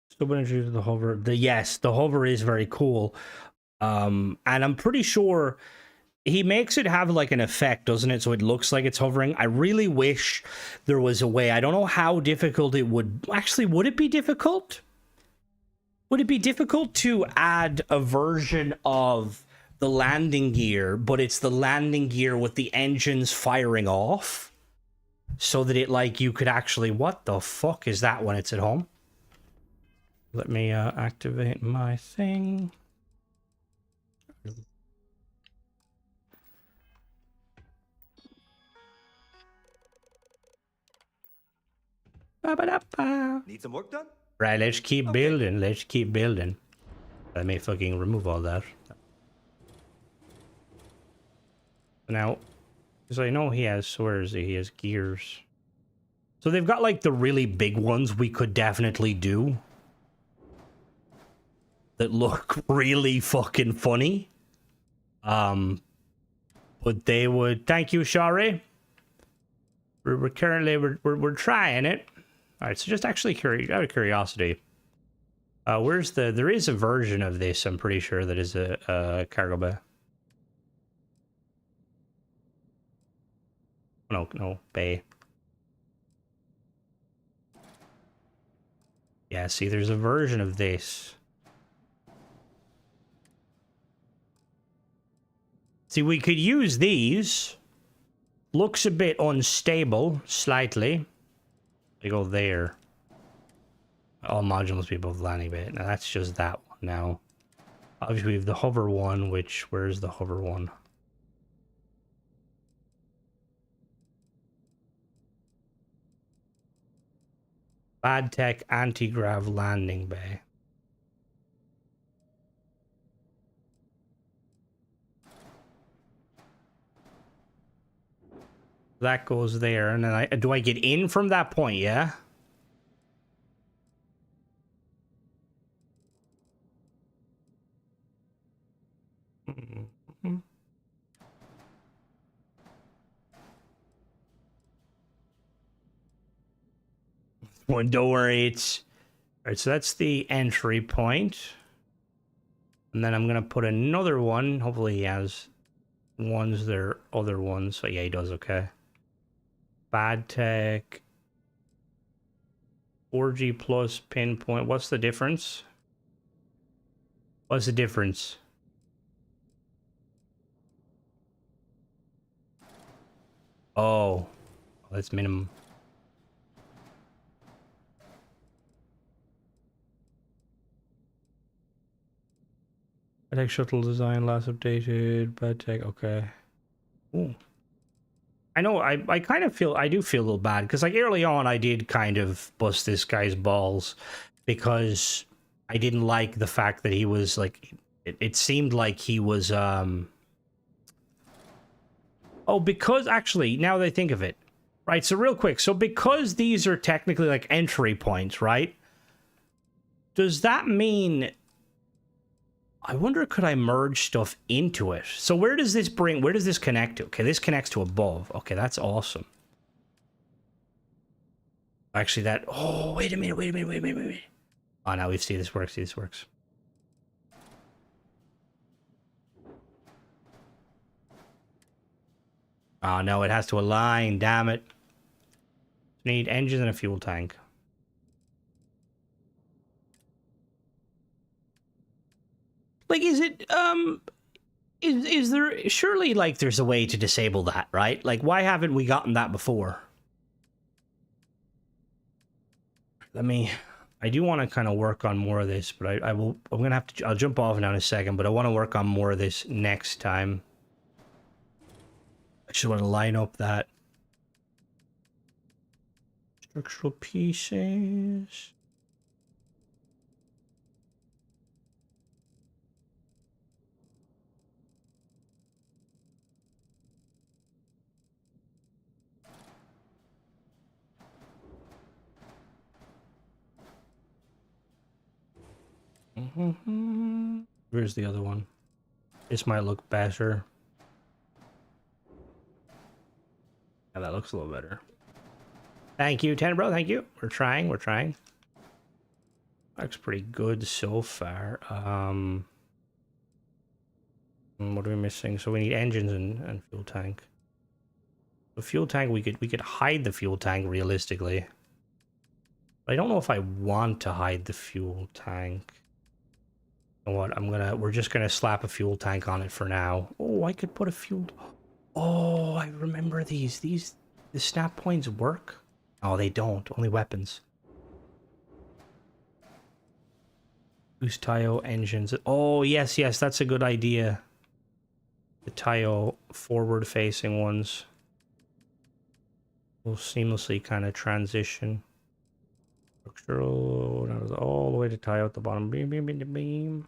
[SPEAKER 1] Still been introduced to the hover. Yes, the hover is very cool. And I'm pretty sure he makes it have like an effect, doesn't it? So it looks like it's hovering. I really wish there was a way. I don't know how difficult it would. Actually, would it be difficult? Would it be difficult to add a version of the landing gear, but it's the landing gear with the engines firing off? So that it, like, you could actually... What the fuck is that when it's at home? Let me activate my thing.
[SPEAKER 3] Need some work done?
[SPEAKER 1] Right, let's keep building. Let's keep building. Let me fucking remove all that. Now, because I know he has... Where is he? He has gears. So they've got, like, the really big ones we could definitely do. That look really fucking funny. But they would... Thank you, Shari. We're currently... We're trying it. Alright, so just actually out of curiosity. Where's the... There is a version of this, I'm pretty sure, that is a cargo bay. No, bay. Yeah, see, there's a version of this. See, we could use these. Looks a bit unstable, slightly. They go there. All modules be above the landing bay. Now, that's just that one now. Obviously, we have the hover one, which... Where's the hover one? Bad tech anti-grav landing bay. That goes there, and then do I get in from that point, yeah? Mm-hmm. Well, don't worry, it's... Alright, so that's the entry point. And then I'm gonna put another one. Hopefully he has ones there, other ones. So yeah, he does, okay. Bad tech. 4G plus pinpoint. What's the difference? What's the difference? Oh, that's minimum. Bad tech shuttle design last updated. Bad tech, okay. Ooh. I know, I kind of feel, I do feel a little bad, because like early on I did kind of bust this guy's balls, because I didn't like the fact that he was like, it seemed like he was, oh, because actually, now that I think of it, right, so real quick, so because these are technically like entry points, right, does that mean... I wonder, could I merge stuff into it? So where does this connect to? Okay, this connects to above. Okay, that's awesome. Actually, that... Oh, wait a minute. Oh, now we see this works, Oh, no, it has to align, damn it. Need engines and a fuel tank. Like, is it, is there, surely, like, there's a way to disable that, right? Like, why haven't we gotten that before? I do want to kind of work on more of this, but I'm gonna have to, I'll jump off now in a second, but I want to work on more of this next time. I just want to line up that. Structural pieces. Where's the other one? This might look better. Yeah, that looks a little better. Thank you, Tenbro. Thank you. We're trying. We're trying. Looks pretty good so far. What are we missing? So we need engines and fuel tank. The fuel tank, we could hide the fuel tank realistically. But I don't know if I want to hide the fuel tank. You know what? We're just gonna slap a fuel tank on it for now. Oh, I could put a fuel. Oh, I remember these. The snap points work. Oh, they don't. Only weapons. Boost Tayo engines. Oh, yes, that's a good idea. The Tayo forward-facing ones will seamlessly kind of transition. Structural, all the way to Tayo at the bottom. Beam, beam, beam, beam.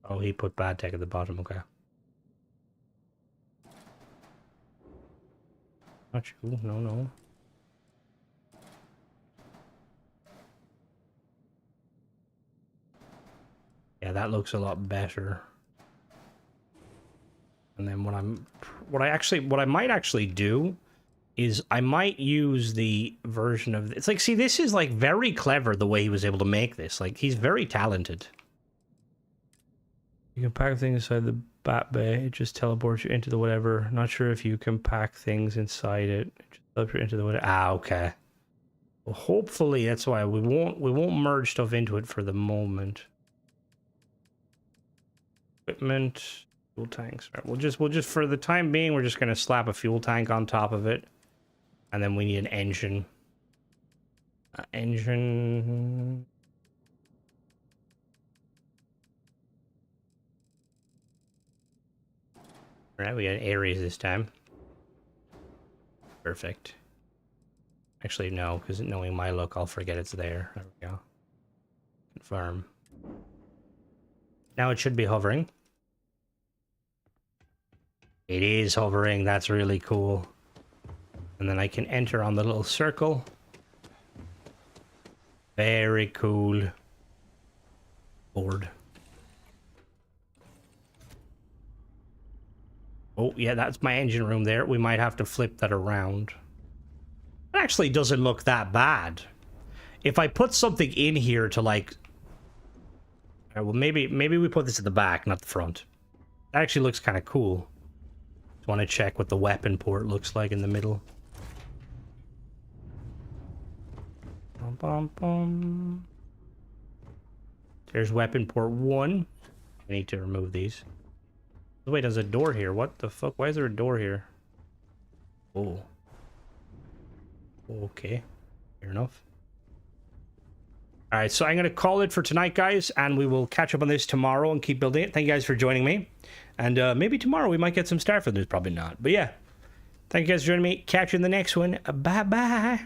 [SPEAKER 1] Oh, he put bad tech at the bottom. Okay. Not you. No. Yeah, that looks a lot better. And then what I might actually do is I might use the version of it's like, see, this is like very clever the way he was able to make this. Like, he's very talented. You can pack things inside the bat bay. It just teleports you into the whatever. Not sure if you can pack things inside it. It just teleports you into the whatever. Ah, okay. Well, hopefully that's why we won't merge stuff into it for the moment. Equipment, fuel tanks. Right, we'll just for the time being, we're just gonna slap a fuel tank on top of it, and then we need an engine. Engine. Alright, we got Ares this time. Perfect. Actually, no, because knowing my look, I'll forget it's there. There we go. Confirm. Now it should be hovering. It is hovering. That's really cool. And then I can enter on the little circle. Very cool. Board. Oh, yeah, that's my engine room there. We might have to flip that around. It actually doesn't look that bad. If I put something in here to, like... All right, well, maybe we put this at the back, not the front. That actually looks kind of cool. Just want to check what the weapon port looks like in the middle. Bum, bum, bum. There's weapon port 1. I need to remove these. Wait, there's a door here. What the fuck? Why is there a door here? Oh. Okay. Fair enough. Alright, so I'm going to call it for tonight, guys, and we will catch up on this tomorrow and keep building it. Thank you guys for joining me. And maybe tomorrow we might get some Starfield news. Probably not. But yeah. Thank you guys for joining me. Catch you in the next one. Bye-bye.